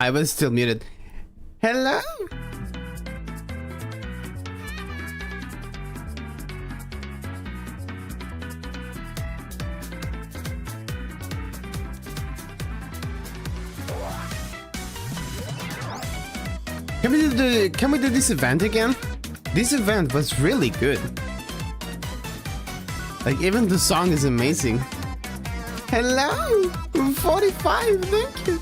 I was still muted. Hello? Can we do this event again? This event was really good. Like, even the song is amazing. Hello! 45, thank you!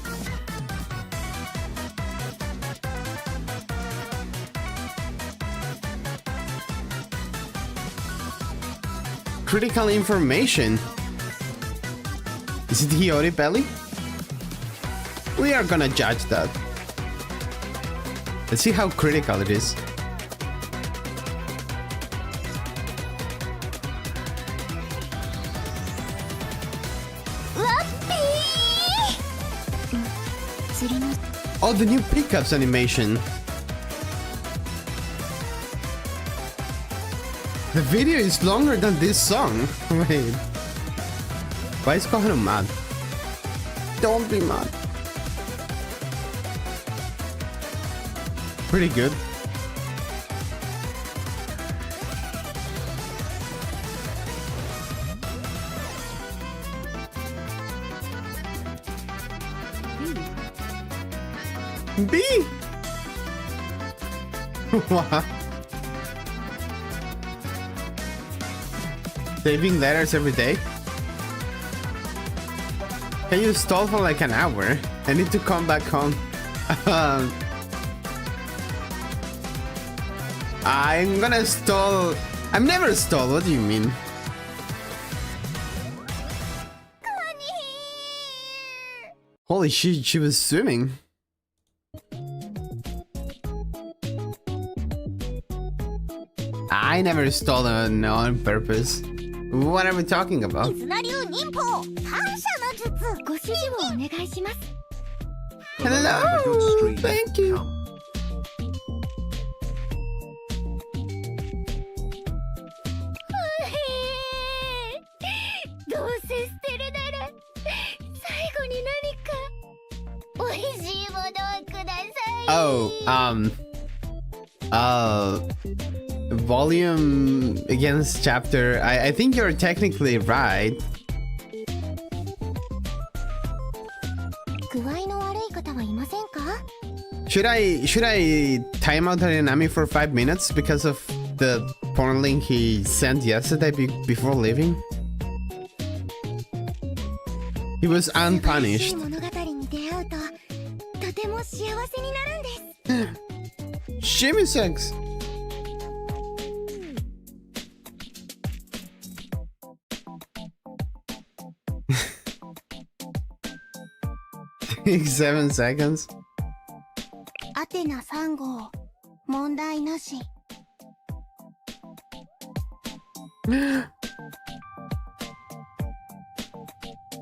Critical information. Is it Hiyori Belly? We are gonna judge that. Let's see how critical it is. Oh, the new pickups animation. The video is longer than this song. Wait. Why is Koharu mad? Don't be mad. Pretty good. B. What? Saving letters every day? Can you stall for like an hour? I need to come back home. I'm gonna stall. I'm never stall. What do you mean? Holy shit, she was swimming. I never stole on purpose. What are we talking about? Hello! Thank you! Volume against chapter. I think you're technically right. Should I time out Harinami for 5 minutes because of the porn link he sent yesterday before leaving? He was unpunished. Shimmy sex. Take 7 seconds.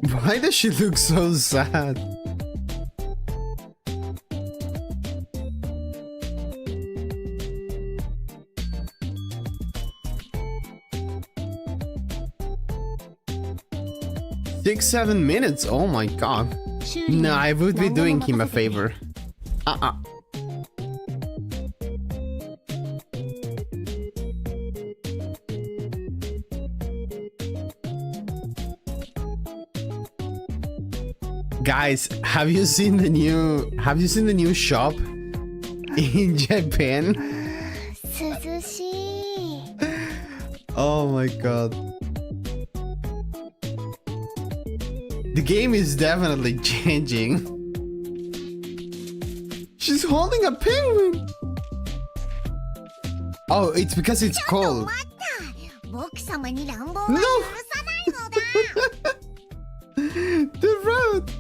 Why does she look so sad? Six, 7 minutes? Oh my god. No, I would be doing him a favor. Guys, have you seen the new shop in Japan? Oh my god. The game is definitely changing. She's holding a penguin. Oh, it's because it's cold. No. The road.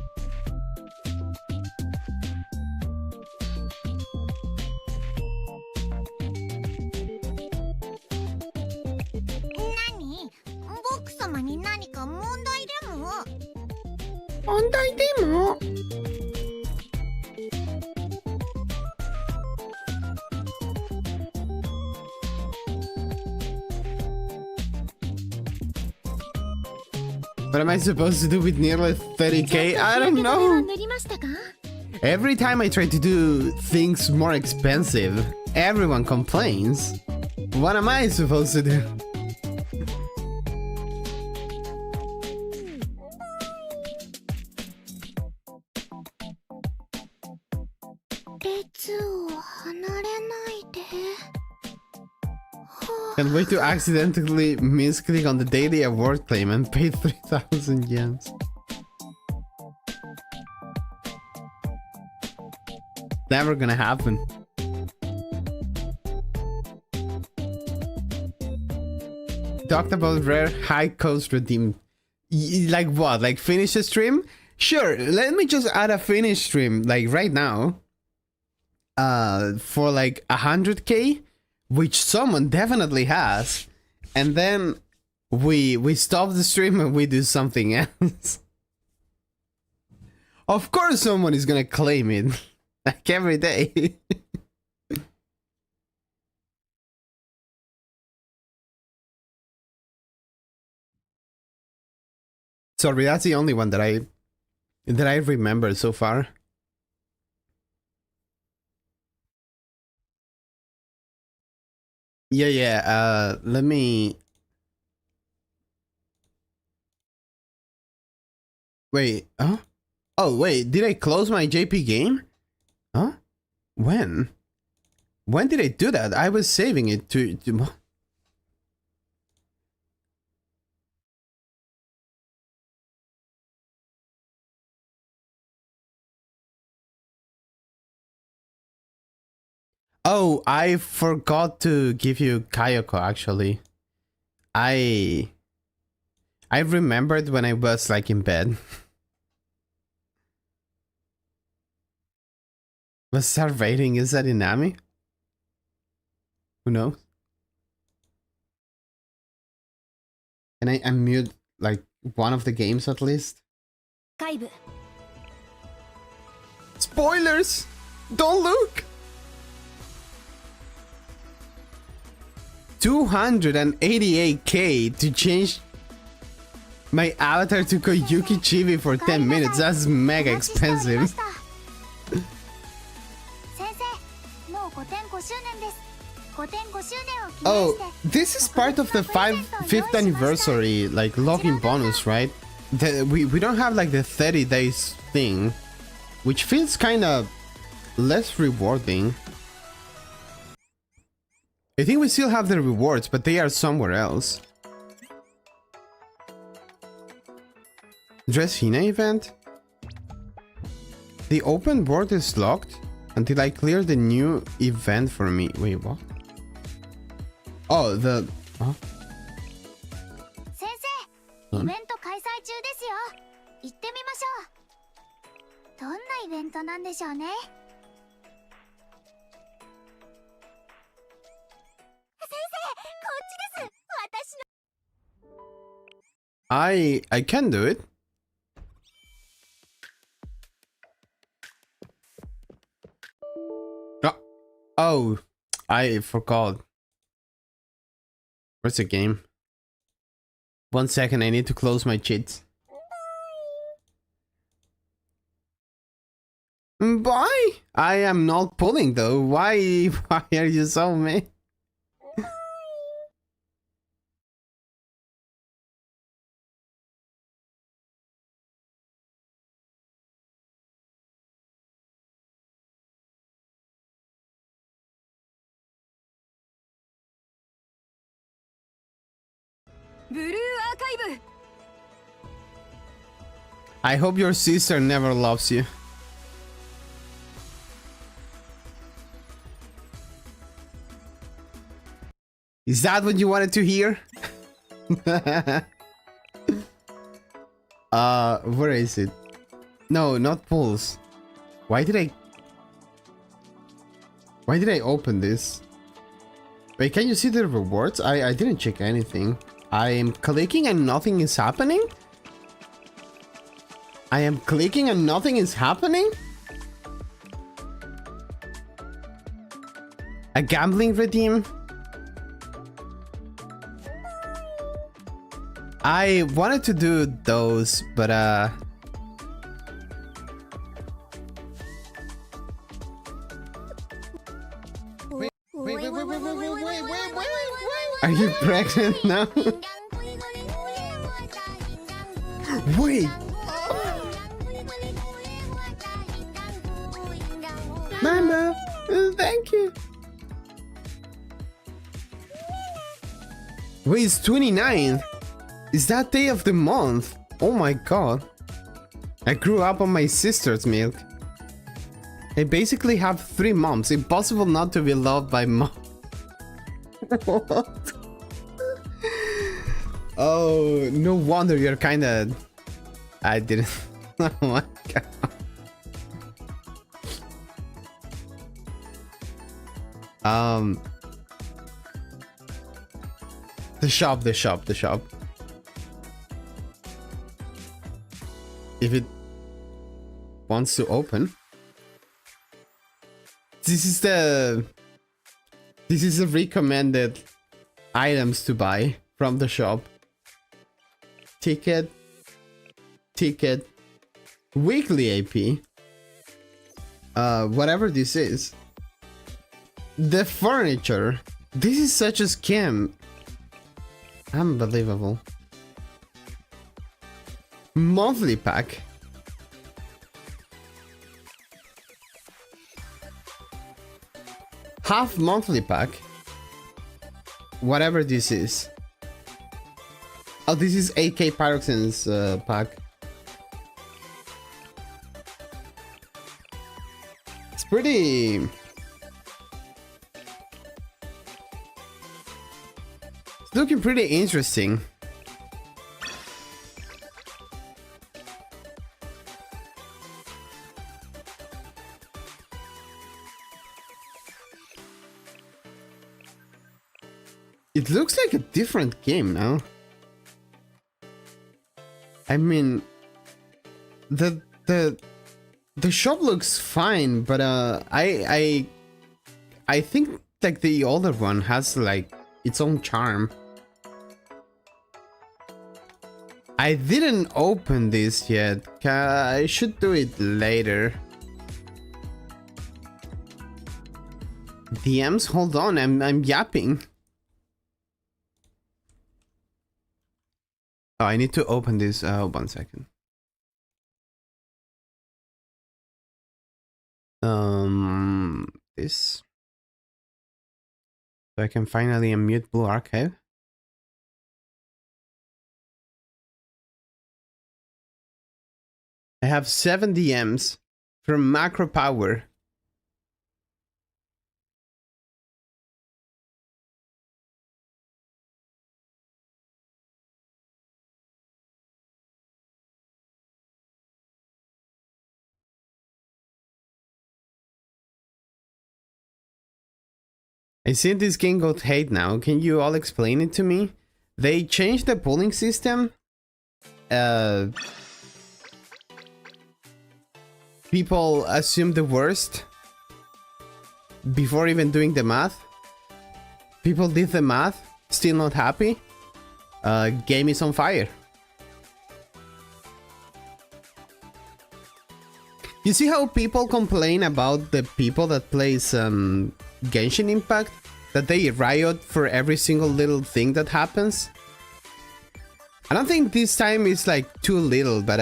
What am I supposed to do with nearly 30k? I don't know. Every time I try to do things more expensive, everyone complains. What am I supposed to do? Can't wait to accidentally misclick on the daily award claim and pay 3,000 yens. Never gonna happen. Talked about rare high cost redeem. Like what? Like finish a stream? Sure, let me just add a finish stream like right now. For like 100k, which someone definitely has, and then we stop the stream and we do something else. Of course someone is gonna claim it. Like every day. Sorry, that's the only one that I remember so far. Yeah, let me... Wait, huh? Oh, wait, did I close my JP game? Huh? When? When did I do that? I was saving it to... Oh, I forgot to give you Kayoko, actually. I remembered when I was, like, in bed. What's that rating? Is that Inami? Who knows? Can I unmute, like, one of the games at least? Spoilers! Don't look! 288k to change my avatar to Koyuki Chibi for 10 minutes. That's mega expensive. Oh, this is part of the 5th anniversary like login bonus, right? We don't have like the 30 days thing, which feels kind of less rewarding. I think we still have the rewards, but they are somewhere else. Dress Hina event? The open board is locked until I clear the new event for me. Wait, what? Oh, the... Huh? Huh? I can do it. Oh, I forgot. Where's the game? 1 second, I need to close my cheats. Bye! I am not pulling though. Why are you so mean? I hope your sister never loves you. Is that what you wanted to hear? Where is it? No, not pulse. Why did I open this? Wait, can you see the rewards? I didn't check anything. I am clicking and nothing is happening? I am clicking and nothing is happening? A gambling redeem? I wanted to do those, but Are you pregnant now? Wait! Mama! Thank you! Wait, it's 29th! Is that day of the month? Oh my god. I grew up on my sister's milk. I basically have 3 moms. Impossible not to be loved by mom. What? Oh, no wonder you're kinda... I didn't... Oh my god. The shop. If it wants to open. This is the recommended items to buy from the shop. Ticket, weekly AP, whatever this is. The furniture. This is such a scam. Unbelievable. Monthly pack. Half monthly pack. Whatever this is. Oh, this is AK Pyroxen's pack. It's pretty... It's looking pretty interesting. It looks like a different game now. I mean, the shop looks fine, but I think like the older one has like its own charm. I didn't open this yet. I should do it later. DMs, hold on, I'm yapping. Oh, I need to open this. 1 second. This. So I can finally unmute Blue Archive. I have 7 DMs from Macro Power. I see this game got hate now. Can you all explain it to me? They changed the polling system. People assume the worst before even doing the math. People did the math, still not happy. Game is on fire. You see how people complain about the people that plays Genshin Impact? That they riot for every single little thing that happens? I don't think this time is like too little, but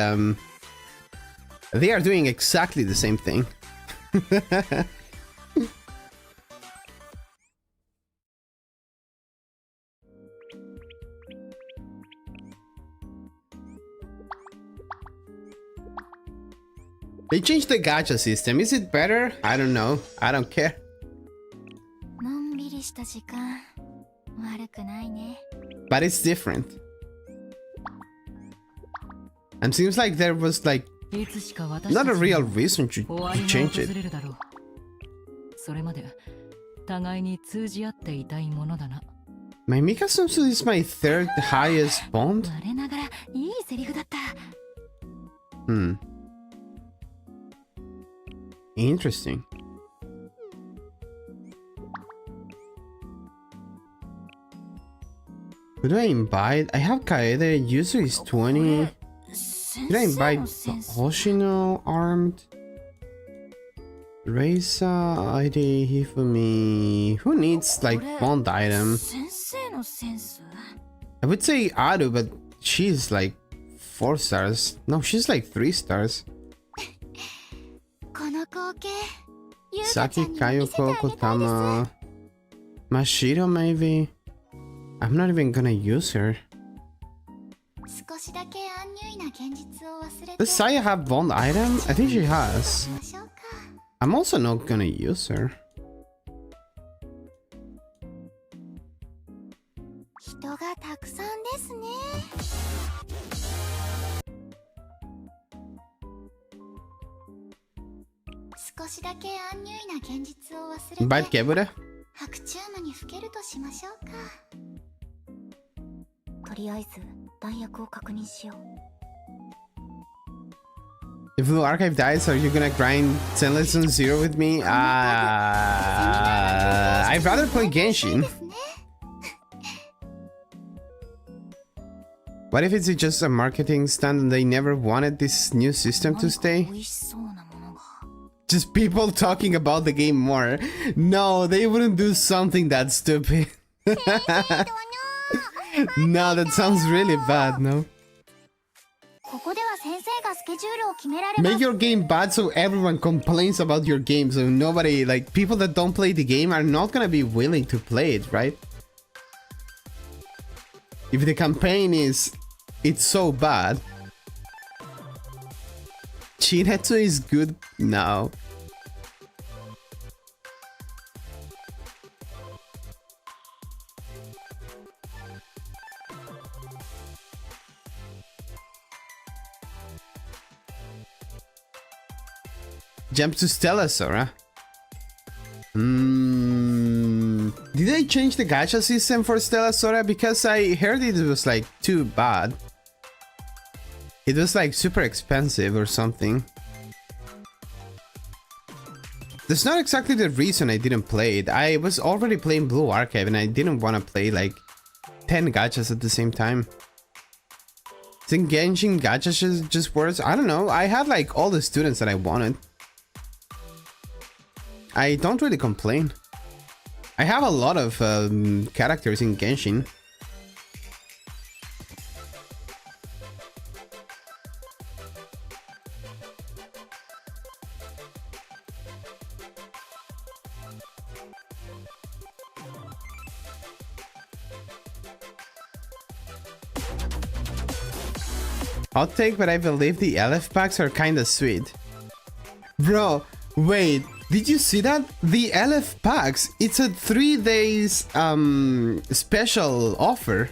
they are doing exactly the same thing. They changed the gacha system. Is it better? I don't know. I don't care. But it's different. And seems like there was like not a real reason to change it. My Mikasunsu is my 3rd highest bond? Interesting. Who do I invite? I have Kaede, user is 20. Did I invite Hoshino armed? Reisa, ID, Hifumi. Who needs like bond item? I would say Aru, but she's like 4 stars. No, she's like 3 stars. Saki, Kayoko, Kotama, Mashiro maybe. I'm not even gonna use her. Does Saya have bond item? I think she has. I'm also not gonna use her. Invite Kebura? If Blue Archive dies, are you gonna grind 10 lessons 0 with me? I'd rather play Genshin. What if it's just a marketing stunt and they never wanted this new system to stay? Just people talking about the game more. No, they wouldn't do something that stupid. No, that sounds really bad, no? Make your game bad so everyone complains about your game, so nobody, like, people that don't play the game are not gonna be willing to play it, right? If the campaign is... it's so bad. Chinetsu is good now. Jump to Stella Sora. Did they change the gacha system for Stella Sora? Because I heard it was like too bad. It was like super expensive or something. That's not exactly the reason I didn't play it. I was already playing Blue Archive and I didn't want to play like 10 gachas at the same time. Think Genshin gachas just worse? I don't know. I had like all the students that I wanted. I don't really complain. I have a lot of characters in Genshin. Hot take, but I believe the LF packs are kinda sweet. Bro, wait. Did you see that? The LF packs, it's a 3 days special offer.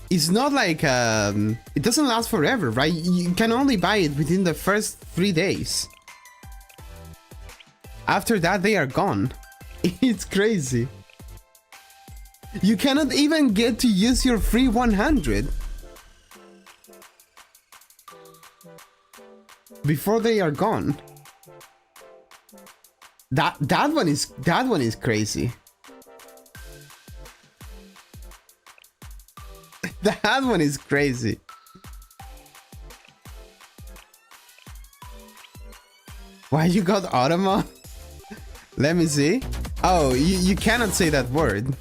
It's not like it doesn't last forever, right? You can only buy it within the first 3 days. After that, they are gone. It's crazy. You cannot even get to use your free 100 before they are gone. That one is crazy. That one is crazy. Why you got Automa? Let me see. Oh, you cannot say that word.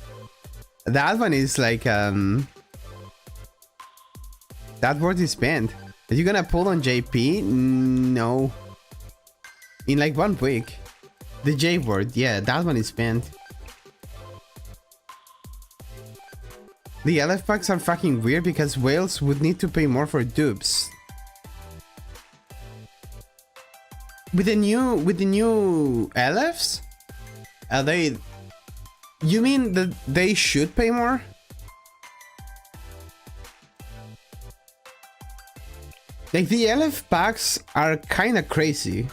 That one is like that word is banned. Are you gonna pull on JP? No. In like 1 week. The J word, yeah, that one is banned. The LF packs are fucking weird because whales would need to pay more for dupes. With the new LFs? Are they... You mean that they should pay more? Like, the LF packs are kinda crazy.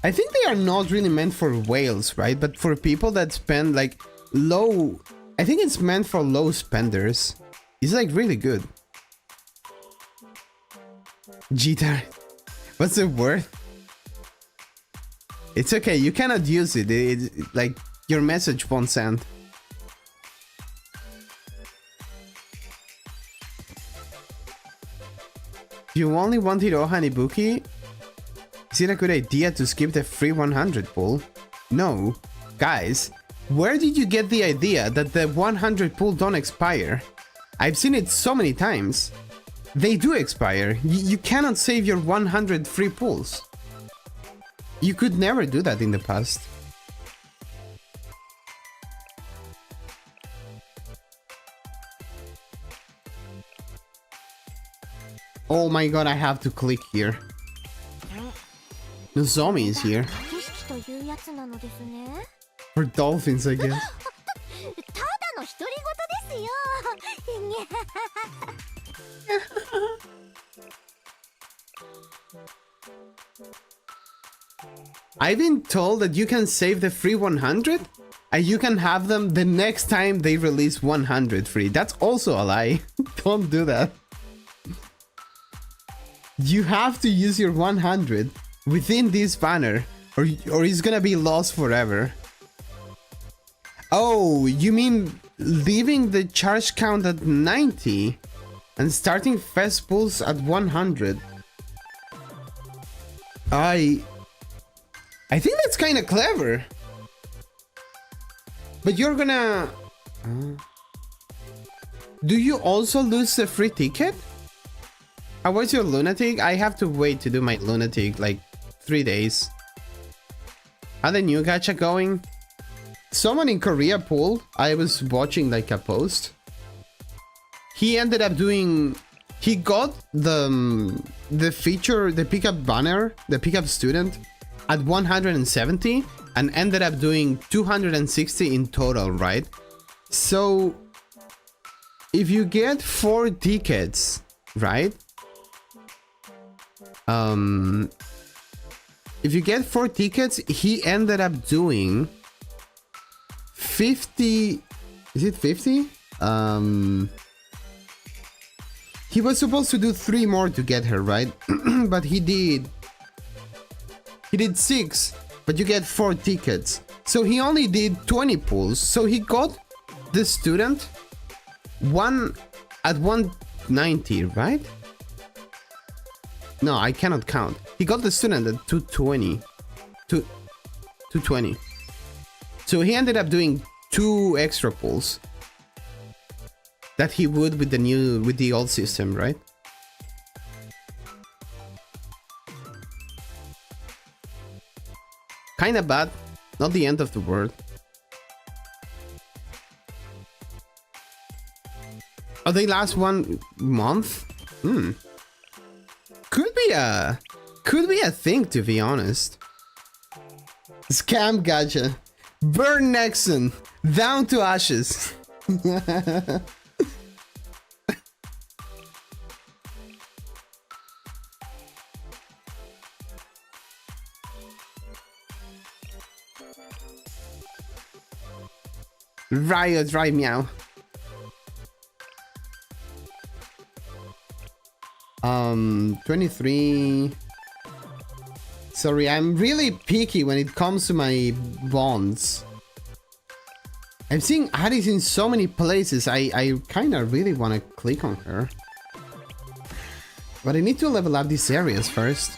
I think they are not really meant for whales, right? But for people that spend like low... I think it's meant for low spenders. It's like really good. Jitar. What's the word? It's okay, you cannot use it. It's like your message won't send. You only wanted Ohanibuki? Is it a good idea to skip the free 100 pull? No. Guys, Where did you get the idea that the 100 pool don't expire? I've seen it so many times. They do expire. You cannot save your 100 free pools. You could never do that in the past. Oh my god, I have to click here. Nozomi is here. For dolphins, I guess. I've been told that you can save the free 100 and you can have them the next time they release 100 free. That's also a lie. Don't do that. You have to use your 100 within this banner or it's gonna be lost forever. Oh, you mean leaving the charge count at 90 and starting fast pulls at 100? I think that's kind of clever. But you're gonna... Do you also lose the free ticket? How was your lunatic? I have to wait to do my lunatic like 3 days. How the new gacha going? Someone in Korea pulled. I was watching like a post. He ended up doing... He got the feature, the pickup banner, the pickup student at 170 and ended up doing 260 in total, right? So if you get 4 tickets, right? If you get 4 tickets, he ended up doing 50. Is it 50? He was supposed to do 3 more to get her, right? But he did 6, but you get 4 tickets. So he only did 20 pulls. So he got the student at 190, right? No, I cannot count. He got the student at 220. 220. So he ended up doing 2 extra pulls that he would with the old system, right? Kinda bad, not the end of the world. Oh, they last 1 month? Could be a thing, to be honest. Scam gacha. Burn Nexon. Down to ashes. Riot, right, meow. 23. Sorry, I'm really picky when it comes to my bonds. I'm seeing Addis in so many places. I kind of really want to click on her. But I need to level up these areas first.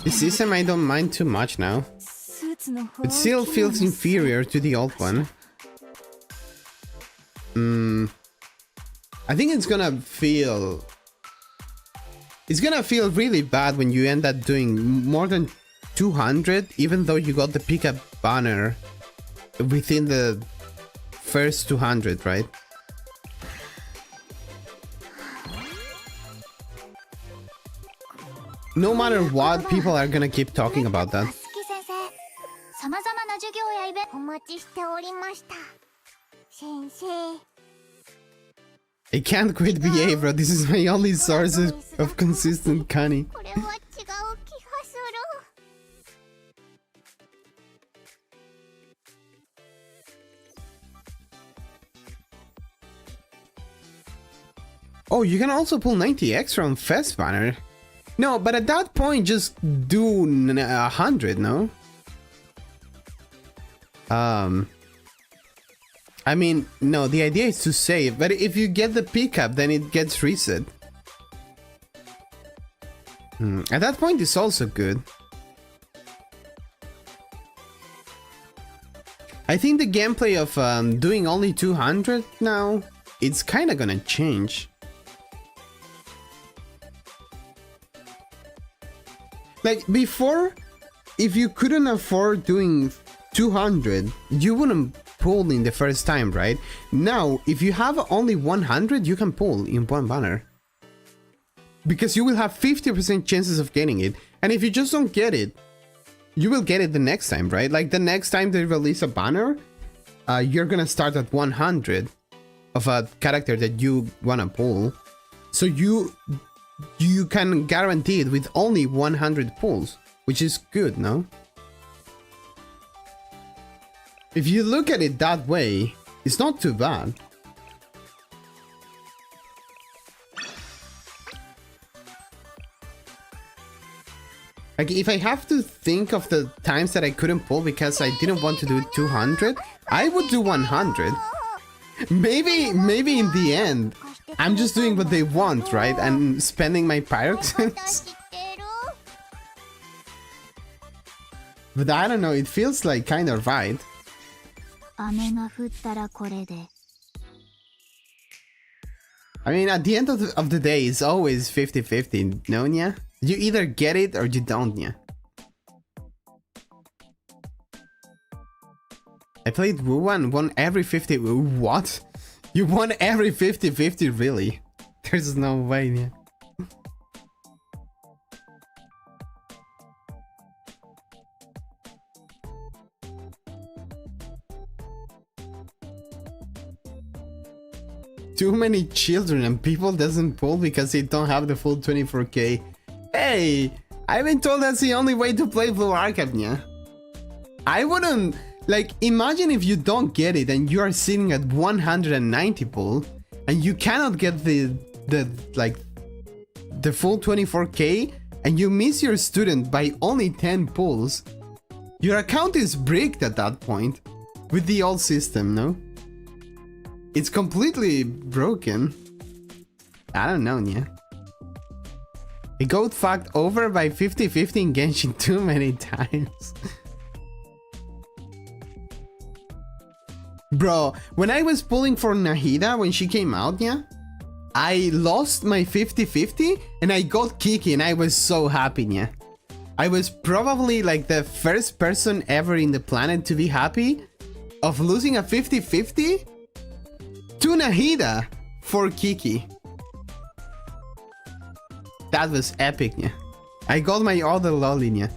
The system I don't mind too much now. It still feels inferior to the old one. I think it's gonna feel really bad when you end up doing more than 200, even though you got the pickup banner within the first 200, right? No matter what, people are gonna keep talking about that. I can't quit BA, bro. This is my only source of consistent Cunny. Oh, you can also pull 90x from Fest banner. No, but at that point, just do 100, no? I mean, no, the idea is to save, but if you get the pickup, then it gets reset. At that point, it's also good. I think the gameplay of doing only 200 now, it's kind of gonna change. Like before, if you couldn't afford doing 200, you wouldn't pull in the first time, right? Now, if you have only 100, you can pull in one banner. Because you will have 50% chances of getting it. And if you just don't get it, you will get it the next time, right? Like the next time they release a banner, you're gonna start at 100 of a character that you wanna pull. So you can guarantee it with only 100 pulls, which is good, no? If you look at it that way, it's not too bad. Like, if I have to think of the times that I couldn't pull because I didn't want to do 200, I would do 100. Maybe in the end, I'm just doing what they want, right? And spending my pyroxens. But I don't know, it feels like kind of right. I mean, at the end of the day, it's always 50-50, no, Nya? You either get it or you don't, Nya. I played Wu and won every 50... What? You won every 50-50, really? There's no way, Nya. Too many children and people doesn't pull because they don't have the full 24k. Hey, I've been told that's the only way to play Blue Archive, Nya. I wouldn't... Like, imagine if you don't get it and you are sitting at 190 pull and you cannot get the full 24k and you miss your student by only 10 pulls. Your account is bricked at that point with the old system, no? It's completely broken. I don't know, Nya. I got fucked over by 50-50 in Genshin too many times. Bro, when I was pulling for Nahida when she came out, yeah, I lost my 50-50 and I got Kiki and I was so happy, yeah. I was probably like the first person ever in the planet to be happy of losing a 50-50 to Nahida for Kiki. That was epic, yeah. I got my other lolly, yeah.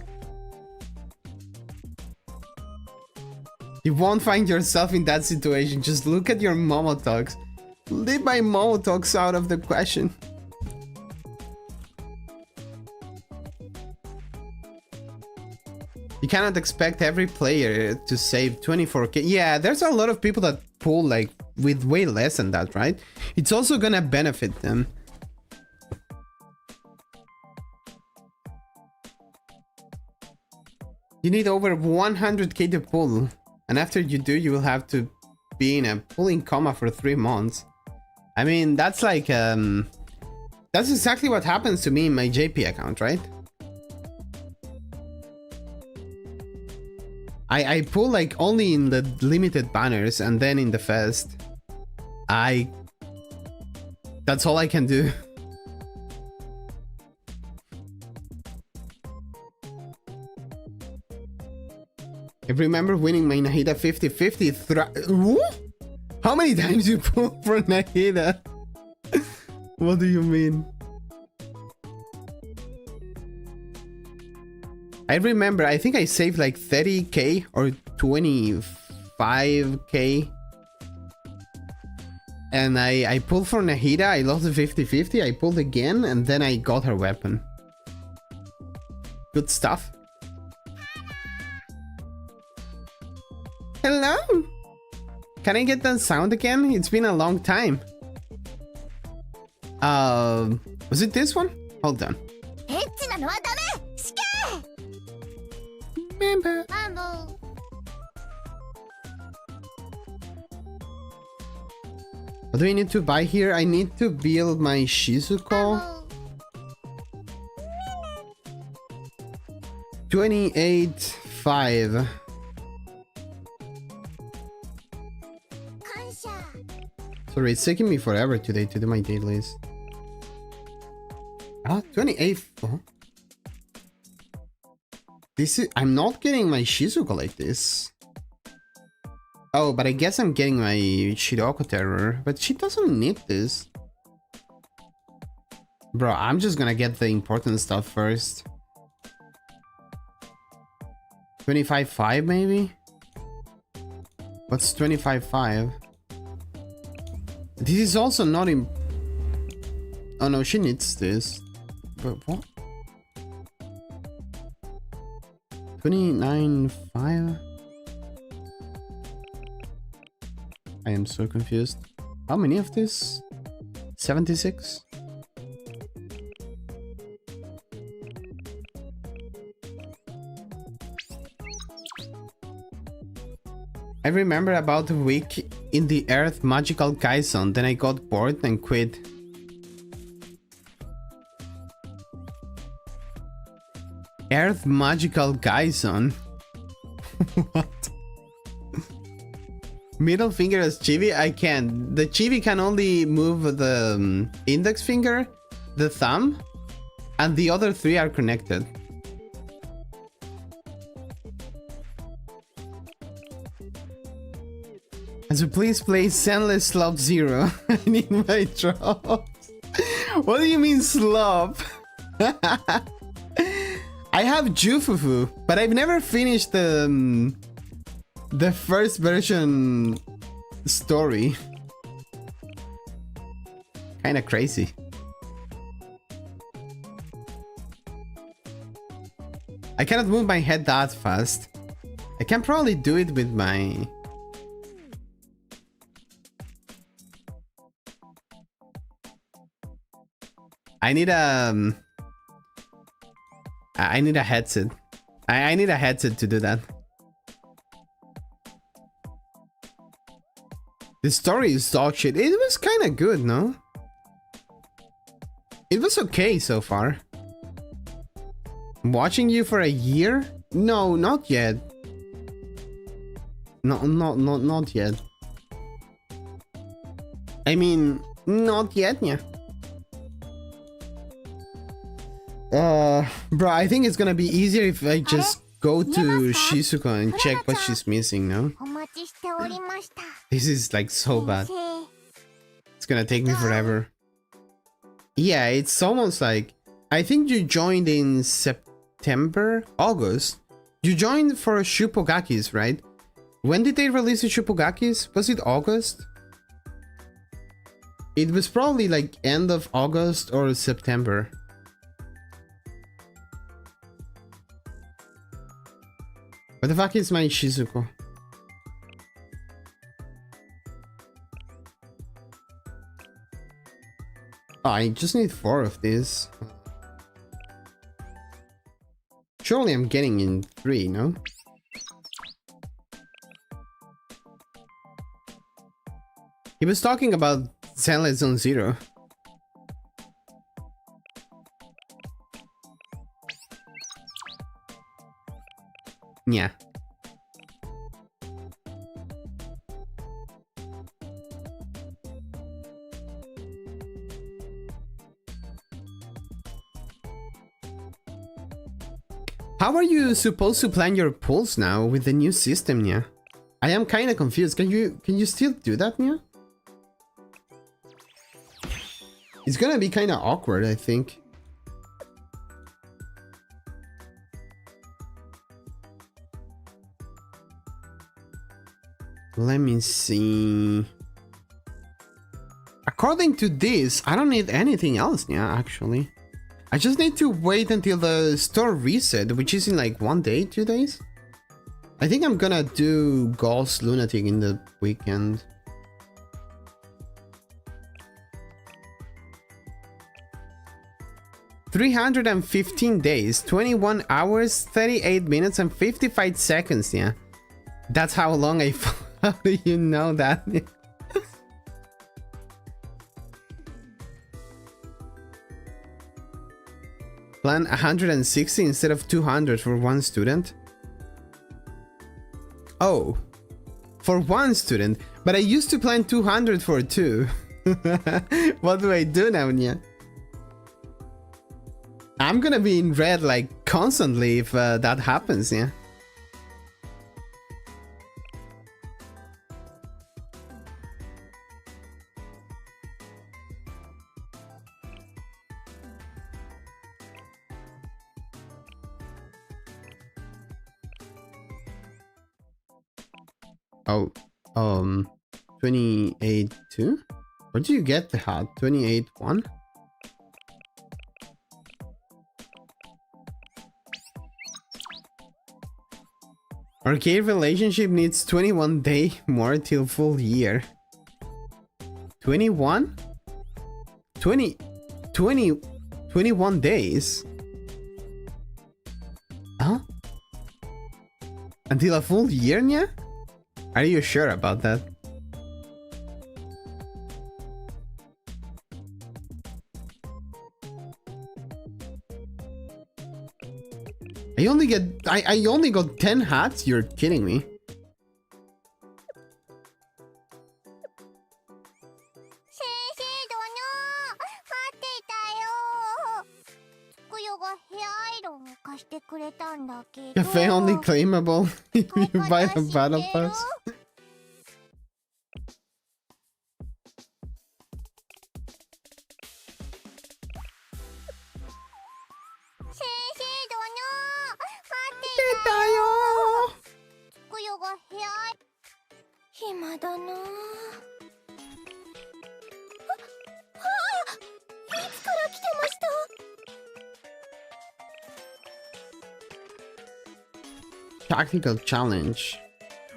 You won't find yourself in that situation. Just look at your Momotogs. Leave my Momotogs out of the question. You cannot expect every player to save 24k. Yeah, there's a lot of people that pull like with way less than that, right? It's also gonna benefit them. You need over 100k to pull. And after you do, you will have to be in a pulling coma for 3 months. I mean, that's like, that's exactly what happens to me in my JP account, right? I pull like only in the limited banners and then in the fest. That's all I can do. I remember winning my Nahida 50-50. How many times you pull for Nahida? What do you mean? I remember, I think I saved like 30k or 25k. And I pulled for Nahida, I lost the 50-50, I pulled again, and then I got her weapon. Good stuff. Hello! Can I get that sound again? It's been a long time. Was it this one? Hold on. Remember. What do we need to buy here? I need to build my Shizuko. 28.5. Sorry, it's taking me forever today to do my dailies. Ah, 28. Oh. This is. I'm not getting my Shizuko like this. Oh, but I guess I'm getting my Shiroko Terror. But she doesn't need this. Bro, I'm just gonna get the important stuff first. 25.5 maybe? What's 25.5? This is also not in... Oh no, she needs this. But what? 29.5? I am so confused. How many of this? 76? I remember about a week in the Earth Magical Kaison, then I got bored and quit. Earth Magical Kaison? What? Middle finger as chibi? I can't. The chibi can only move the index finger, the thumb, and the other three are connected. So please play Scentless Slop Zero. I need my drops. What do you mean slop? I have Jufufu, but I've never finished the first version story. Kinda crazy. I cannot move my head that fast. I can probably do it with my... I need a headset. I need a headset to do that. The story is dog shit. It was kind of good, no? It was okay so far. Watching you for a year? No, not yet. No, not yet. I mean, not yet, yeah. Bro, I think it's gonna be easier if I just go to Shizuko and check what she's missing, no? This is like so bad. It's gonna take me forever. Yeah, it's almost like... I think you joined in September? August? You joined for Shupogakis, right? When did they release the Shupogakis? Was it August? It was probably like end of August or September. What the fuck is my Shizuko? Oh, I just need 4 of these. Surely I'm getting in 3, no? He was talking about Zenless Zone Zero. Yeah. How are you supposed to plan your pulls now with the new system, Nya? I am kind of confused. Can you still do that, Nya? It's gonna be kind of awkward, I think. Let me see. According to this, I don't need anything else, yeah, actually. I just need to wait until the store reset, which is in like 1 day, 2 days. I think I'm gonna do Ghost Lunatic in the weekend. 315 days, 21 hours, 38 minutes, and 55 seconds, yeah. That's how long I fought. How do you know that? Plan 160 instead of 200 for one student? Oh, for one student. But I used to plan 200 for two. What do I do now, Nya? I'm gonna be in red like constantly if that happens, yeah. Oh, 28-2? Where do you get the hat? 28-1? Arcade relationship needs 21 day more till full year. 21? 21 days? Huh? Until a full year, Nya? Are you sure about that? I only got 10 hats? You're kidding me. Cafe only claimable if you buy the battle pass. Tactical challenge.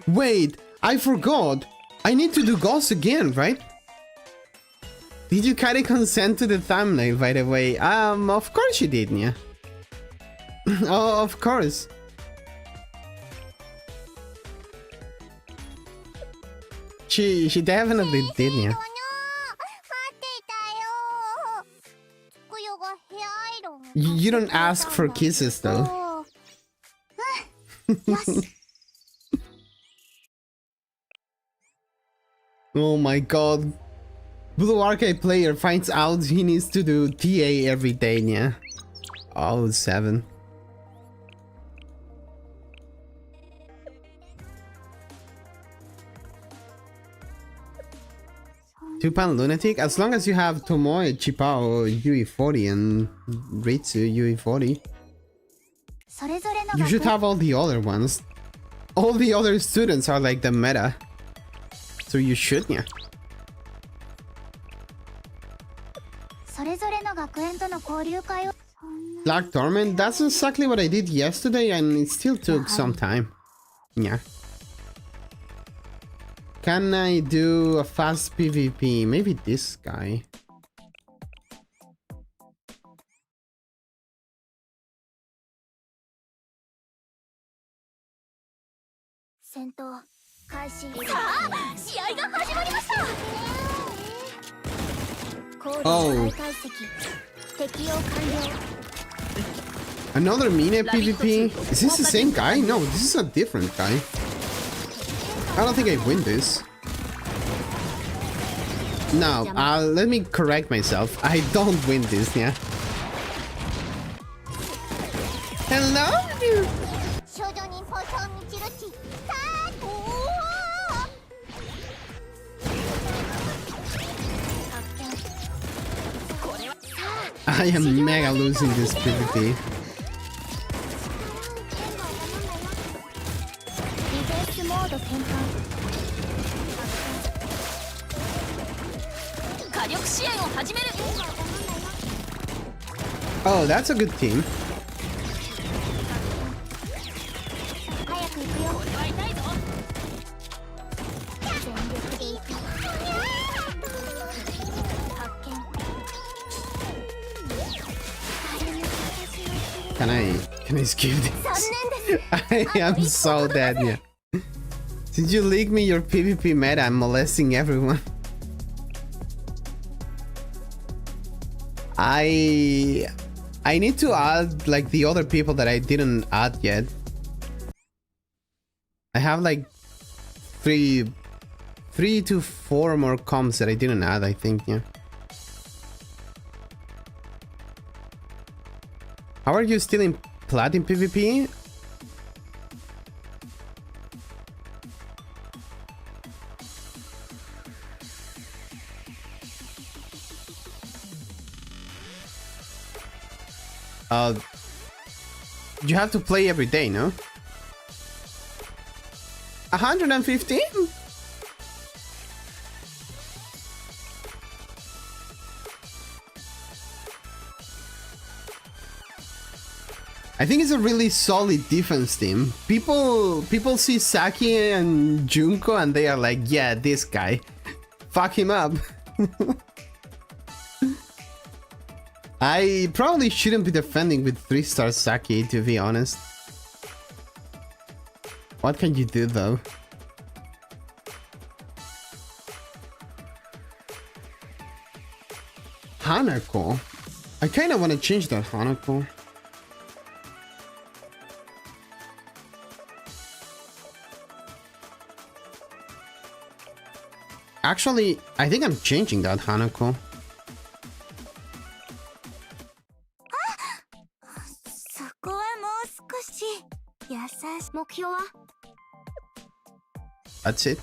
Wait, I forgot. I need to do ghosts again, right? Did you carry consent to the thumbnail, by the way? Of course you did, Nya. Oh, of course. She definitely did, Nya. You don't ask for kisses, though. Oh my god. Blue Arcade player finds out he needs to do TA every day, yeah. Oh, 7. Two-pan lunatic? As long as you have Tomoe, Chipao, UE40 and Ritsu, UE40. You should have all the other ones. All the other students are like the meta. So you should, yeah. Black Torment? That's exactly what I did yesterday and it still took some time. Yeah. Can I do a fast PvP? Maybe this guy. Oh. Another Mine PvP? Is this the same guy? No, this is a different guy. I don't think I win this. No, let me correct myself. I don't win this, yeah. Hello? I am mega losing this PvP. Oh, that's a good team. Can I skip this? I am so dead, yeah. Since you leaked me your PvP meta, I'm molesting everyone. I need to add like the other people that I didn't add yet. I have like three to four more comms that I didn't add, I think, yeah. How are you still in Platin PvP? You have to play every day, no? 115? I think it's a really solid defense team. People see Saki and Junko and they are like, yeah, this guy. Fuck him up. I probably shouldn't be defending with 3-star Saki, to be honest. What can you do though? Hanako? I kinda wanna change that Hanako. Actually, I think I'm changing that Hanako. That's it.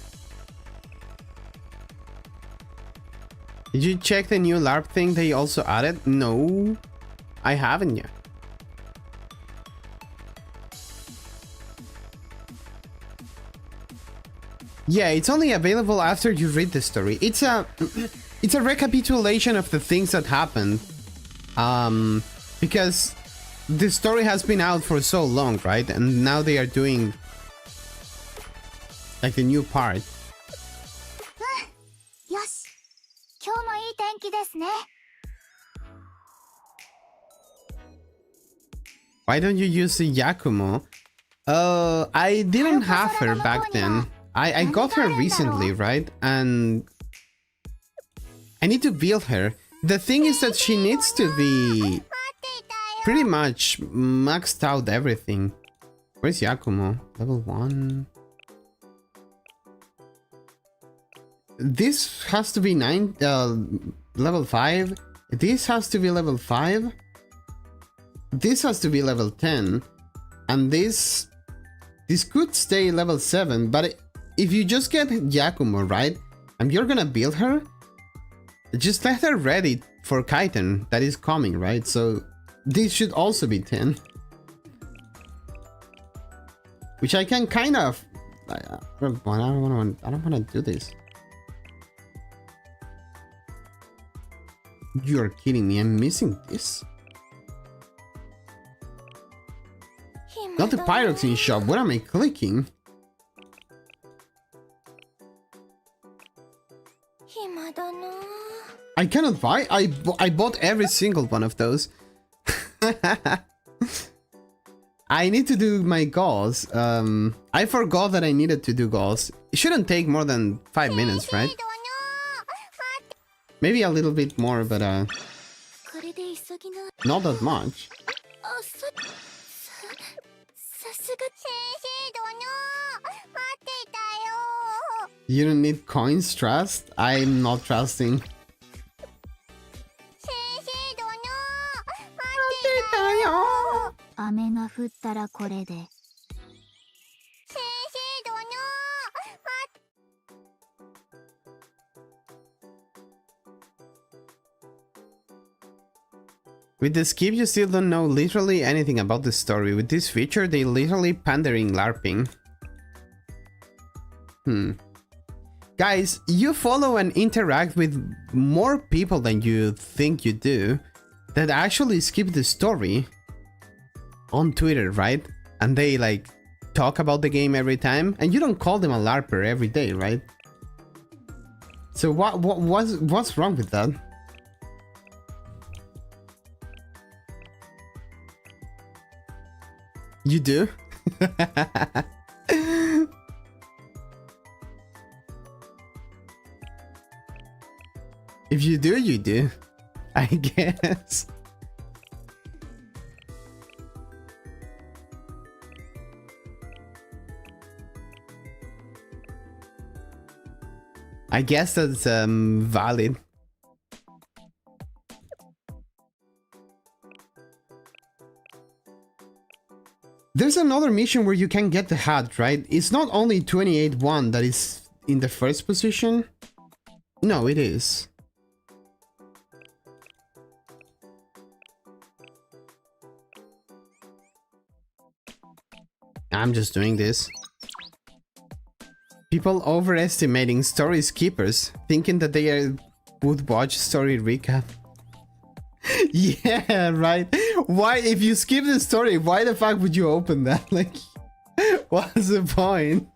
Did you check the new LARP thing they also added? No, I haven't yet. Yeah, it's only available after you read the story. It's a recapitulation of the things that happened. Because the story has been out for so long, right? And now they are doing like the new part. Why don't you use the Yakumo? I didn't have her back then. I got her recently, right? And I need to build her. The thing is that she needs to be pretty much maxed out everything. Where's Yakumo? Level 1. This has to be level 5. This has to be level 5. This has to be level 10. And this could stay level 7, but if you just get Yakumo, right, and you're gonna build her, just let her ready for Kaiten that is coming, right? So this should also be 10. Which I can kind of... I don't wanna do this. You're kidding me, I'm missing this. Not the Pyroxene shop, what am I clicking? I cannot buy. I bought every single one of those. I need to do my goals. I forgot that I needed to do goals. It shouldn't take more than 5 minutes, right? Maybe a little bit more, but not that much. You don't need coins, trust? I'm not trusting. With the skip, you still don't know literally anything about the story. With this feature, they literally pandering LARPing. Guys, you follow and interact with more people than you think you do that actually skip the story on Twitter, right? And they like talk about the game every time, and you don't call them a LARPer every day, right? So what's wrong with that? You do? If you do, you do. I guess. I guess that's valid. There's another mission where you can get the hat, right? It's not only 28-1 that is in the first position. No, it is. I'm just doing this. People overestimating story skippers, thinking that they would watch story recap. Yeah, right. Why, if you skip the story, why the fuck would you open that? Like, what's the point?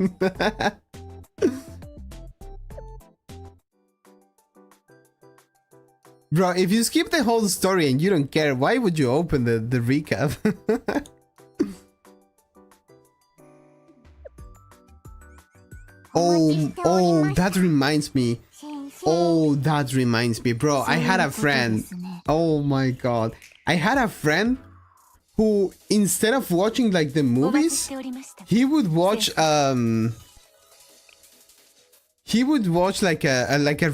Bro, if you skip the whole story and you don't care, why would you open the recap? Oh, that reminds me. Oh, that reminds me, bro. I had a friend. Oh my god. I had a friend who, instead of watching like the movies, he would watch like a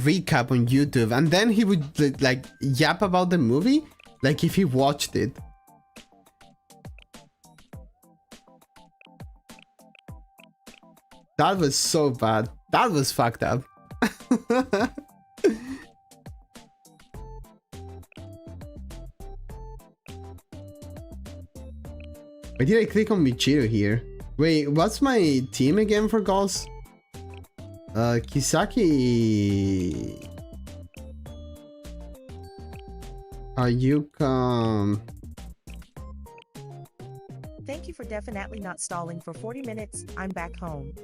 recap on YouTube, and then he would like yap about the movie like if he watched it. That was so bad. That was fucked up. Why did I click on Michiru here? Wait, what's my team again for goals? Kisaki... Ayuka... Thank you for definitely not stalling for 40 minutes. I'm back home.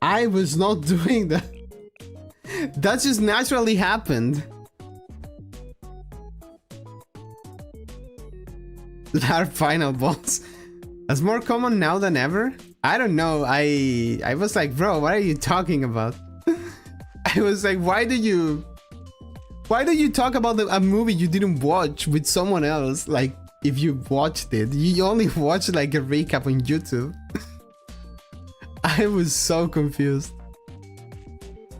I was not doing that. That just naturally happened. Our final boss. That's more common now than ever. I don't know. I was like, bro, what are you talking about? I was like, why do you talk about a movie you didn't watch with someone else? Like, if you watched it, you only watched like a recap on YouTube. I was so confused.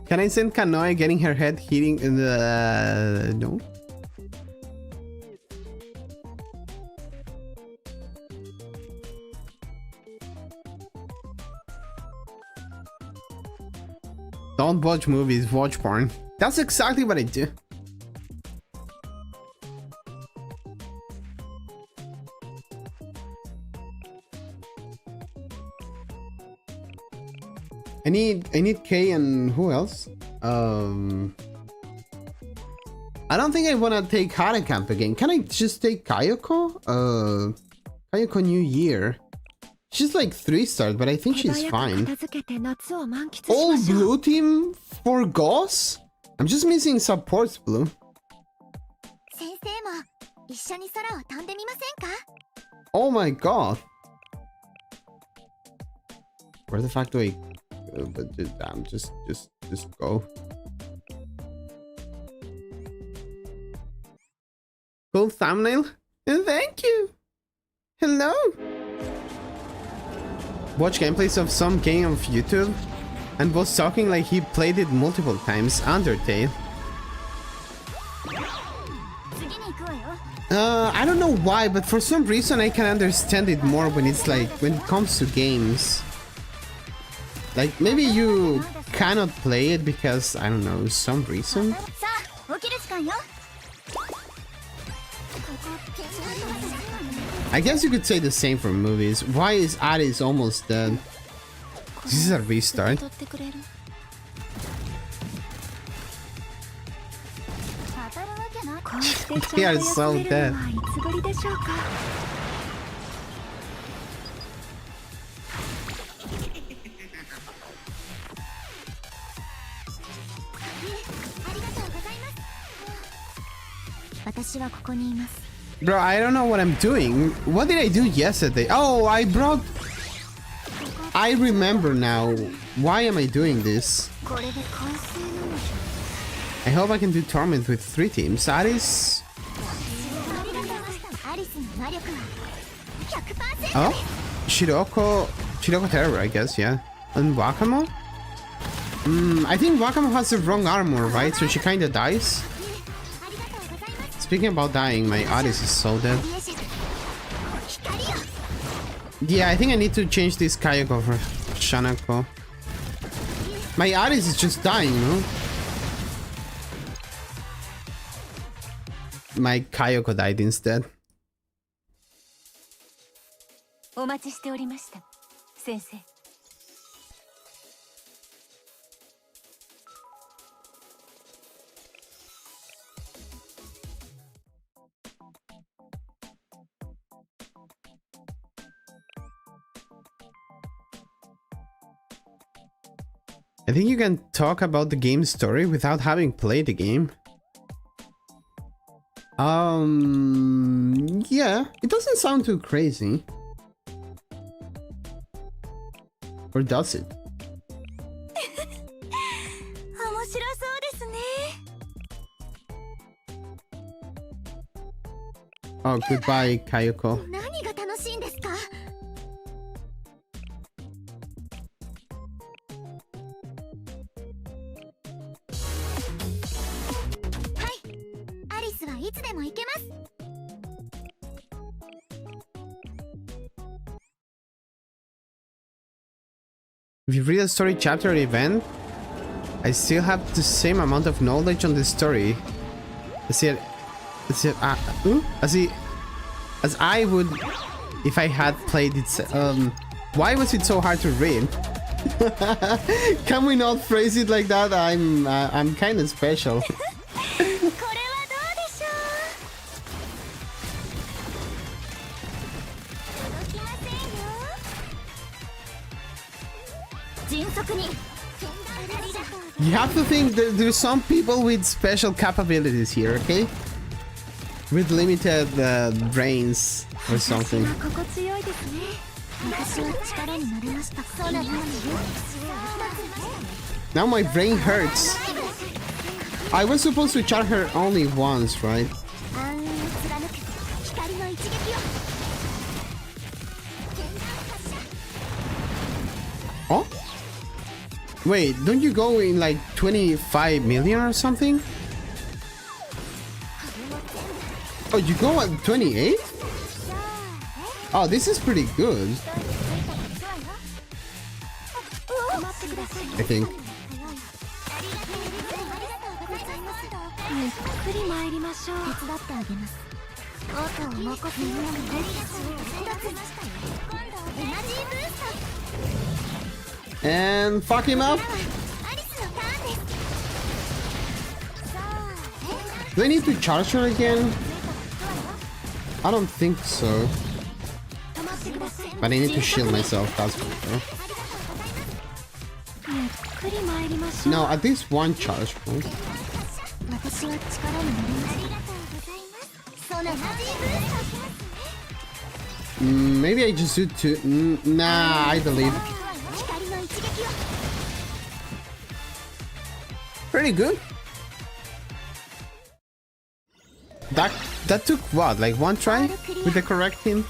Can I send Kanoe getting her head hitting in the... no? Don't watch movies, watch porn. That's exactly what I do. I need K and who else? I don't think I wanna take Hara Camp again. Can I just take Kayoko? Kayoko New Year. She's like 3-star, but I think she's fine. All blue team for Gauss? I'm just missing supports blue. Oh my god. Where the fuck do I... but just go. Cool thumbnail. Thank you. Hello. Watch gameplays of some game on YouTube and was talking like he played it multiple times. Undertale. I don't know why, but for some reason I can understand it more when it's like when it comes to games. Like, maybe you cannot play it because, I don't know, some reason? I guess you could say the same for movies. Why is Addis almost dead? This is a restart. They are so dead. Bro, I don't know what I'm doing. What did I do yesterday? Oh, I remember now. Why am I doing this? I hope I can do Torment with 3 teams. Aris... Oh? Shiroko Terror, I guess, yeah. And Wakamo? I think Wakamo has the wrong armor, right? So she kinda dies. Speaking about dying, my Aris is so dead. Yeah, I think I need to change this Kayako for Shanako. My Aris is just dying, you know? My Kayako died instead. I think you can talk about the game's story without having played the game. Yeah, it doesn't sound too crazy. Or does it? Oh, goodbye, Kayako. If you read a story chapter or event, I still have the same amount of knowledge on the story as I would if I had played it. Why was it so hard to read? Can we not phrase it like that? I'm kind of special. You have to think that there's some people with special capabilities here, okay? With limited brains or something. Now my brain hurts. I was supposed to charge her only once, right? Oh? Wait, don't you go in like 25 million or something? Oh, you go at 28? Oh, this is pretty good. I think. And fuck him up. Do I need to charge her again? I don't think so. But I need to shield myself, that's for sure. No, at least one charge point. Maybe I just do two. Nah, I believe. Pretty good. That took what, like one try with the correct team?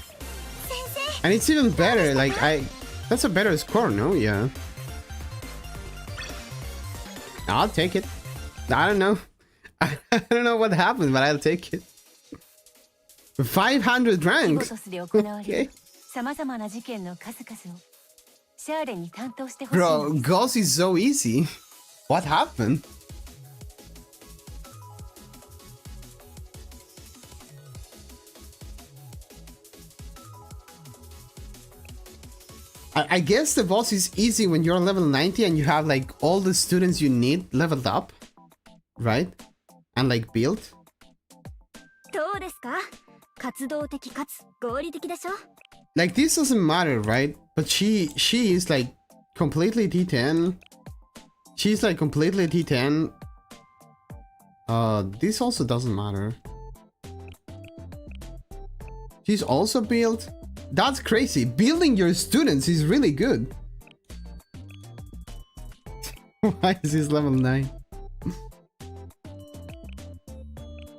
And it's even better, like that's a better score, no? Yeah. I'll take it. I don't know. I don't know what happened, but I'll take it. 500 rank. Okay. Bro, Ghost is so easy. What happened? I guess the boss is easy when you're level 90 and you have like all the students you need leveled up, right? And like built. Like this doesn't matter, right? But she is like completely T10. She's like completely T10. This also doesn't matter. She's also built. That's crazy. Building your students is really good. Why is this level 9?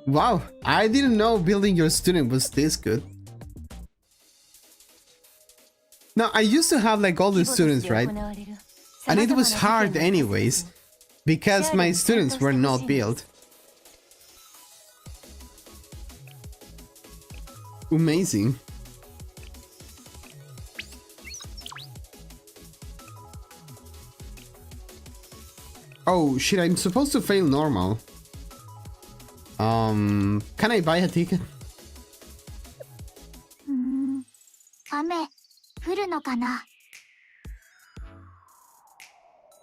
Wow, I didn't know building your student was this good. Now, I used to have like all the students, right? And it was hard anyways, because my students were not built. Amazing. Oh shit, I'm supposed to fail normal. Can I buy a ticket?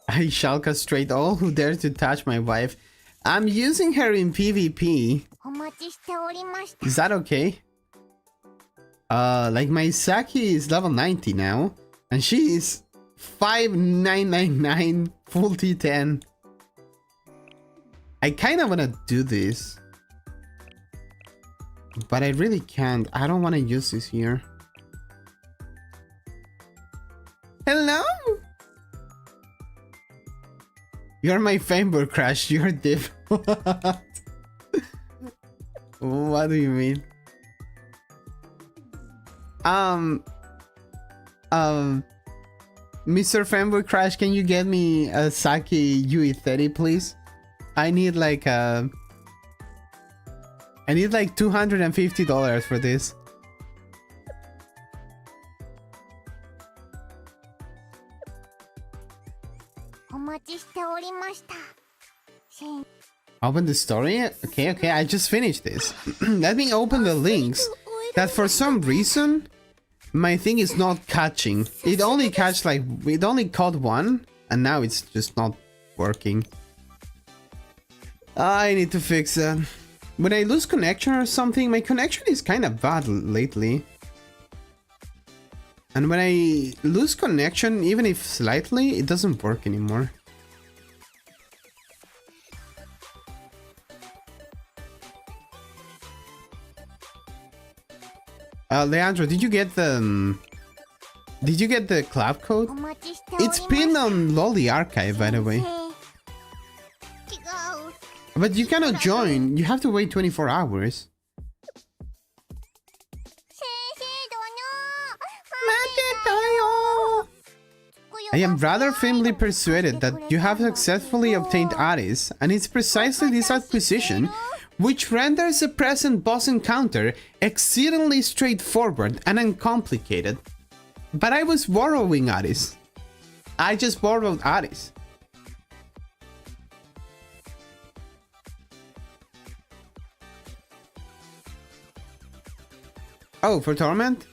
I shall castrate all who dare to touch my wife. I'm using her in PvP. Is that okay? Like my Saki is level 90 now, and she is 5999 full T10. I kind of want to do this, but I really can't. I don't want to use this here. Hello? You're my fanboy crush. You're diff. What do you mean? Mr. Fanboy Crash, can you get me a Saki UE30, please? I need like $250 for this. Open the story? Okay, I just finished this. Let me open the links. That for some reason my thing is not catching. It only caught one, and now it's just not working. I need to fix that. When I lose connection or something, my connection is kind of bad lately. And when I lose connection, even if slightly, it doesn't work anymore. Leandro, did you get the club code? It's pinned on Lolly Archive, by the way. But you cannot join. You have to wait 24 hours. I am rather firmly persuaded that you have successfully obtained Aris, and it's precisely this acquisition which renders the present boss encounter exceedingly straightforward and uncomplicated. But I was borrowing Aris. I just borrowed Aris. Oh, for Torment?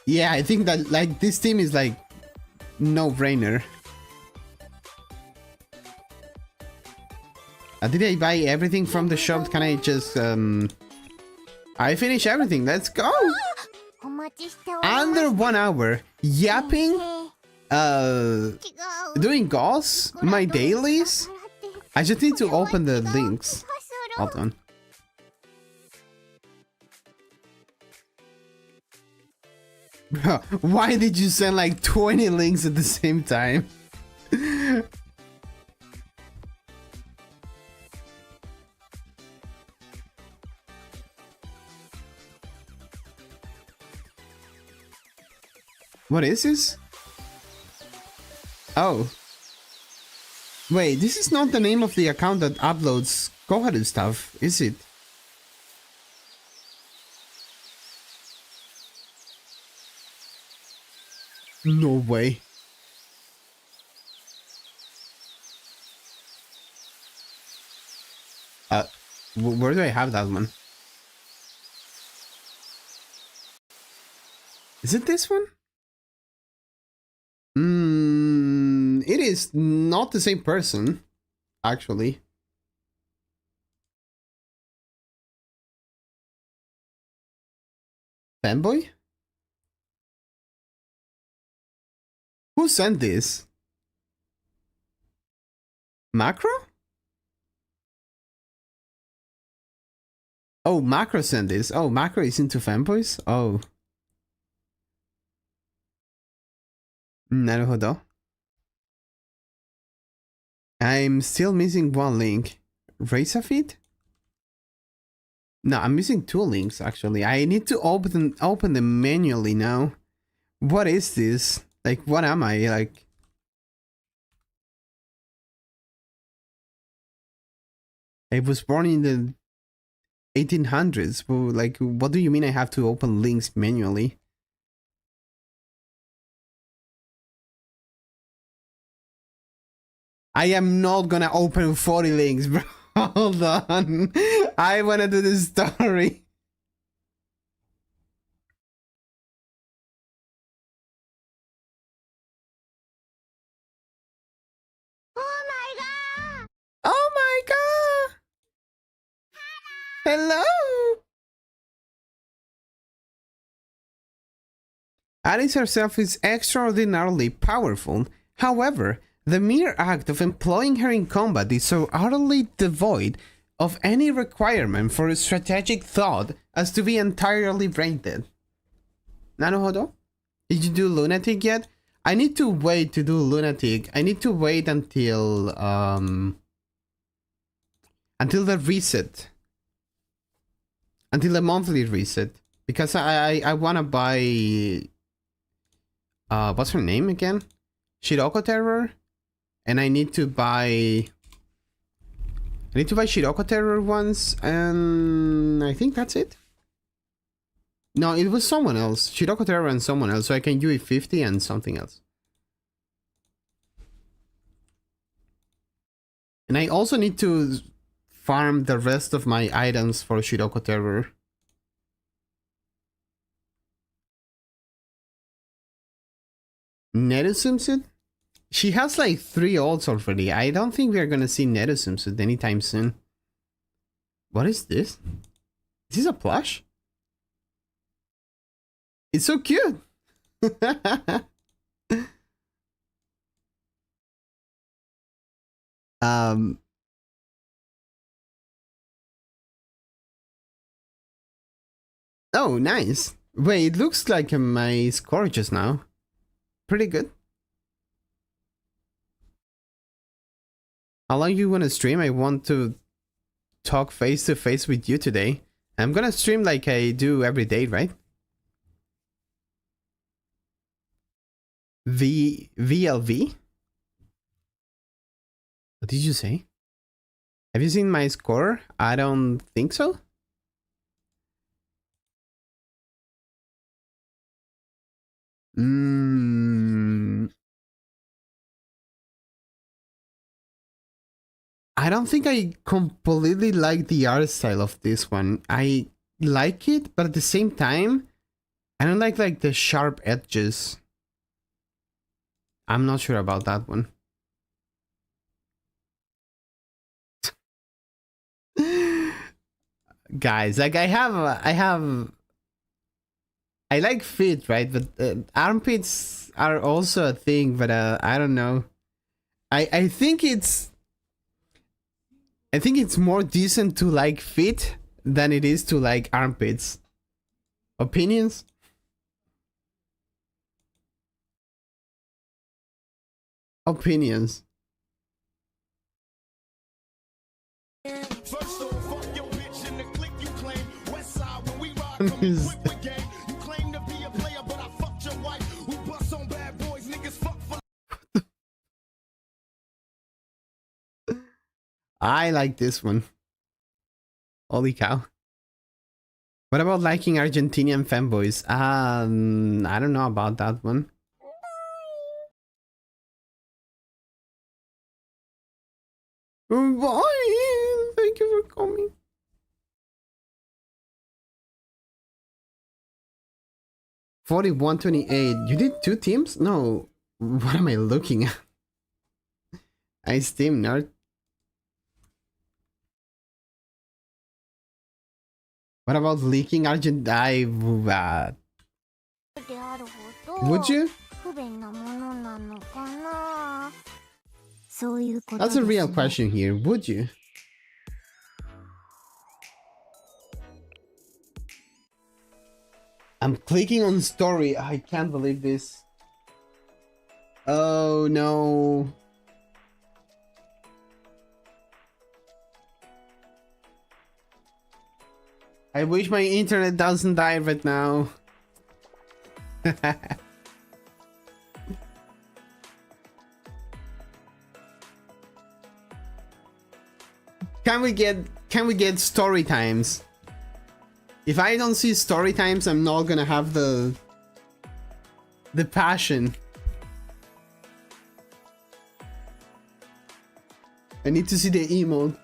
Yeah, I think that like this team is like no-brainer. Did I buy everything from the shop? Can I just I finished everything. Let's go. Under 1 hour. Yapping. Doing goals. My dailies. I just need to open the links. Hold on. Bro, why did you send like 20 links at the same time? What is this? Oh. Wait, this is not the name of the account that uploads Koharu stuff, is it? No way. Where do I have that one? Is it this one? It is not the same person, actually. Fanboy? Who sent this? Macro? Oh, Macro sent this. Oh, Macro is into fanboys? Oh. なるほど. I'm still missing one link. Raise a feed? No, I'm missing two links actually. I need to open them manually now. What is this? Like, what am I? Like, I was born in the 1800s. Well, like, what do you mean I have to open links manually? I am not gonna open 40 links, bro. Hold on. I wanna do this story. Oh my god! Hello! Alice herself is extraordinarily powerful. However, the mere act of employing her in combat is so utterly devoid of any requirement for strategic thought as to be entirely brain dead. Naruhodo? Did you do Lunatic yet? I need to wait to do Lunatic. I need to wait until the reset. Until the monthly reset. Because I wanna buy what's her name again? Shiroko Terror? And I need to buy Shiroko Terror once, and I think that's it. No, it was someone else. Shiroko Terror and someone else, so I can UE 50 and something else. And I also need to farm the rest of my items for Shiroko Terror. Neru swimsuit? She has like 3 ults already. I don't think we're gonna see Neru swimsuit anytime soon. What is this? Is this a plush? It's so cute! Oh, nice. Wait, it looks like my score just now. Pretty good. How long you wanna stream? I want to talk face to face with you today. I'm gonna stream like I do every day, right? VLV? What did you say? Have you seen my score? I don't think so. I don't think I completely like the art style of this one. I like it, but at the same time, I don't like the sharp edges. I'm not sure about that one. Guys, like I like feet, right? But armpits are also a thing, but I don't know. I think it's more decent to like feet than it is to like armpits. Opinions? Opinions. I like this one. Holy cow. What about liking Argentinian fanboys? I don't know about that one. Bye! Thank you for coming. $41.28. You did 2 teams? No. What am I looking at? I Steam nerd. What about leaking Argent? Would you? That's a real question here. Would you? I'm clicking on story. I can't believe this. Oh no. I wish my internet doesn't die right now. Can we get story times? If I don't see story times, I'm not gonna have the passion. I need to see the emote.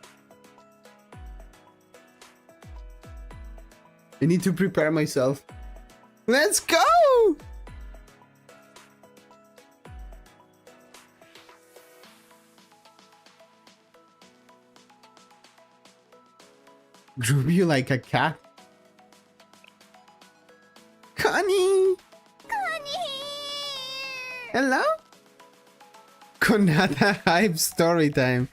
I need to prepare myself. Let's go! Drew you like a cat? Cunny! Cunny! Hello? Konata hype story time.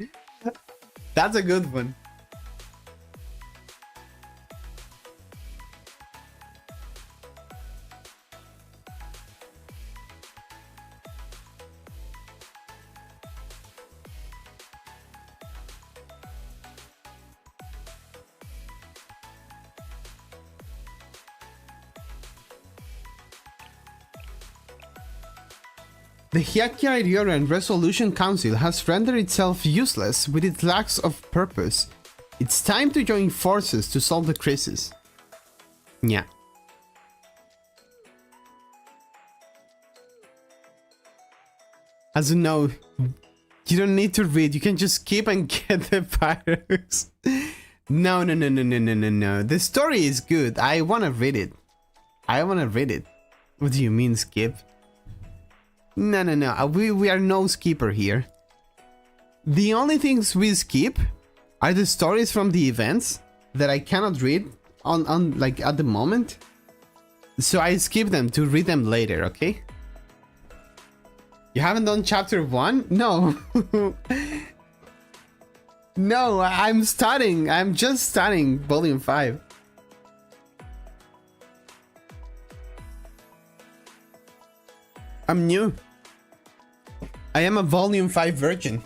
That's a good one. The Hyakkyaryoran Resolution Council has rendered itself useless with its lack of purpose. It's time to join forces to solve the crisis. Yeah. As you know, you don't need to read, you can just skip and get the virus. No. The story is good. I wanna read it. What do you mean skip? No. We are no skipper here. The only things we skip are the stories from the events that I cannot read on like at the moment. So I skip them to read them later, okay? You haven't done chapter 1? No. No, I'm starting. I'm just starting volume 5. I'm new. I am a volume 5 virgin.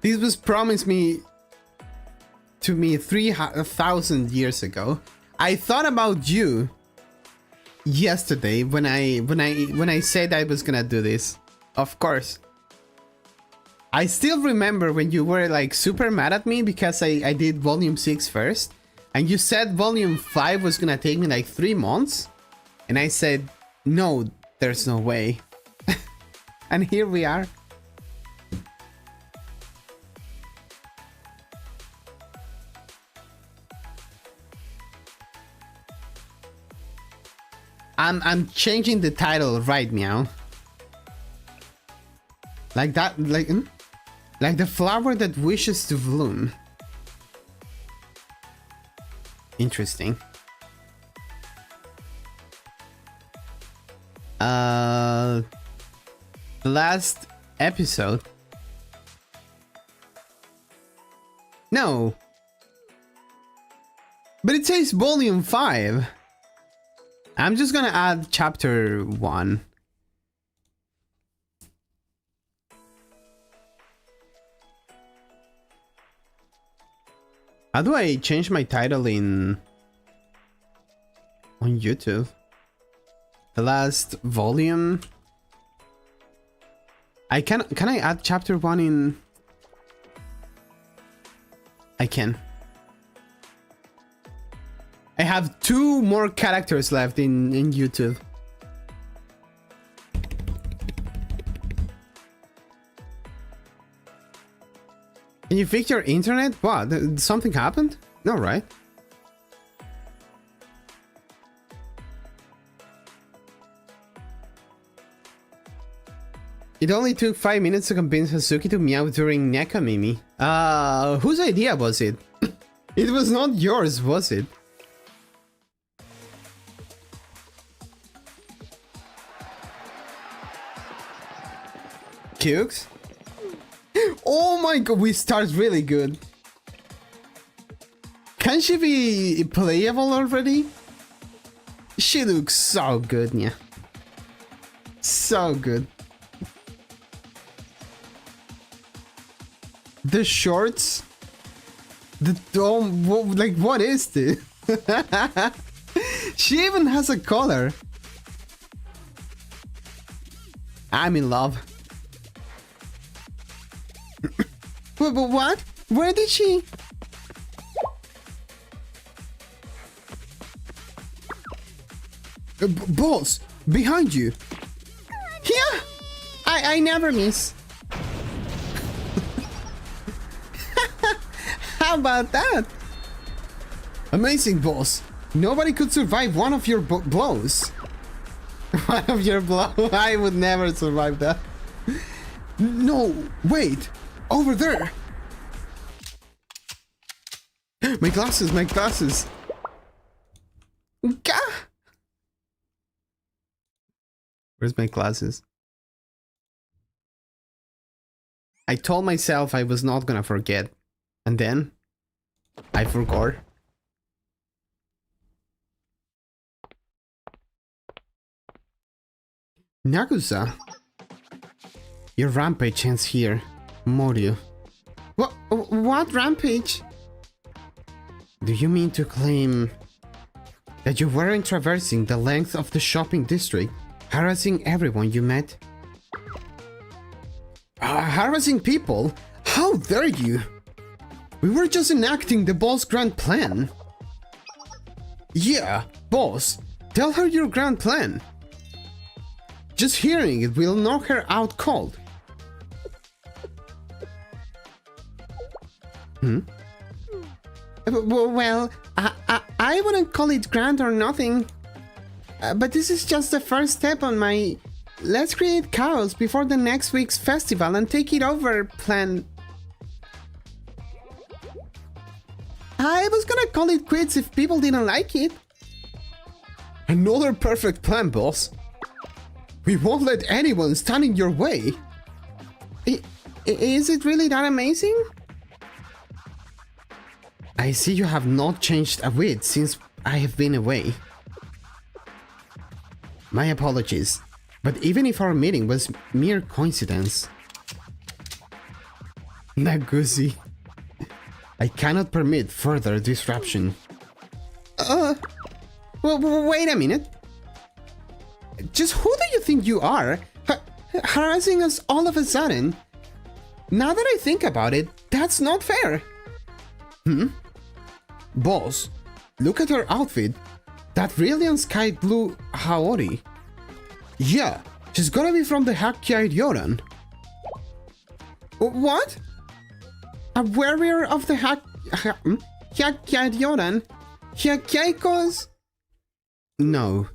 This was promised to me 3,000 years ago. I thought about you yesterday when I said I was gonna do this. Of course. I still remember when you were like super mad at me because I did volume 6 first, and you said volume 5 was gonna take me like 3 months, and I said no, there's no way. And here we are. I'm changing the title right now. Like that, like the flower that wishes to bloom. Interesting. The last episode. No. But it says volume 5. I'm just gonna add chapter 1. How do I change my title on YouTube? The last volume. Can I add chapter 1 in? I can. I have 2 more characters left in YouTube. Can you fix your internet? What? Something happened? No, right? It only took 5 minutes to convince Hazuki to meow during Nekamimi. Whose idea was it? It was not yours, was it? Cukes? Oh my god, we start really good. Can she be playable already? She looks so good, yeah. So good. The shorts. Like, what is this? She even has a collar. I'm in love. But what? Where did she? Boss, behind you. Yeah, I never miss. How about that? Amazing, boss. Nobody could survive one of your blows. One of your blows? I would never survive that. No, wait. Over there. My glasses, my glasses. Gah! Where's my glasses? I told myself I was not gonna forget. And then I forgot. Nagusa. Your rampage ends here. Morio. What rampage? Do you mean to claim that you weren't traversing the length of the shopping district, harassing everyone you met? Harassing people? How dare you? We were just enacting the boss' grand plan. Yeah, boss, tell her your grand plan. Just hearing it will knock her out cold. Well, I wouldn't call it grand or nothing. But this is just the first step on my let's create chaos before the next week's festival and take it over plan. I was gonna call it quits if people didn't like it. Another perfect plan, boss. We won't let anyone stand in your way. Is it really that amazing? I see you have not changed a whit since I have been away. My apologies, but even if our meeting was mere coincidence... Nagusi. I cannot permit further disruption. Well, wait a minute. Just who do you think you are? Harassing us all of a sudden? Now that I think about it, that's not fair. Boss, look at her outfit. That brilliant sky blue Haori. Yeah, she's gotta be from the Hakkai'd Yoran. What? A warrior of the Hakkai'd Yoran? Hakkai'kos? No.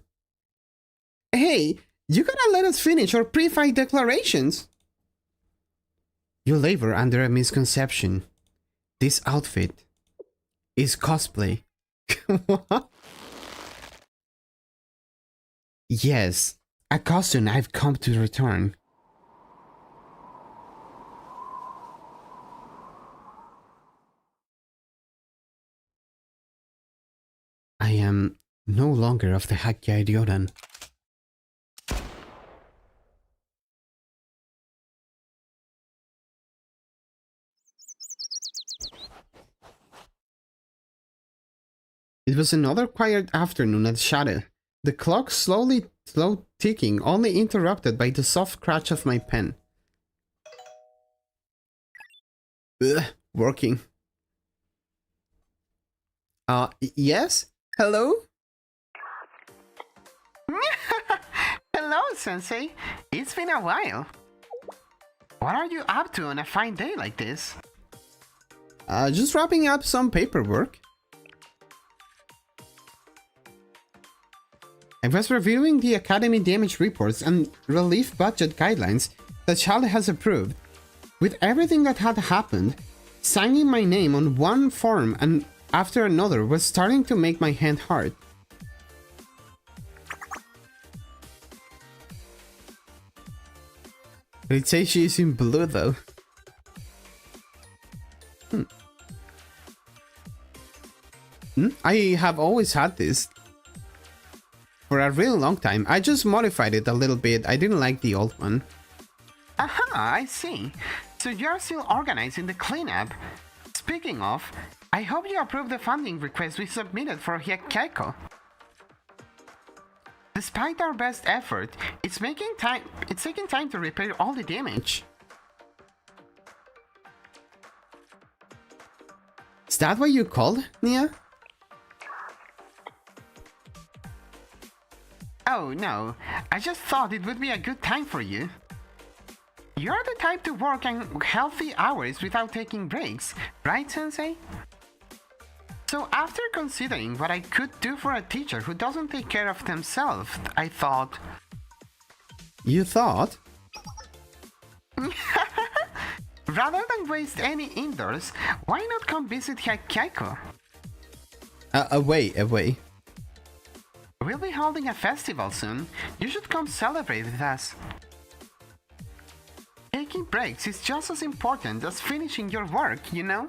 Hey, you gotta let us finish our pre-fight declarations. You labor under a misconception. This outfit is cosplay. What? Yes, a costume I've come to return. I am no longer of the Hakkai'd Yoran. It was another quiet afternoon at Shade. The clock slow ticking, only interrupted by the soft scratch of my pen. Working. Yes? Hello? Hello, Sensei. It's been a while. What are you up to on a fine day like this? Just wrapping up some paperwork. I was reviewing the Academy damage reports and relief budget guidelines that Shade has approved. With everything that had happened, signing my name on one form and after another was starting to make my hand hard. But it says she is in blue though. I have always had this. For a really long time. I just modified it a little bit. I didn't like the old one. Aha, I see. So you're still organizing the cleanup. Speaking of, I hope you approve the funding request we submitted for Hyakeiko. Despite our best effort, it's taking time to repair all the damage. Is that what you called, Nia? Oh no, I just thought it would be a good time for you. You're the type to work on healthy hours without taking breaks, right, Sensei? So after considering what I could do for a teacher who doesn't take care of themselves, I thought... You thought? Rather than waste any indoors, why not come visit Hyakeiko? Away. We'll be holding a festival soon. You should come celebrate with us. Taking breaks is just as important as finishing your work, you know?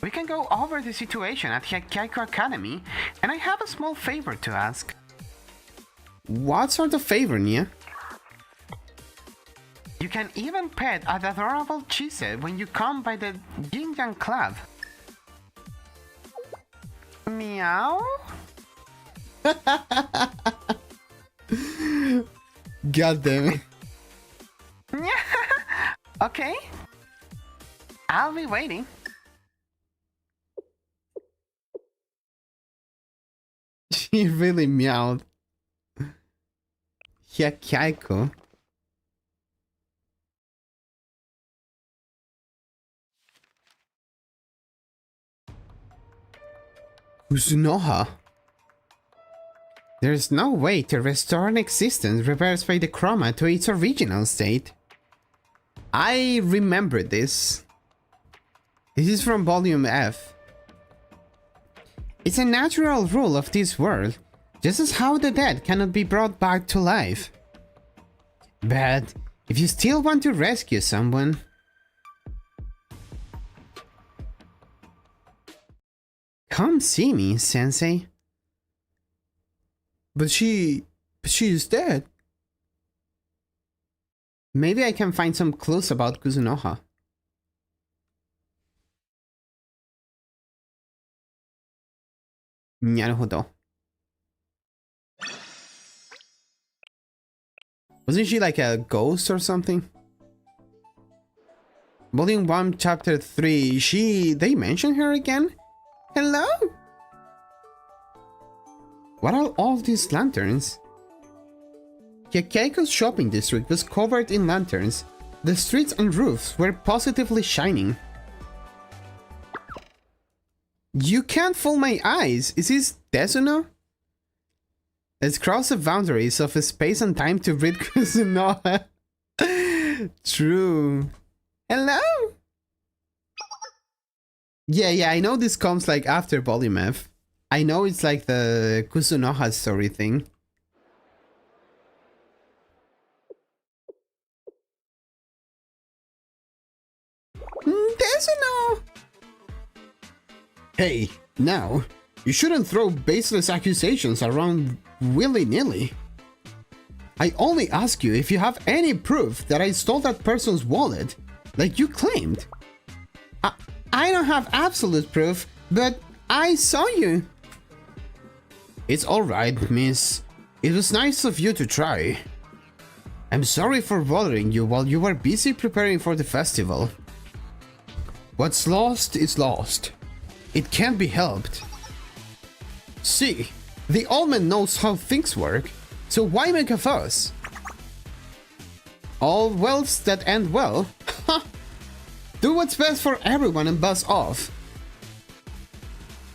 We can go over the situation at Hyakeiko Academy, and I have a small favor to ask. What sort of favor, Nia? You can even pet an adorable Chise when you come by the Yin Yang Club. Meow? God damn it. Okay. I'll be waiting. She really meowed. Hyakeiko. Kuzunoha. There's no way to restore an existence reversed by the chroma to its original state. I remember this. This is from volume F. It's a natural rule of this world, just as how the dead cannot be brought back to life. But if you still want to rescue someone... Come see me, Sensei. But she is dead. Maybe I can find some clues about Kuzunoha. Naruhodo. Wasn't she like a ghost or something? Volume 1, Chapter 3, they mention her again? Hello? What are all these lanterns? Hyakeiko's shopping district was covered in lanterns. The streets and roofs were positively shining. You can't fool my eyes! Is this Desuno? Let's cross the boundaries of space and time to read Kuzunoha. True. Hello? Yeah, I know this comes like after Volume F. I know it's like the Kuzunoha story thing. Desuno! Hey, now, you shouldn't throw baseless accusations around willy-nilly. I only ask you if you have any proof that I stole that person's wallet, like you claimed. I don't have absolute proof, but I saw you. It's alright, miss. It was nice of you to try. I'm sorry for bothering you while you were busy preparing for the festival. What's lost is lost. It can't be helped. See, the old man knows how things work, so why make a fuss? All wells that end well. Do what's best for everyone and buzz off.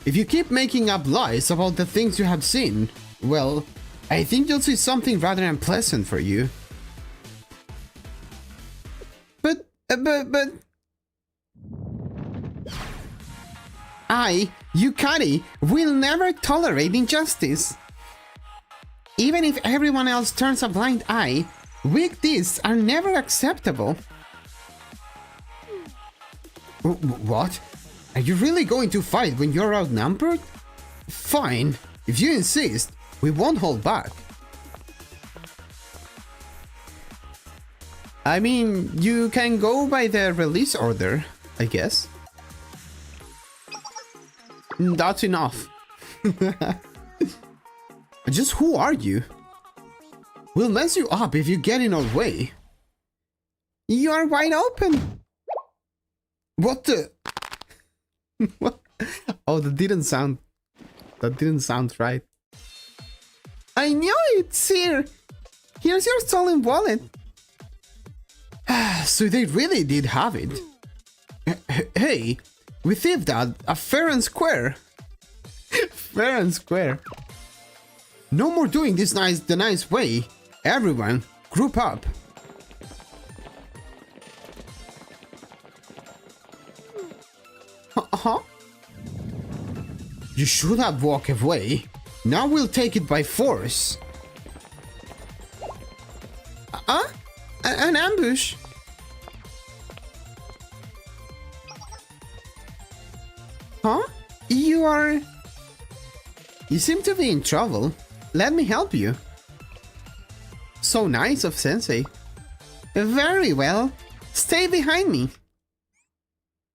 If you keep making up lies about the things you have seen, well, I think you'll see something rather unpleasant for you. But... you Cunny, will never tolerate injustice. Even if everyone else turns a blind eye, weak deeds are never acceptable. What? Are you really going to fight when you're outnumbered? Fine. If you insist, we won't hold back. I mean, you can go by the release order, I guess. That's enough. Just who are you? We'll mess you up if you get in our way. You are wide open. What the? What? Oh, that didn't sound right. I knew it, sir. Here's your stolen wallet. So they really did have it. Hey, we thieved that fair and square. Fair and square. No more doing this the nice way. Everyone, group up. Uh-huh. You should have walked away. Now we'll take it by force. An ambush? Huh? You seem to be in trouble. Let me help you. So nice of Sensei. Very well. Stay behind me.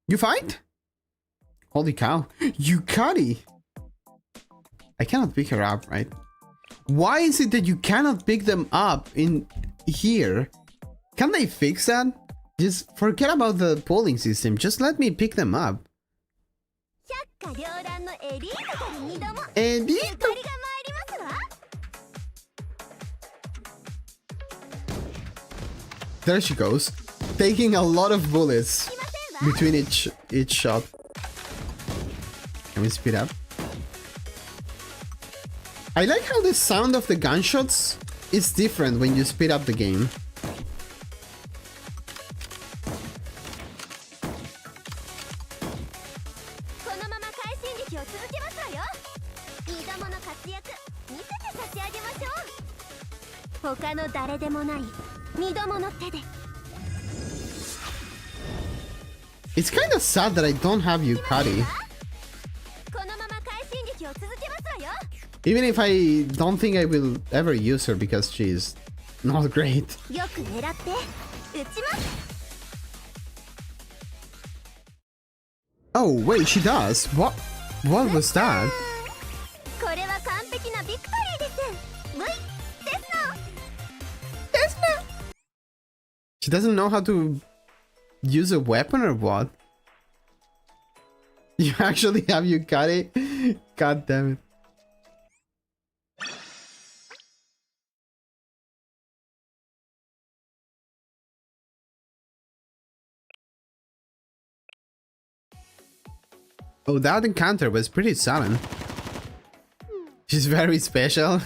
You fight? Holy cow. You Cunny. I cannot pick her up, right? Why is it that you cannot pick them up in here? Can they fix that? Just forget about the polling system. Just let me pick them up. Elite? There she goes, taking a lot of bullets between each shot. Can we speed up? I like how the sound of the gunshots is different when you speed up the game. It's kind of sad that I don't have Yukari. Even if I don't think I will ever use her because she's not great. Oh wait, she does. What was that? She doesn't know how to use a weapon or what? You actually have Yukari? God damn it. Oh, that encounter was pretty sudden. She's very special.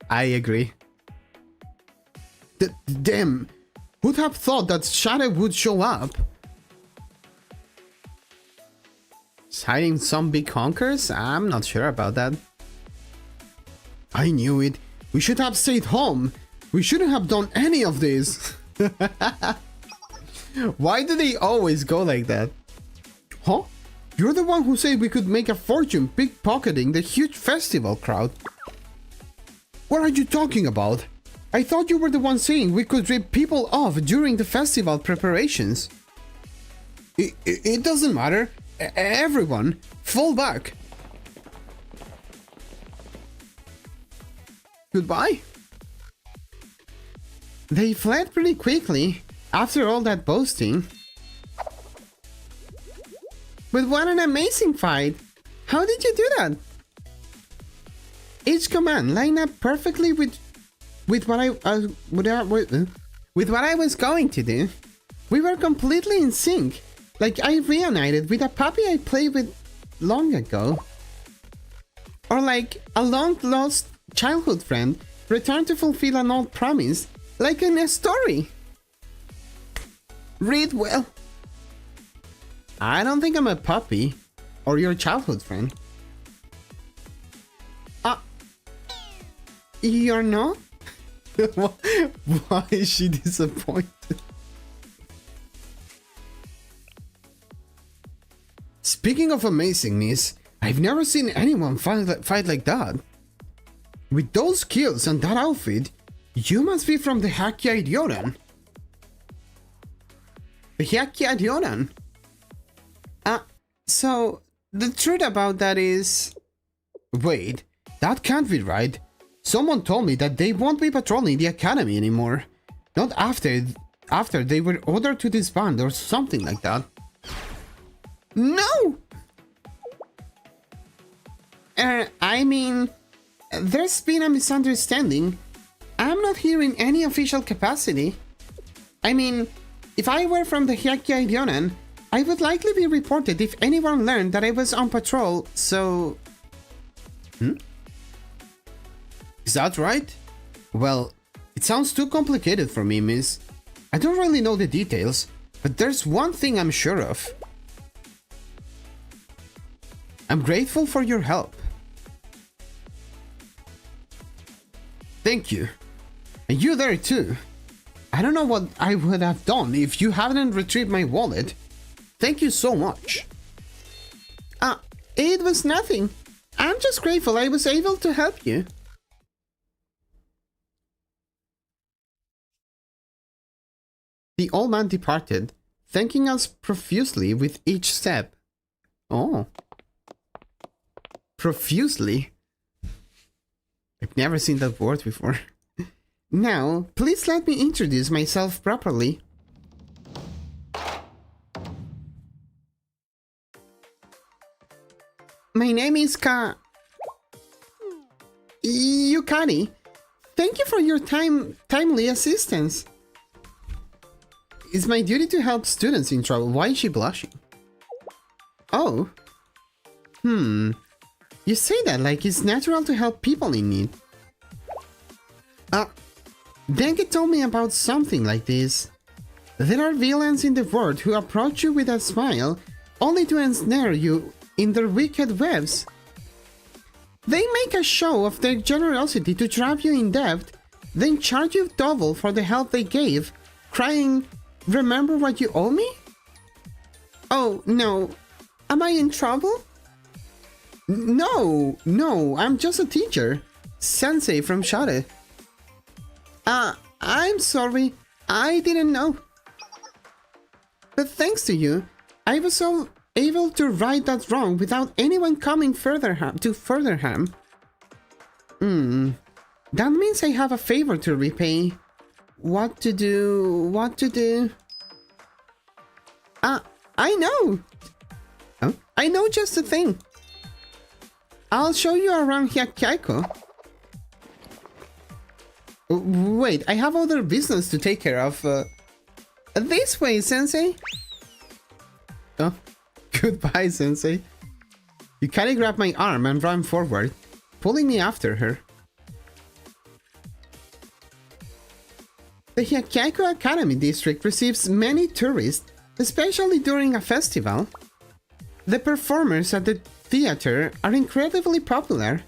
I agree. Damn. Who'd have thought that Shadow would show up? Is hiding some big honkers? I'm not sure about that. I knew it. We should have stayed home. We shouldn't have done any of this. Why do they always go like that? Huh? You're the one who said we could make a fortune pickpocketing the huge festival crowd. What are you talking about? I thought you were the one saying we could rip people off during the festival preparations. It doesn't matter. Everyone, fall back. Goodbye. They fled pretty quickly after all that boasting. But what an amazing fight! How did you do that? Each command lined up perfectly with what I was going to do. We were completely in sync, like I reunited with a puppy I played with long ago, or like a long-lost childhood friend returned to fulfill an old promise, like in a story. Read well. I don't think I'm a puppy or your childhood friend. You're not? Why is she disappointed? Speaking of amazingness, I've never seen anyone fight like that. With those skills and that outfit, you must be from the Hakkya-Idioran. The Hakkya-Idioran. So, the truth about that is... Wait, that can't be right. Someone told me that they won't be patrolling the academy anymore. Not after they were ordered to disband or something like that. No! I mean, there's been a misunderstanding. I'm not here in any official capacity. I mean, if I were from the Hakkya-Idioran, I would likely be reported if anyone learned that I was on patrol, so... Is that right? Well, it sounds too complicated for me, miss. I don't really know the details, but there's one thing I'm sure of. I'm grateful for your help. Thank you. And you there too. I don't know what I would have done if you hadn't retrieved my wallet. Thank you so much. It was nothing. I'm just grateful I was able to help you. The old man departed, thanking us profusely with each step. Oh. Profusely? I've never seen that word before. Now, please let me introduce myself properly. My name is Cunny. Thank you for your timely assistance. It's my duty to help students in trouble. Why is she blushing? Oh. You say that like it's natural to help people in need. Denke told me about something like this. There are villains in the world who approach you with a smile, only to ensnare you in their wicked webs. They make a show of their generosity to trap you in debt, then charge you double for the help they gave, crying, "Remember what you owe me?" Oh, no. Am I in trouble? No, I'm just a teacher. Sensei from Shade. I'm sorry. I didn't know. But thanks to you, I was able to right that wrong without anyone coming further harm. That means I have a favor to repay. What to do? I know! Oh, I know just the thing. I'll show you around Hyakkyaiko. Wait, I have other business to take care of. This way, Sensei. Oh, goodbye, Sensei. Yukari grabbed my arm and ran forward, pulling me after her. The Hyakkyaiko Academy District receives many tourists, especially during a festival. The performers at the theater are incredibly popular.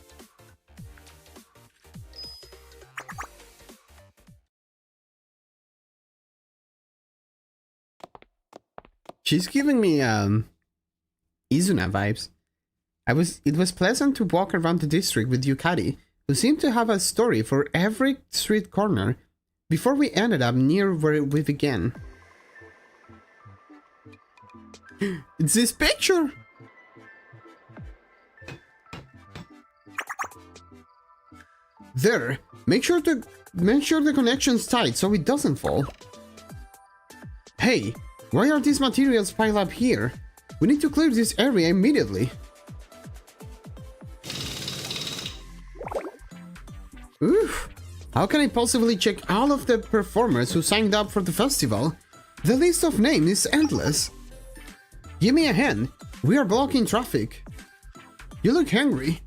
She's giving me Izuna vibes. It was pleasant to walk around the district with Yukari, who seemed to have a story for every street corner, before we ended up near where we began. It's this picture! There! Make sure the connection's tight so it doesn't fall. Hey! Why are these materials piled up here? We need to clear this area immediately. Oof! How can I possibly check all of the performers who signed up for the festival? The list of names is endless. Give me a hand. We are blocking traffic. You look hungry.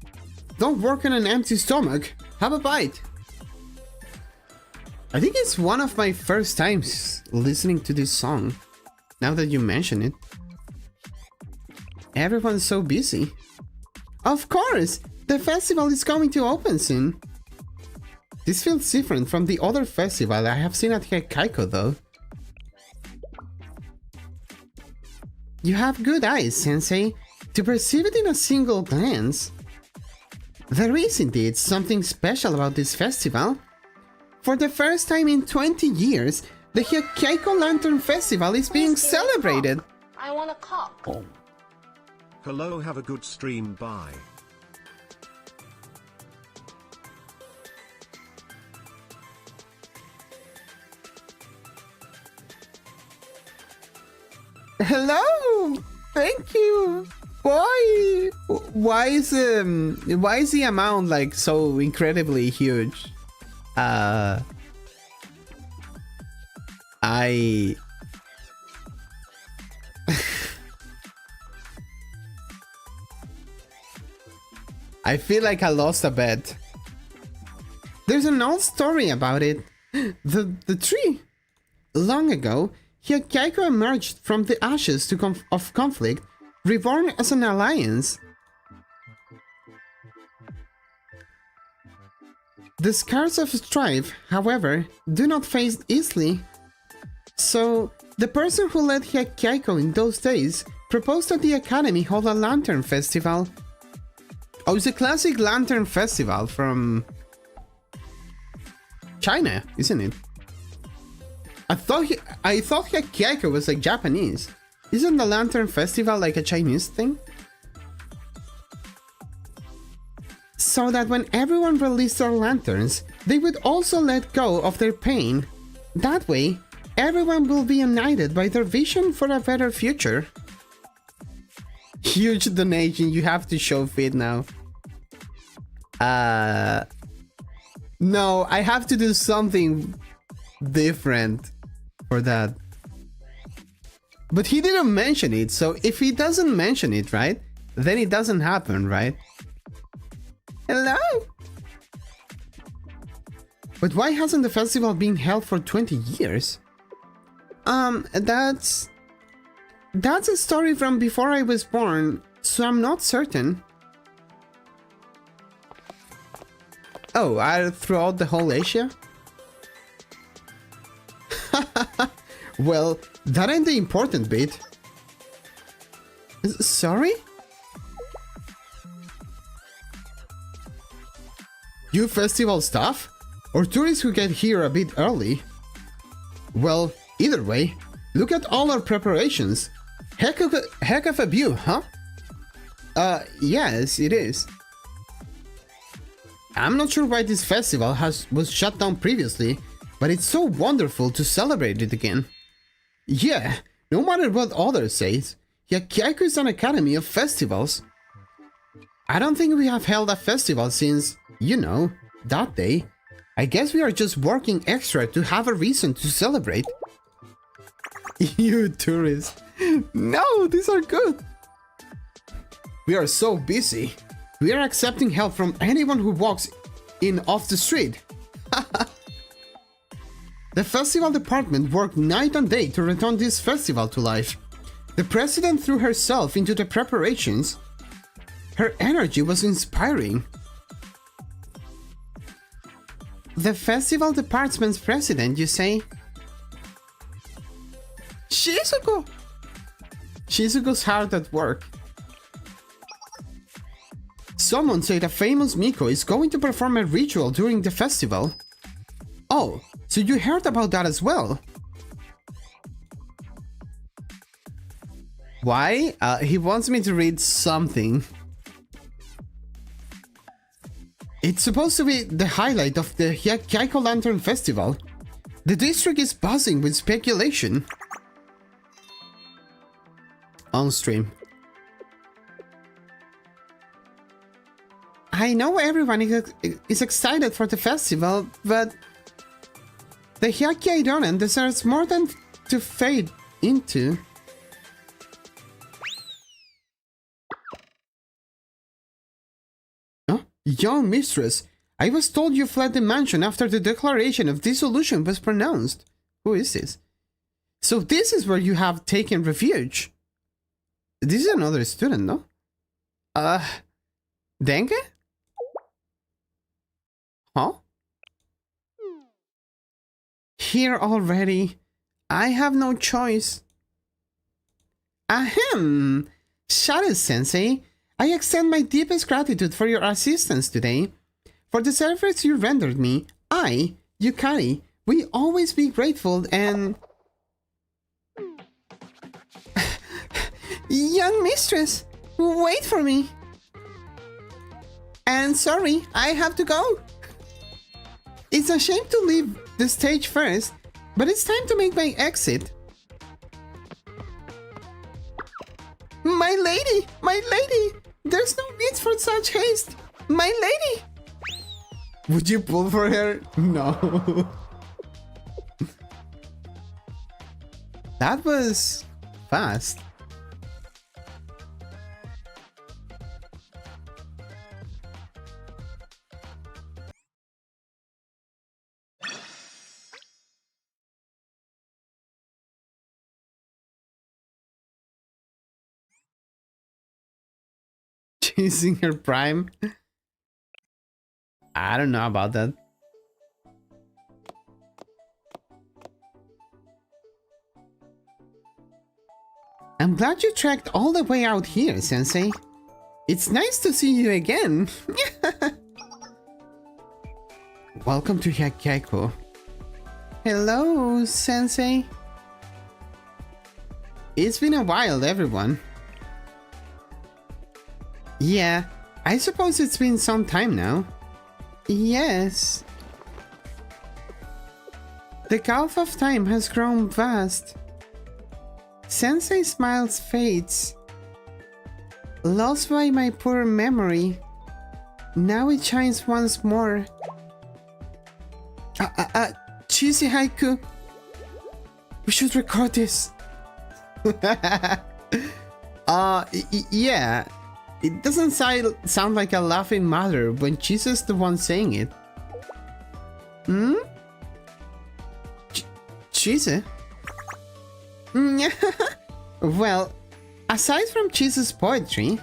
Don't work on an empty stomach. Have a bite. I think it's one of my first times listening to this song. Now that you mention it. Everyone's so busy. Of course! The festival is going to open soon. This feels different from the other festival I have seen at Hyakkyaiko though. You have good eyes, Sensei. to perceive it in a single glance. There is indeed something special about this festival. For the first time in 20 years, the Hyakkaiko Lantern Festival is being celebrated. I want a cup. Hello, have a good stream, bye. Hello! Thank you! Why is the amount like so incredibly huge? I I feel like I lost a bet. There's an old story about it. The tree. Long ago, Hyakkaiko emerged from the ashes of conflict, reborn as an alliance. The scars of strife, however, do not fade easily. So, the person who led Hyakkaiko in those days proposed that the Academy hold a lantern festival. Oh, it's a classic lantern festival from China, isn't it? I thought Hyakkaiko was like Japanese. Isn't the lantern festival like a Chinese thing? So that when everyone released their lanterns, they would also let go of their pain. That way, everyone will be united by their vision for a better future. Huge donation, you have to show fit now. No, I have to do something different for that. But he didn't mention it, so if he doesn't mention it, right? Then it doesn't happen, right? Hello? But why hasn't the festival been held for 20 years? That's a story from before I was born, so I'm not certain. Oh, throughout the whole Asia? Well, that ain't the important bit. Sorry? You festival staff? Or tourists who get here a bit early? Well, either way, look at all our preparations. Heck of a view, huh? Yes, it is. I'm not sure why this festival was shut down previously, but it's so wonderful to celebrate it again. Yeah, no matter what others say, Hyakkaiko is an academy of festivals. I don't think we have held a festival since, you know, that day. I guess we are just working extra to have a reason to celebrate. You tourists. No, these are good. We are so busy. We are accepting help from anyone who walks in off the street. The festival department worked night and day to return this festival to life. The president threw herself into the preparations. Her energy was inspiring. The festival department's president, you say? Shizuko! Shizuko's hard at work. Someone said a famous Miko is going to perform a ritual during the festival. Oh, so you heard about that as well? Why? He wants me to read something. It's supposed to be the highlight of the Hyakkaiko Lantern Festival. The district is buzzing with speculation. On stream. I know everyone is excited for the festival, but the Hyakkai deserves more than to fade into. Huh? Young mistress, I was told you fled the mansion after the declaration of dissolution was pronounced. Who is this? So this is where you have taken refuge. This is another student, no? Dengue? Huh? Here already. I have no choice. Ahem. Shadow-sensei, I extend my deepest gratitude for your assistance today. For the service you rendered me, I, Yukari, will always be grateful and... Young mistress, wait for me. And sorry, I have to go. It's a shame to leave the stage first, but it's time to make my exit. My lady! My lady! There's no need for such haste! My lady! Would you pull for her? No. That was fast. She's in her prime. I don't know about that. I'm glad you trekked all the way out here, Sensei. It's nice to see you again. Welcome to Hyakkyaiko. Hello, Sensei. It's been a while, everyone. Yeah, I suppose it's been some time now. Yes. The gulf of time has grown vast. Sensei smiles fades. Lost by my poor memory. Now it shines once more. Cheesy haiku. We should record this. Yeah. It doesn't sound like a laughing matter when Jesus is the one saying it. Hmm? Jesus? Well, aside from Jesus' poetry,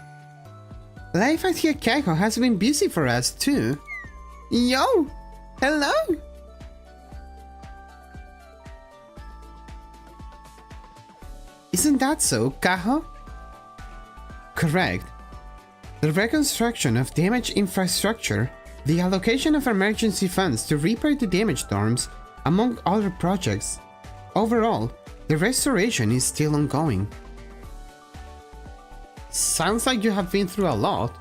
life at Hyakkyaiko has been busy for us too. Yo! Hello! Isn't that so, Kaho? Correct. The reconstruction of damaged infrastructure, the allocation of emergency funds to repair the damaged dorms, among other projects. Overall, the restoration is still ongoing. Sounds like you have been through a lot.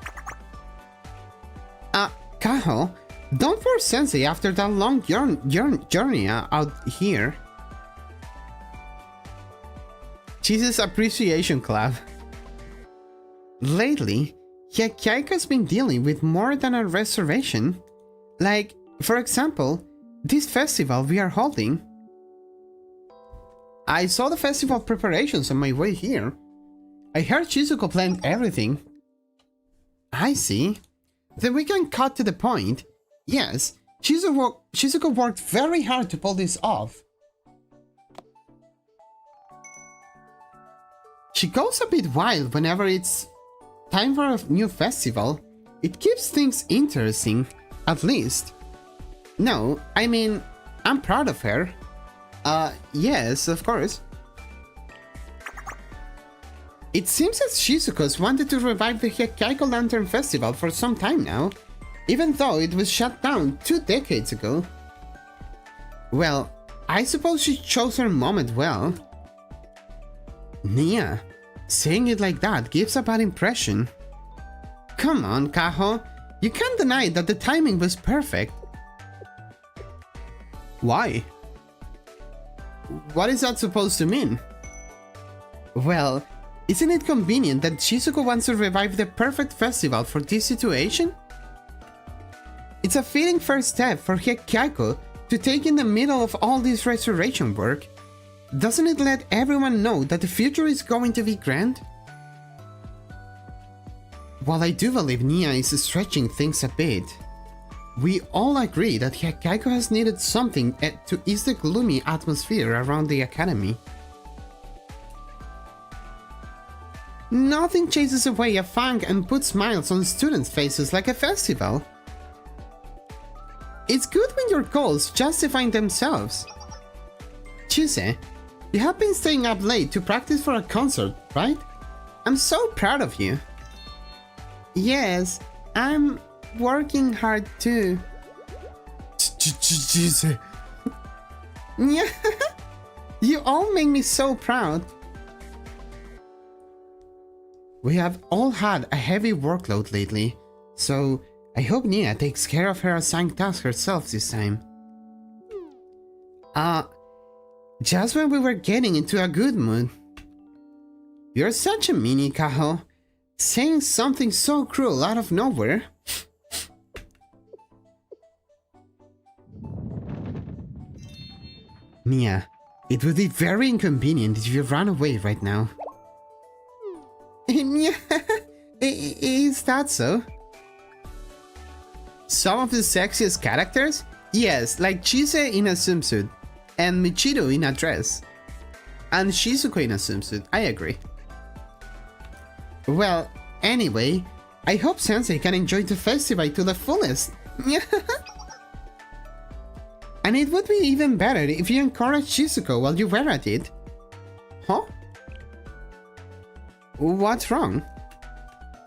Kaho, don't force Sensei after that long journey out here. Jesus Appreciation Club. Lately, Hyakkyaiko's been dealing with more than a restoration. Like, for example, this festival we are holding. I saw the festival preparations on my way here. I heard Shizuko planned everything. I see. Then we can cut to the point. Yes, Shizuko worked very hard to pull this off. She goes a bit wild whenever it's time for a new festival. It keeps things interesting, at least. No, I mean, I'm proud of her. Yes, of course. It seems that Shizuko's wanted to revive the Hyakkyaiko Lantern Festival for some time now, even though it was shut down 2 decades ago. Well, I suppose she chose her moment well. Nia, saying it like that gives a bad impression. Come on, Kaho, you can't deny that the timing was perfect. Why? What is that supposed to mean? Well, isn't it convenient that Shizuko wants to revive the perfect festival for this situation? It's a fitting first step for Hyakkyaiko to take in the middle of all this restoration work. Doesn't it let everyone know that the future is going to be grand? While I do believe Nia is stretching things a bit, we all agree that Hyakkyaiko has needed something to ease the gloomy atmosphere around the academy. Nothing chases away a fang and puts smiles on students' faces like a festival. It's good when your goals justify themselves. Chise, you have been staying up late to practice for a concert, right? I'm so proud of you. Yes, I'm working hard too. You all make me so proud. We have all had a heavy workload lately, so I hope Nia takes care of her assigned task herself this time. Just when we were getting into a good mood. You're such a meanie, Kaho. Saying something so cruel out of nowhere. Nia, it would be very inconvenient if you ran away right now. Nia, is that so? Some of the sexiest characters? Yes, like Chise in a swimsuit, and Michiru in a dress, and Shizuko in a swimsuit, I agree. Well, anyway, I hope Sensei can enjoy the festival to the fullest. And it would be even better if you encouraged Shizuko while you were at it. Huh? What's wrong?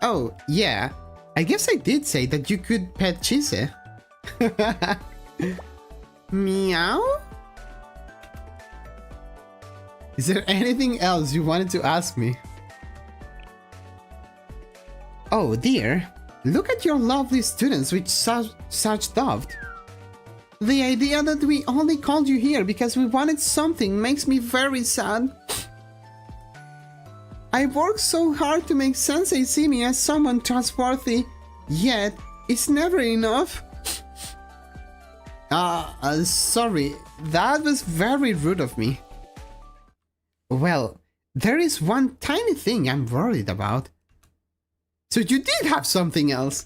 Oh, yeah. I guess I did say that you could pet Chise. Meow? Is there anything else you wanted to ask me? Oh dear, look at your lovely students with such doubt. The idea that we only called you here because we wanted something makes me very sad. I worked so hard to make Sensei see me as someone trustworthy, yet it's never enough. Sorry, that was very rude of me. Well, there is one tiny thing I'm worried about. So you did have something else.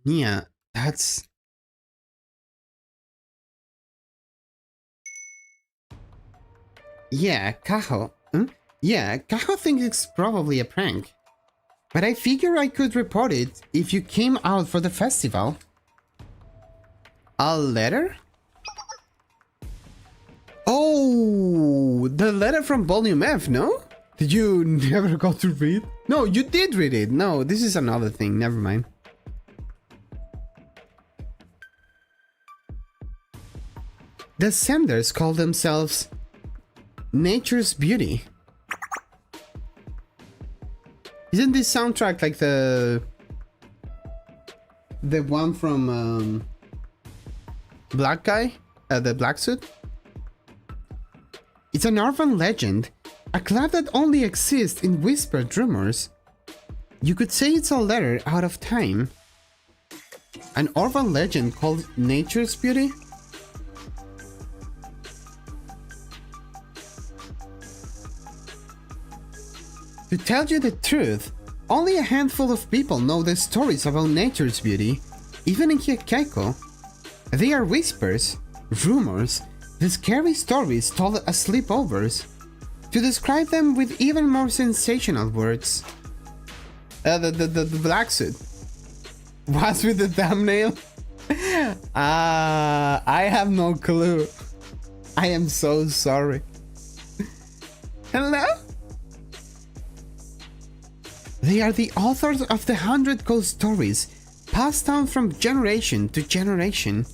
Yeah, that's... Yeah, Kaho. Yeah, Kaho thinks it's probably a prank. But I figure I could report it if you came out for the festival. A letter? Oh, the letter from Volume F, no? Did you never go to read? No, you did read it. No, this is another thing. Never mind. The senders call themselves Nature's Beauty. Isn't this soundtrack like the one from Black Guy? The black suit? It's an urban legend, a club that only exists in whispered rumors. You could say it's a letter out of time. An urban legend called Nature's Beauty? To tell you the truth, only a handful of people know the stories about Nature's Beauty, even in Hikkaiko. They are whispers, rumors, the scary stories told at sleepovers. To describe them with even more sensational words. The black suit. What's with the thumbnail? I have no clue. I am so sorry. Hello? They are the authors of the 100 ghost stories, passed down from generation to generation.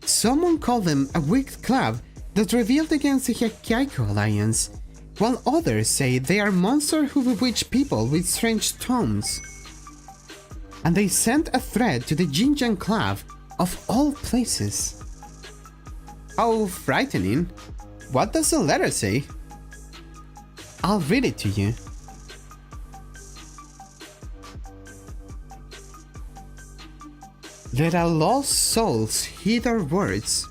Someone called them a wicked club that rebelled against the Hikkaiko Alliance, while others say they are monsters who bewitch people with strange tones. And they sent a threat to the Jinjan Club, of all places. How frightening. What does the letter say? I'll read it to you. Let our lost souls heed our words.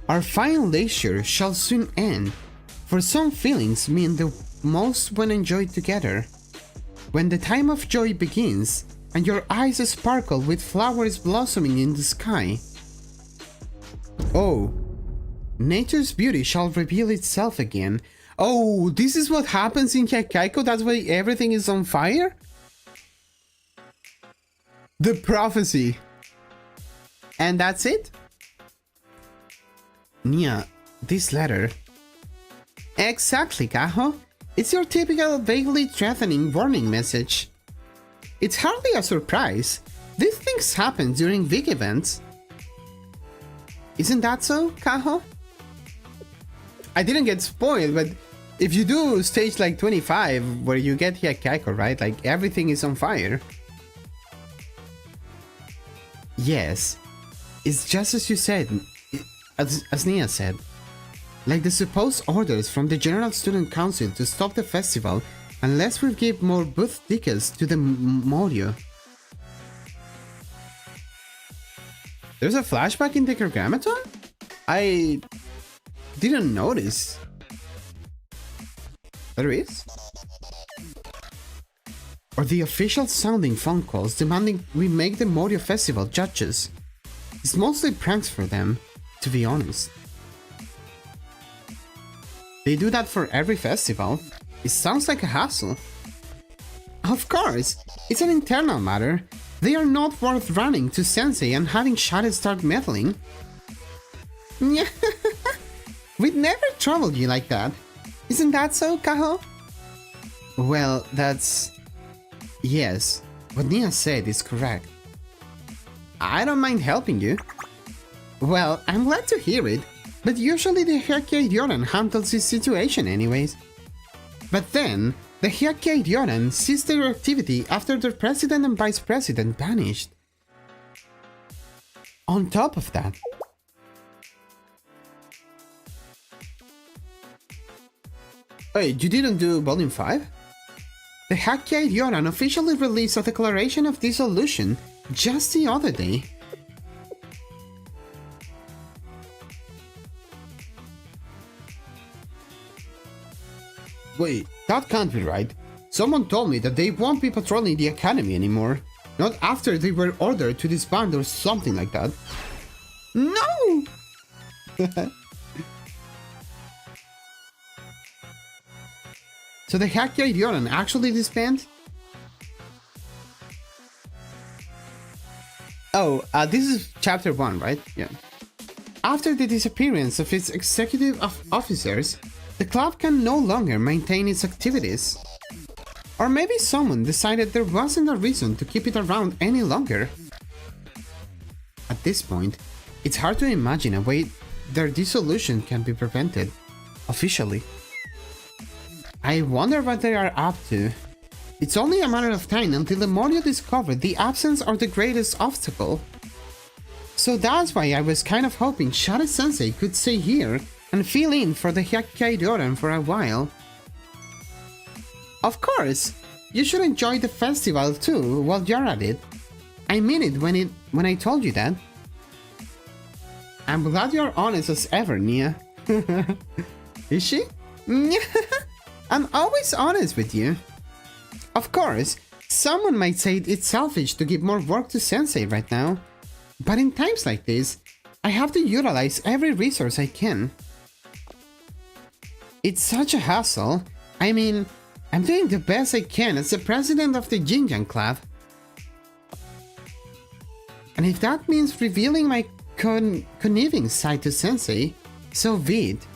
Our fine leisure shall soon end, for some feelings mean the most when enjoyed together. When the time of joy begins, and your eyes sparkle with flowers blossoming in the sky. Oh, nature's beauty shall reveal itself again. Oh, this is what happens in Hikkaiko, that's why everything is on fire? The prophecy. And that's it? Nia, this letter. Exactly, Kaho. It's your typical vaguely threatening warning message. It's hardly a surprise. These things happen during big events. Isn't that so, Kaho? I didn't get spoiled, but if you do stage like 25, where you get Hyakkaiko, right? Like everything is on fire. Yes, it's just as you said, as Nia said. Like the supposed orders from the General Student Council to stop the festival unless we give more booth tickets to the Morio. There's a flashback in the Gargamaton? I didn't notice. There is? Or the official sounding phone calls demanding we make the Morio Festival judges. It's mostly pranks for them, to be honest. They do that for every festival. It sounds like a hassle. Of course, it's an internal matter. They are not worth running to Sensei and having Shade start meddling. We'd never troubled you like that. Isn't that so, Kaho? Well, that's... Yes, what Nia said is correct. I don't mind helping you. Well, I'm glad to hear it, but usually the Hyakkai Ryoran handles this situation anyways. But then, the Hyakkai Ryoran ceased their activity after their president and vice president vanished. On top of that... Wait, you didn't do Volume 5? The Hyakkai Ryoran officially released a declaration of dissolution just the other day. Wait, that can't be right. Someone told me that they won't be patrolling the academy anymore. Not after they were ordered to disband or something like that. No! So the Hyakkai Ryoran actually disbanded? Oh, this is chapter 1, right? Yeah. After the disappearance of its executive officers, the club can no longer maintain its activities. Or maybe someone decided there wasn't a reason to keep it around any longer. At this point, it's hard to imagine a way their dissolution can be prevented, officially. I wonder what they are up to. It's only a matter of time until the Morio discovered the absence of the greatest obstacle. So that's why I was kind of hoping Shade-sensei could stay here and fill in for the Hyakkai Ryoran for a while. Of course, you should enjoy the festival too while you're at it. I mean it when I told you that. I'm glad you're honest as ever, Nia. Is she? I'm always honest with you. Of course, someone might say it's selfish to give more work to Sensei right now, but in times like this, I have to utilize every resource I can. It's such a hassle. I mean, I'm doing the best I can as the president of the Jinjan Club. And if that means revealing my conniving side to Sensei, so be it.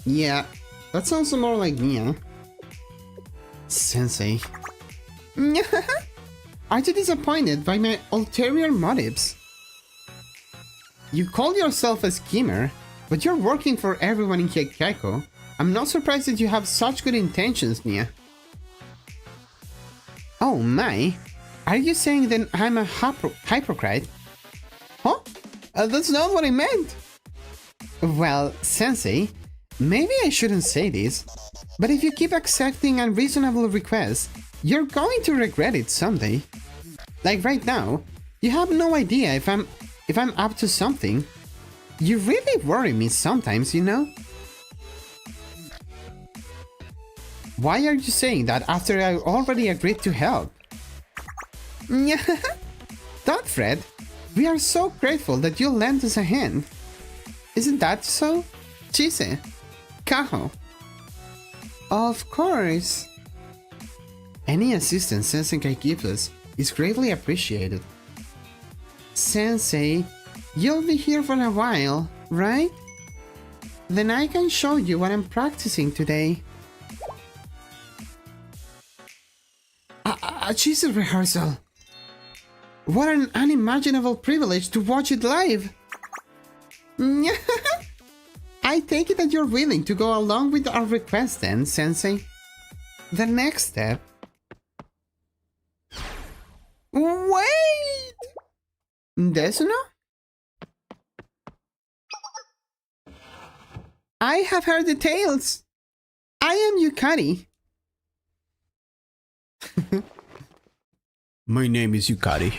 Yeah, that sounds more like Nia. Sensei. Aren't you disappointed by my ulterior motives? You call yourself a schemer, but you're working for everyone in Hyakkaiko. I'm not surprised that you have such good intentions, Nia. Oh my, are you saying then I'm a hypocrite? Huh? That's not what I meant! Well, Sensei, maybe I shouldn't say this, but if you keep accepting unreasonable requests, you're going to regret it someday. Like right now, you have no idea if I'm up to something. You really worry me sometimes, you know? Why are you saying that after I already agreed to help? Don't fret. We are so grateful that you lent us a hand. Isn't that so, Chise? Kaho? Of course. Any assistance Sensei gives us is greatly appreciated. Sensei, You'll be here for a while, right? Then I can show you what I'm practicing today. A cheese rehearsal. What an unimaginable privilege to watch it live. I take it that you're willing to go along with our request then, Sensei. The next step... Wait! Desuno? I have heard the tales. I am Yukari. My name is Yukari.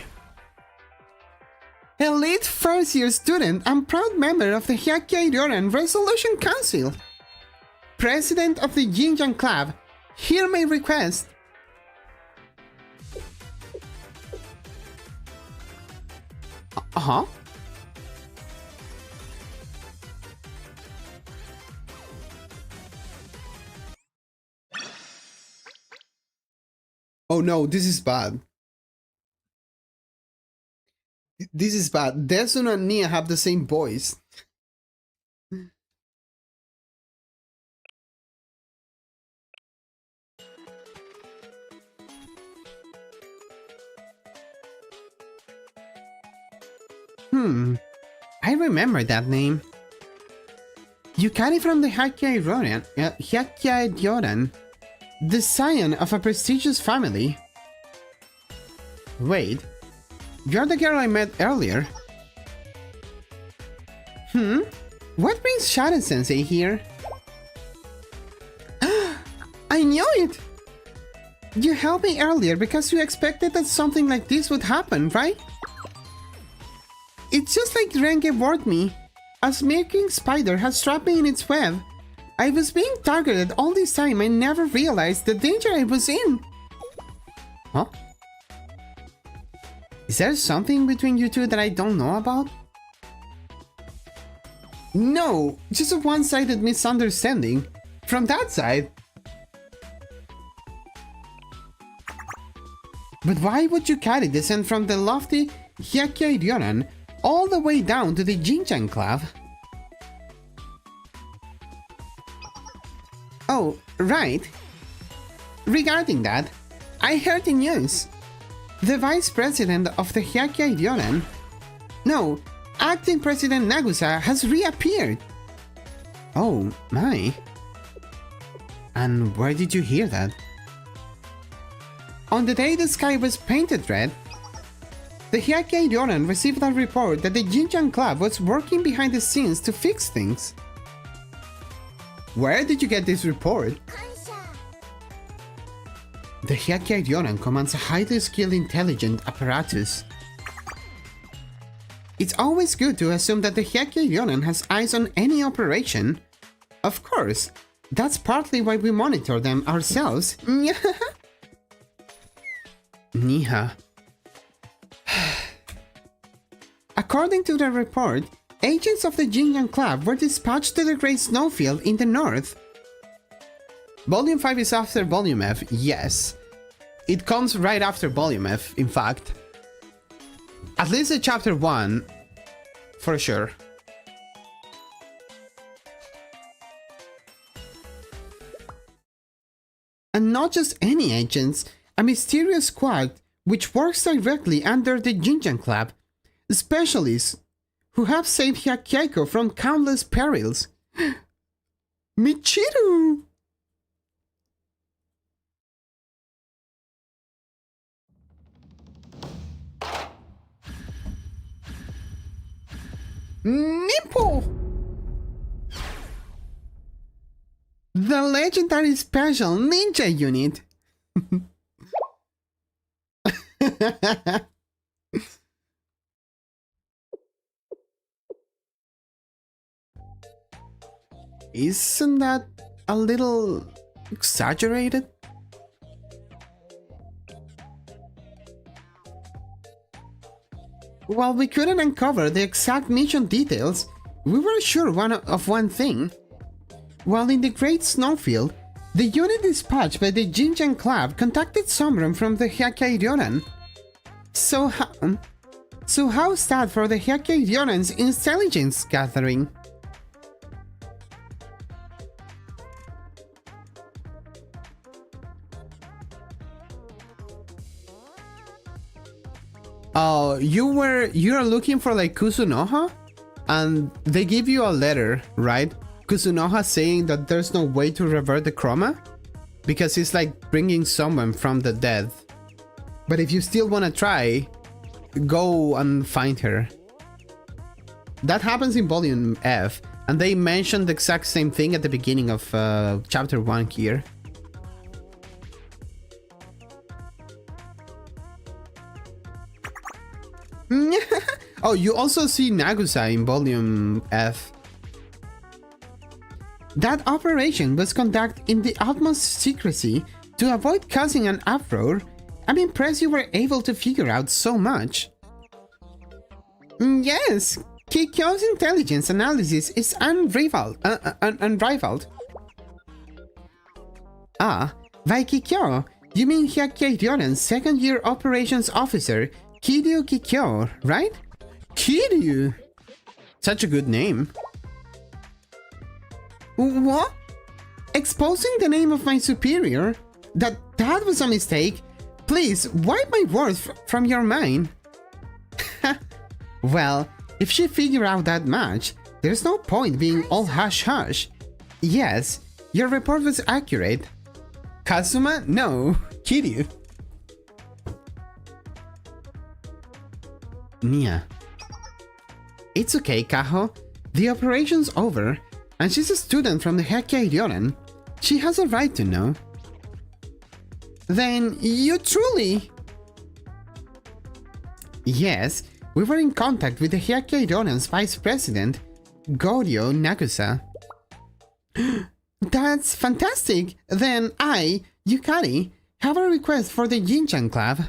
Elite first-year student and proud member of the Hyakkei Ryoran Resolution Council. President of the Jinjan Club. Hear my request. Uh-huh. Oh no, this is bad. This is bad. Desuno and Nia have the same voice. I remember that name. Yukari from the Hyakkei Ryoran, the scion of a prestigious family. Wait, you're the girl I met earlier. What brings Shadow-sensei here? I knew it! You helped me earlier because you expected that something like this would happen, right? It's just like Renge warned me. A smirking spider has trapped me in its web. I was being targeted all this time and never realized the danger I was in. Huh? Is there something between you two that I don't know about? No, just a one-sided misunderstanding. From that side. But why would Yukari descend from the lofty Hyakkei Ryoran all the way down to the Jinjan Club? Oh, right. Regarding that, I heard the news. The Vice President of the Hyakkei Ryoran, no, Acting President Nagusa has reappeared. Oh, my. And where did you hear that? On the day the sky was painted red, the Hyakkei Ryoran received a report that the Jinjan Club was working behind the scenes to fix things. Where did you get this report? The Hyakkei Ryoran commands a highly skilled intelligent apparatus. It's always good to assume that the Hyakkei Ryoran has eyes on any operation. Of course, that's partly why we monitor them ourselves. Niha. According to the report, agents of the Jinjan Club were dispatched to the Great Snowfield in the north. Volume 5 is after Volume F, yes. It comes right after Volume F, in fact. At least the Chapter 1, for sure. And not just any agents, a mysterious squad which works directly under the Jinjan Club. Specialists who have saved Hyakkei from countless perils. Michiru! Nippo! The legendary special ninja unit! Isn't that a little exaggerated? While we couldn't uncover the exact mission details, we were sure of one thing. While in the Great Snowfield, the unit dispatched by the Jinjan Club contacted someone from the Hyakkei Ryoran. So how's that for the Hyakkyonen's intelligence gathering? Oh, you're looking for like Kusunoha? And they give you a letter, right? Kusunoha saying that there's no way to revert the chroma? Because it's like bringing someone from the dead. But if you still want to try, go and find her. That happens in volume F, and they mentioned the exact same thing at the beginning of chapter 1 here. Oh, you also see Nagusa in volume F. That operation was conducted in the utmost secrecy to avoid causing an uproar. I'm impressed you were able to figure out so much. Yes, Kikyo's intelligence analysis is unrivaled. Ah, by Kikyo, you mean Hyakkyonen's second-year operations officer, Kiryu Kikyo, right? Kiryu! Such a good name. What? Exposing the name of my superior? That was a mistake. Please, wipe my words from your mind. Well, if she figured out that much, there's no point being all hush-hush. Yes, your report was accurate. Kazuma? No, Kiryu. Nia. It's okay, Kaho. The operation's over, and she's a student from the Hyakkyonren. She has a right to know. Then you truly... Yes, we were in contact with the Hyakkyonen's vice president, Goryo Nagusa. That's fantastic! Then I, Yukari, have a request for the Jinchan Club.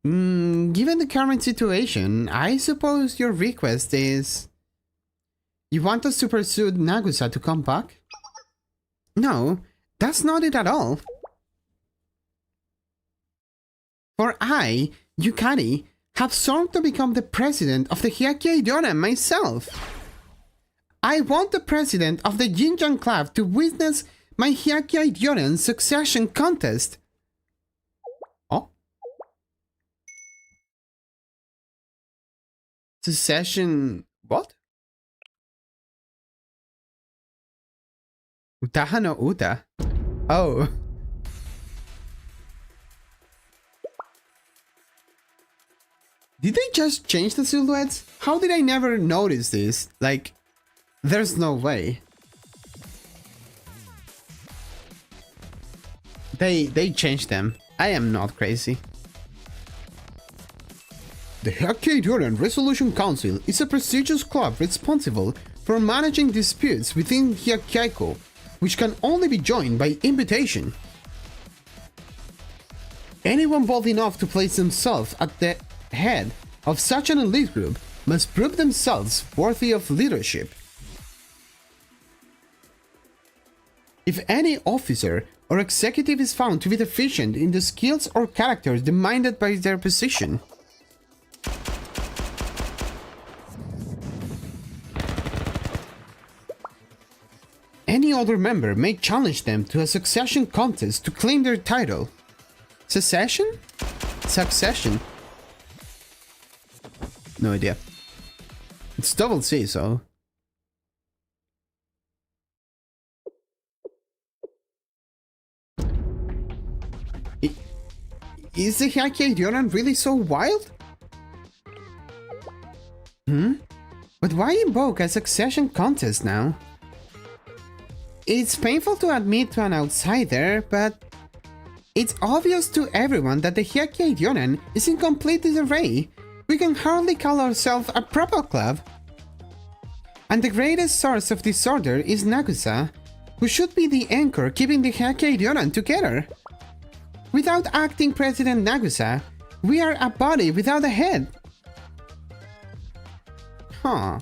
Given the current situation, I suppose your request is... You want us to pursue Nagusa to come back? No, that's not it at all. For I, Yukari, have sworn to become the president of the Hyakkyonren myself. I want the president of the Jinchan Club to witness my Hyakkyonren succession contest. Oh? Succession... what? Utaha no Uta. Oh. Did they just change the silhouettes? How did I never notice this? Like, there's no way. They changed them. I am not crazy. The Hyakkyonren Resolution Council is a prestigious club responsible for managing disputes within Hyakkyako, which can only be joined by invitation. Anyone bold enough to place themselves at the head of such an elite group must prove themselves worthy of leadership. If any officer or executive is found to be deficient in the skills or characters demanded by their position, any other member may challenge them to a succession contest to claim their title. Secession? Succession? No idea. It's double C, so... Is the Hyakkyonren really so wild? But why invoke a succession contest now? It's painful to admit to an outsider, but it's obvious to everyone that the Hyakkyonren is in complete disarray. We can hardly call ourselves a proper club. And the greatest source of disorder is Nagusa, who should be the anchor keeping the Hyakkyonren together. Without acting President Nagusa, we are a body without a head. Huh.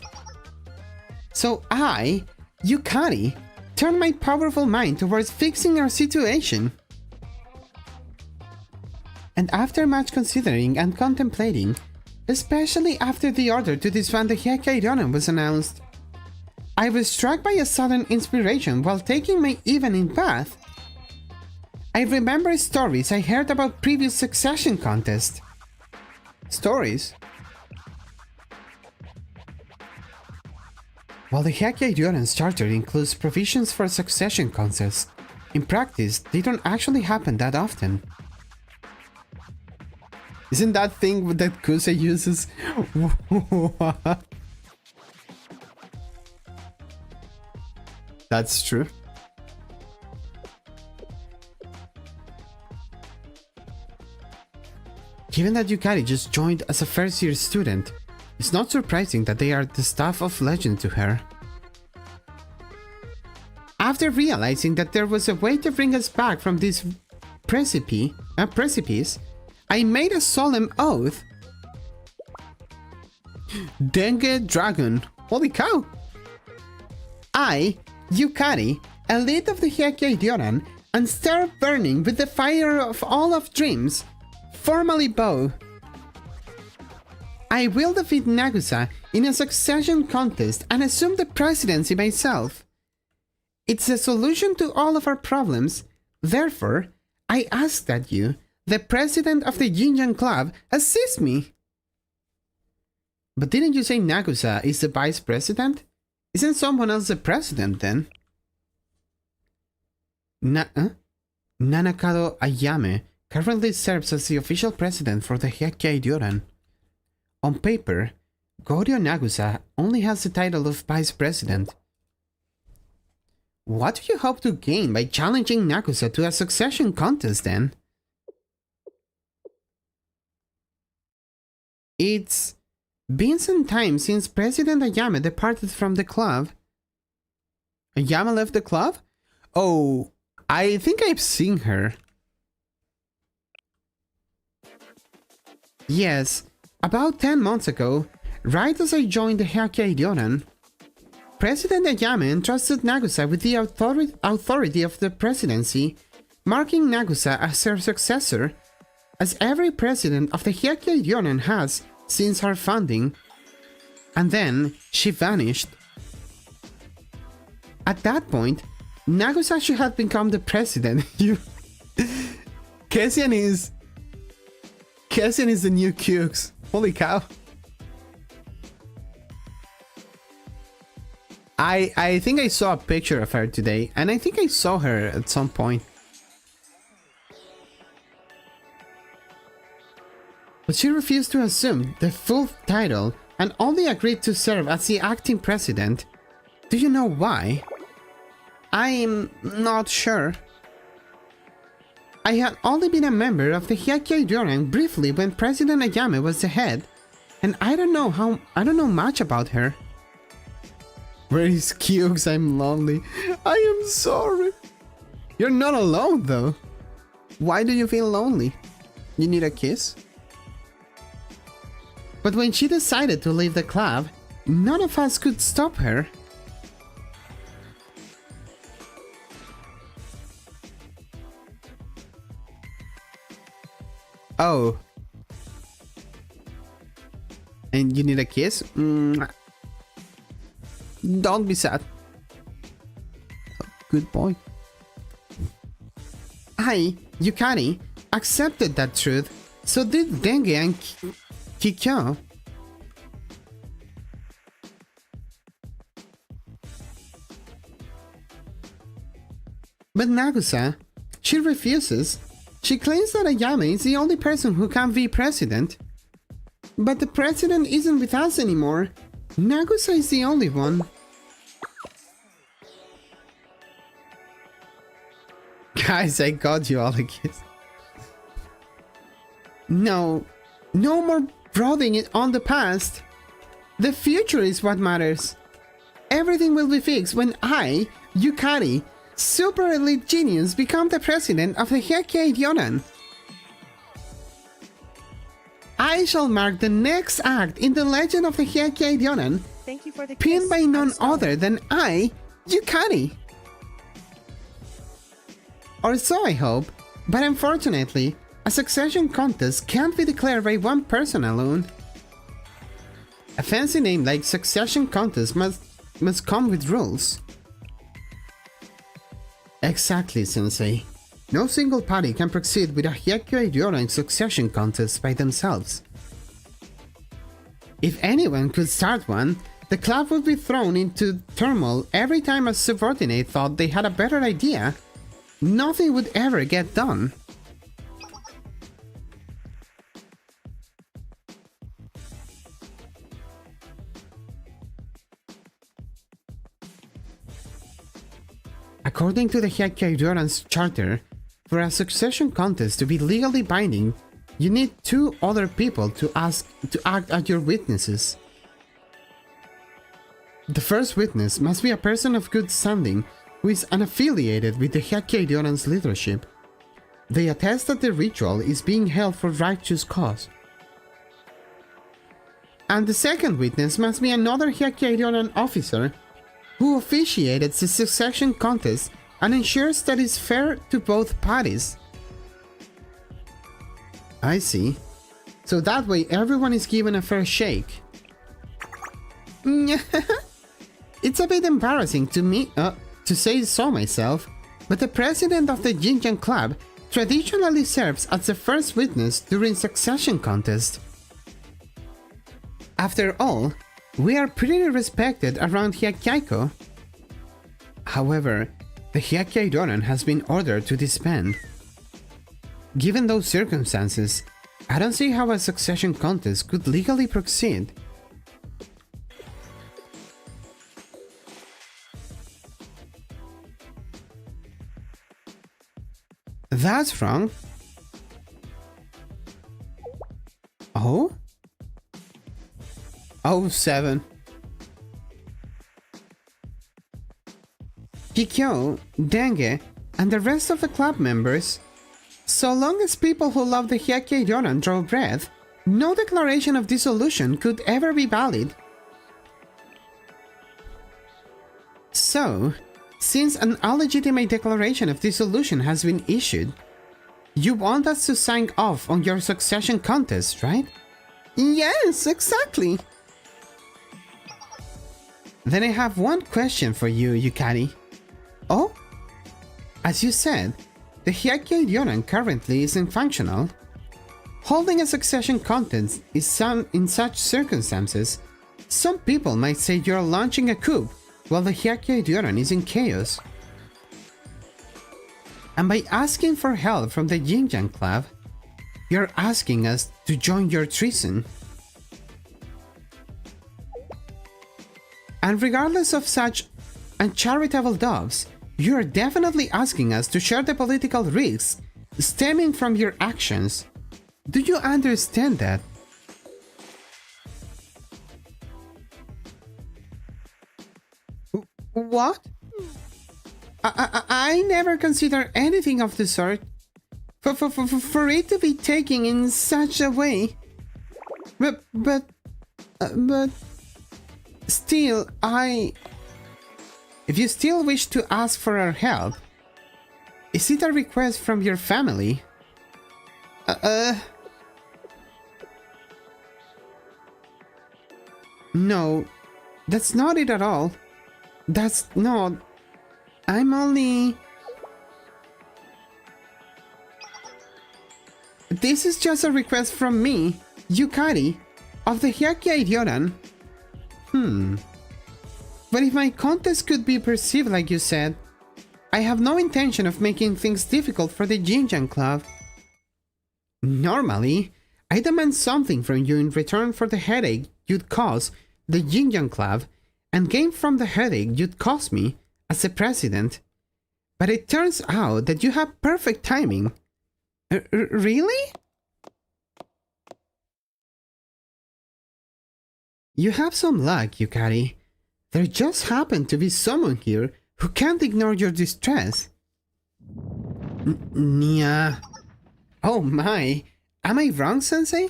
So I, Yukari, turn my powerful mind towards fixing our situation. And after much considering and contemplating, especially after the order to disband the Hekkei Ryonen was announced, I was struck by a sudden inspiration while taking my evening bath. I remember stories I heard about previous succession contests. Stories? While the Hekkei Ryoren's charter includes provisions for succession contests, in practice they don't actually happen that often. Isn't that thing that Kusei uses? That's true. Given that Yukari just joined as a first-year student, it's not surprising that they are the staff of legend to her. After realizing that there was a way to bring us back from this precipice, I made a solemn oath. Dengue Dragon. Holy cow! I, Yukari, elite of the Hekkei Ryonen, and star burning with the fire of all of dreams, formally bow. I will defeat Nagusa in a succession contest and assume the presidency myself. It's a solution to all of our problems. Therefore, I ask that you, the president of the Yin-Yang Club, assist me. But didn't you say Nagusa is the vice president? Isn't someone else the president then? Nanakado Ayame currently serves as the official president for the Hekkei Ryonen. On paper, Goryo Nagusa only has the title of vice president. What do you hope to gain by challenging Nagusa to a succession contest then? It's been some time since President Ayame departed from the club. Ayame left the club? Oh, I think I've seen her. Yes, about 10 months ago, right as I joined the Hekkei Ryonen, President Ayame entrusted Nagusa with the authority of the presidency, marking Nagusa as her successor, as every president of the Hekkei Ryonen has since her founding. And then she vanished. At that point, Nagusa should have become the president. Cassian is the new Cukes. Holy cow. I think I saw a picture of her today, and I think I saw her at some point. But she refused to assume the full title and only agreed to serve as the acting president. Do you know why? I'm not sure. I had only been a member of the Hekkei Ryonen briefly when President Ayame was the head, and I don't know much about her. Where is Cukes? I'm lonely. I am sorry. You're not alone though. Why do you feel lonely? You need a kiss? But when she decided to leave the club, none of us could stop her. Oh. And you need a kiss? Don't be sad. Good boy. I, Yukari, accepted that truth. So did Dengue and Kikyo. But Nagusa, she refuses. She claims that Ayame is the only person who can be president. But the president isn't with us anymore. Nagusa is the only one. Guys, I got you all a kiss. No more brooding on the past. The future is what matters. Everything will be fixed when I, Yukari, super elite genius, become the president of the Hekkei Ryonen. I shall mark the next act in the legend of the Hekkei Ryonen, Thank you for the pinned kiss. by none I'm sorry. other than I, Yukari. Or so I hope, but unfortunately, A succession contest can't be declared by one person alone. A fancy name like succession contest must come with rules. Exactly, Sensei. No single party can proceed with a Hyakkyo Ryoran succession contest by themselves. If anyone could start one, the club would be thrown into turmoil every time a subordinate thought they had a better idea. Nothing would ever get done. According to the Hyakkyo Ryoran's charter, for a succession contest to be legally binding, you need 2 other people to act as your witnesses. The first witness must be a person of good standing who is unaffiliated with the Hyakkyo Ryoran's leadership. They attest that the ritual is being held for righteous cause. And the second witness must be another Hyakkyo Ryoran officer who officiated the succession contest and ensures that it's fair to both parties. I see. So that way everyone is given a fair shake. It's a bit embarrassing to me, to say so myself, but the president of the Jinjan Club traditionally serves as the first witness during succession contest. After all, we are pretty respected around Hyakkyo. However, the Hyakkyo Ryoran has been ordered to disband. Given those circumstances, I don't see how a succession contest could legally proceed. That's wrong. Oh? 07. Kikyo, Denge, and the rest of the club members. So long as people who love the Hyakkyo Ryoran draw breath, no declaration of dissolution could ever be valid. So, since an illegitimate declaration of dissolution has been issued, you want us to sign off on your succession contest, right? Yes, exactly. Then I have one question for you, Yukari. Oh? As you said, the Hyakkyo Ryoran currently isn't functional. Holding a succession contest is in such circumstances, some people might say you're launching a coup while the Hyakkyo Ryoran is in chaos. And by asking for help from the Jinjan Club, you're asking us to join your treason. And regardless of such uncharitable doves, you are definitely asking us to share the political risks stemming from your actions. Do you understand that? What? I never considered anything of the sort. For it to be taken in such a way. But still, if you still wish to ask for our help, is it a request from your family? No, that's not it at all. That's not... I'm only... This is just a request from me, Yukari, of the Hyakkyo Ryoran. But if my contest could be perceived like you said, I have no intention of making things difficult for the Jinjan Club. Normally, I demand something from you in return for the headache you'd cause the Jinjan Club and gain from the headache you'd cause me as the president. But it turns out that you have perfect timing. Really? You have some luck, Yukari. There just happened to be someone here who can't ignore your distress. Nya. Oh my. Am I wrong, Sensei?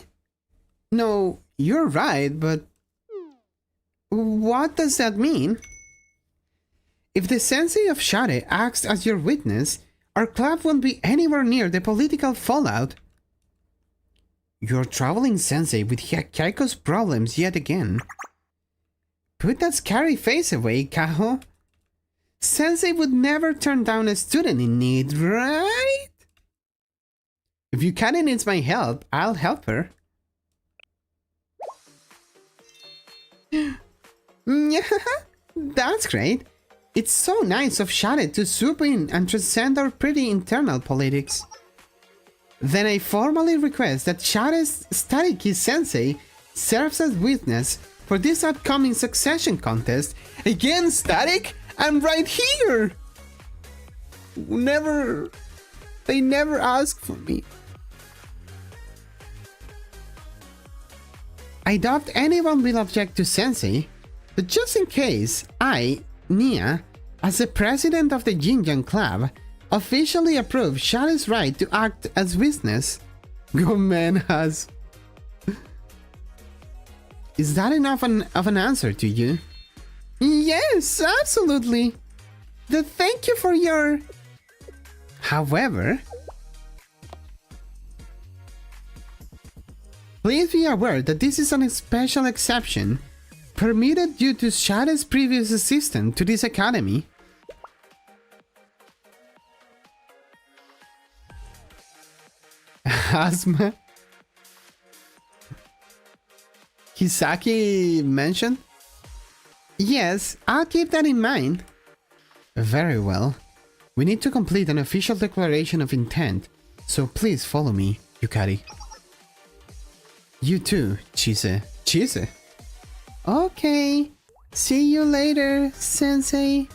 No, you're right, but... What does that mean? If the Sensei of Shade acts as your witness, our club won't be anywhere near the political fallout. You're traveling sensei with Hyakeiko's problems yet again. Put that scary face away, Kaho. Sensei would never turn down a student in need, right? If Yukari needs my help, I'll help her. That's great. It's so nice of Shade to swoop in and transcend our pretty internal politics. Then I formally request that Shade's Stariki Sensei serves as witness for this upcoming succession contest. Again, Static? I'm right here! They never asked for me. I doubt anyone will object to Sensei, but just in case, I, Nia, as the president of the Jinjan Club, officially approve Shade's right to act as witness. Go man, Haz. Is that enough of an answer to you? Yes, absolutely. Thank you for your... However... Please be aware that this is a special exception, permitted due to Shade's previous assistant to this academy. Asthma? Hisaki mentioned? Yes, I'll keep that in mind. Very well. We need to complete an official declaration of intent, so please follow me, Yukari. You too, Chise. Chise? Okay. See you later, Sensei.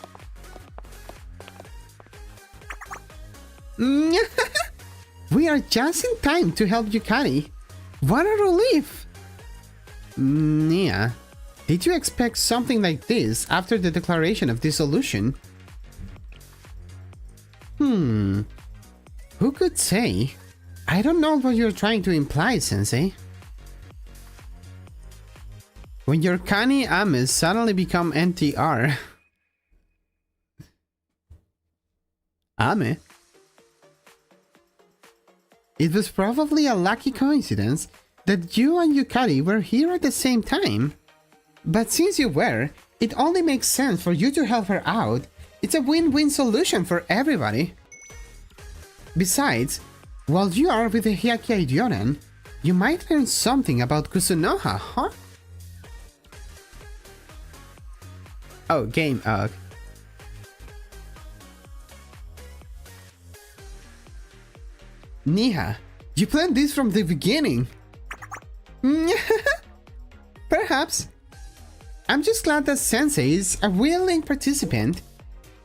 We are just in time to help Yukari. What a relief! Nia, did you expect something like this after the declaration of dissolution? Who could say? I don't know what you're trying to imply, Sensei. When your Cunny Ames suddenly become NTR. Ame? It was probably a lucky coincidence that you and Yukari were here at the same time. But since you were, it only makes sense for you to help her out. It's a win-win solution for everybody. Besides, while you are with the Hyakei Ryoran, you might learn something about Kusunoha, huh? Oh, game ugh. Niha, you planned this from the beginning. Perhaps. I'm just glad that Sensei is a willing participant.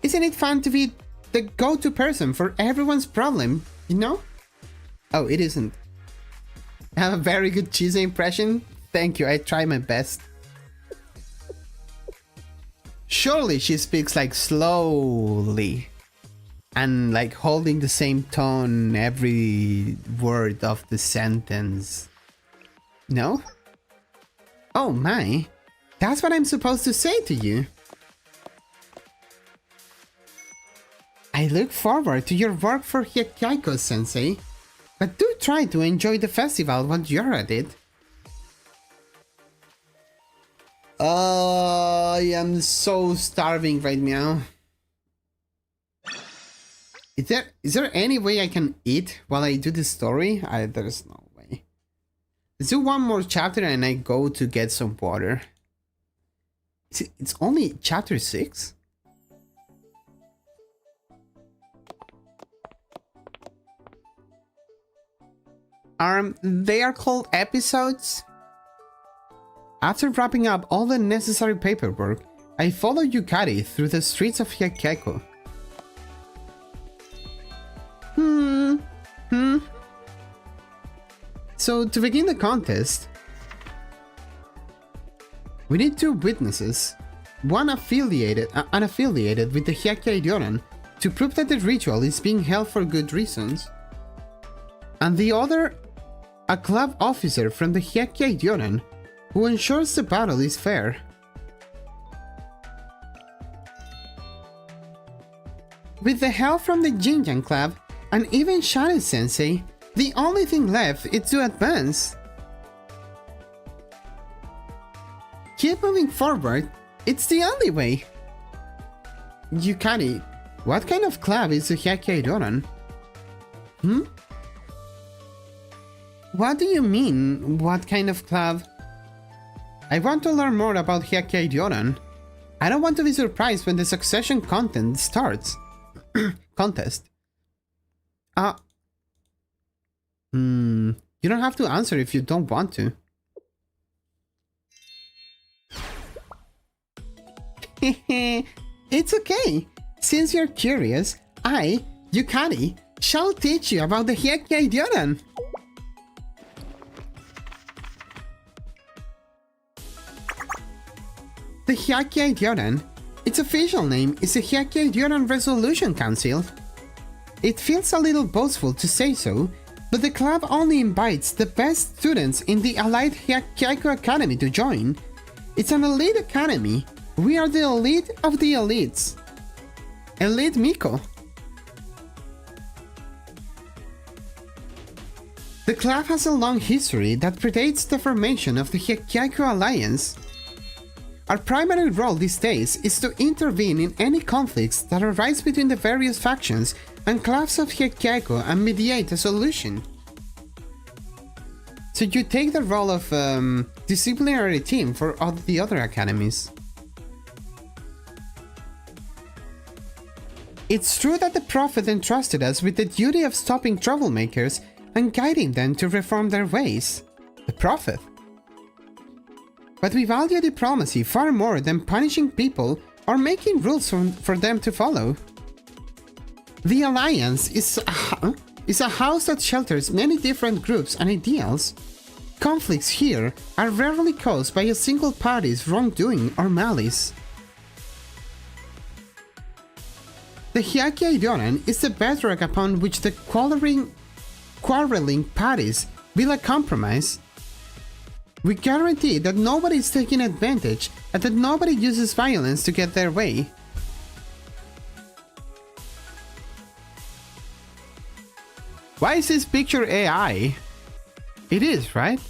Isn't it fun to be the go-to person for everyone's problem, you know? Oh, it isn't. I have a very good cheese impression. Thank you, I try my best. Surely she speaks like slowly and like holding the same tone every word of the sentence. No? Oh my, that's what I'm supposed to say to you. I look forward to your work for Hyakeiko Sensei, but do try to enjoy the festival once you're at it. I am so starving right now. Is there any way I can eat while I do this story? There's no way. Let's do one more chapter and I go to get some water. It's only chapter 6? They are called episodes? After wrapping up all the necessary paperwork, I follow Yukari through the streets of Hyakeiko. So to begin the contest, we need 2 witnesses, one unaffiliated with the Hyakei Ryoran to prove that the ritual is being held for good reasons, and the other a club officer from the Hyakei Ryoran who ensures the battle is fair. With the help from the Jinjan Club and even Shade Sensei, The only thing left is to advance. Keep moving forward. It's the only way. Yukari, what kind of club is the Hyakkiaidoran? What do you mean, what kind of club? I want to learn more about Hyakkiaidoran. I don't want to be surprised when the succession content starts. Contest. You don't have to answer if you don't want to. It's okay. Since you're curious, I, Yukari, shall teach you about the Hyakkiaidoran. The Hyakkiaidoran, its official name is the Hyakkiaidoran Resolution Council. It feels a little boastful to say so, but the club only invites the best students in the Allied Hyakkiaiku Academy to join. It's an elite academy. We are the elite of the elites. Elite Miko. The club has a long history that predates the formation of the Hyakkiaiku Alliance. Our primary role these days is to intervene in any conflicts that arise between the various factions and clubs of Hyakkiaiku and mediate a solution. So you take the role of disciplinary team for all the other academies. It's true that the Prophet entrusted us with the duty of stopping troublemakers and guiding them to reform their ways. The Prophet. But we value diplomacy far more than punishing people or making rules for them to follow. The Alliance is a house that shelters many different groups and ideals. Conflicts here are rarely caused by a single party's wrongdoing or malice. The Hyakkiaidoran is the bedrock upon which the quarreling parties build a compromise. We guarantee that nobody is taking advantage and that nobody uses violence to get their way. Why is this picture AI? It is, right?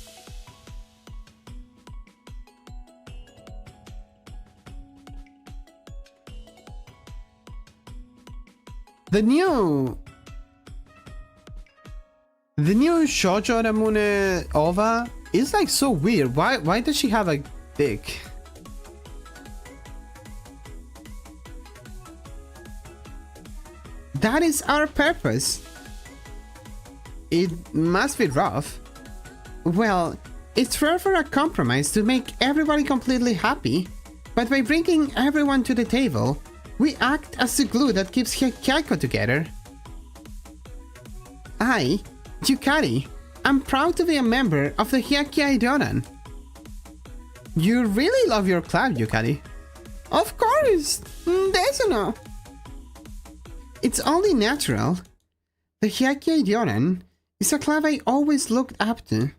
The new Shoujo Ramune Ova is like so weird. Why does she have a dick? That is our purpose. It must be rough. Well, it's rare for a compromise to make everybody completely happy, but by bringing everyone to the table, we act as the glue that keeps Hyakkiaiku together. I, Yukari, am proud to be a member of the Hyakkiaidoran. You really love your club, Yukari. Of course! Desu no! It's only natural. The Hyakkiaidoran is a club I always looked up to.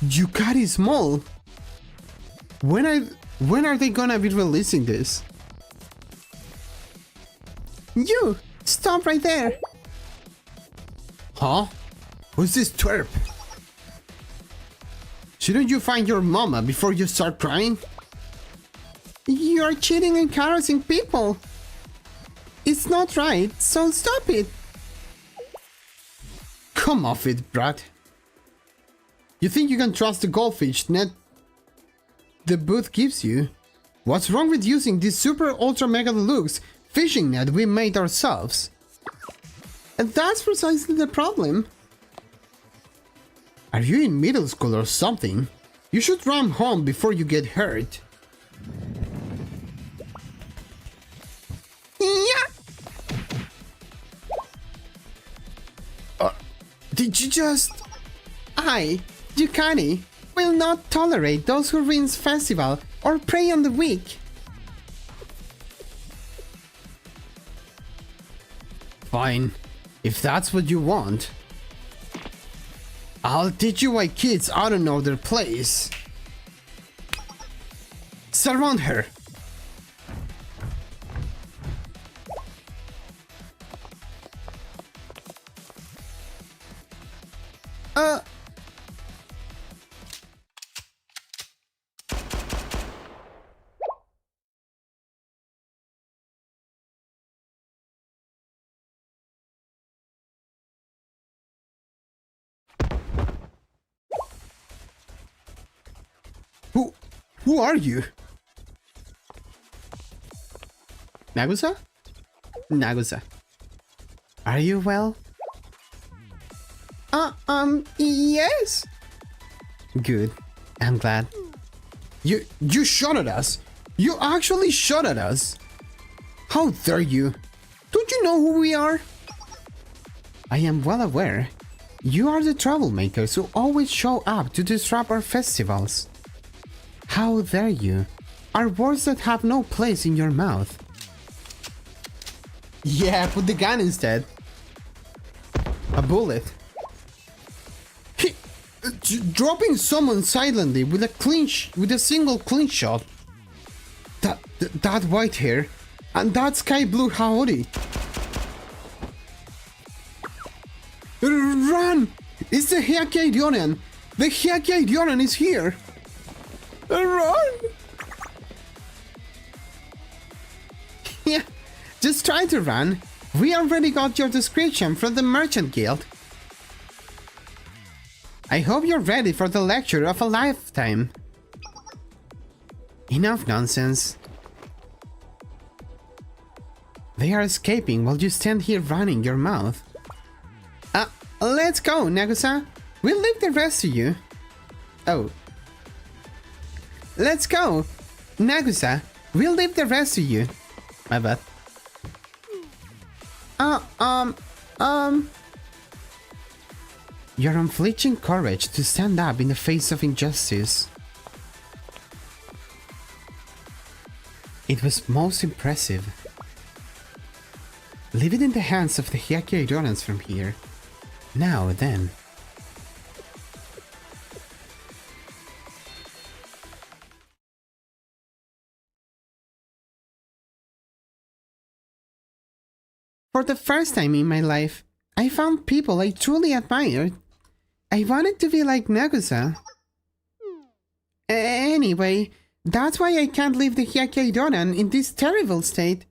Yukari Small. When are they gonna be releasing this? You stop right there. Huh? Who's this twerp? Shouldn't you find your mama before you start crying? You're cheating and harassing people. It's not right, so stop it. Come off it, brat. You think you can trust the goldfish net the booth gives you? What's wrong with using this super ultra mega deluxe fishing net we made ourselves? And that's precisely the problem. Are you in middle school or something? You should run home before you get hurt. Yeah. Did you just... I, Yukari, will not tolerate those who ruin festival or prey on the weak. Fine. If that's what you want, I'll teach you why kids ought to know their place. Surround her. Who are you? Nagusa? Nagusa. Are you well? Yes. Good. I'm glad. You shot at us. You actually shot at us. How dare you? Don't you know who we are? I am well aware. You are the troublemakers who always show up to disrupt our festivals. How dare you? Are words that have no place in your mouth. Yeah, put the gun instead. A bullet. Dropping someone silently with a single clean shot. That white hair and that sky blue Haori. Run! It's the Hyakei Ryonen! The Hyakei Ryonen is here! Run! Yeah, just try to run. We already got your description from the Merchant Guild. I hope you're ready for the lecture of a lifetime. Enough nonsense. They are escaping while you stand here running your mouth. Let's go, Nagusa. We'll leave the rest to you. Oh. Let's go, Nagusa. We'll leave the rest to you. My bad. Your unflinching courage to stand up in the face of injustice. It was most impressive. Leave it in the hands of the Hyakei Ryonens from here. Now then. For the first time in my life, I found people I truly admired. I wanted to be like Nagusa. Anyway, that's why I can't leave the Hyakei Ryonen in this terrible state.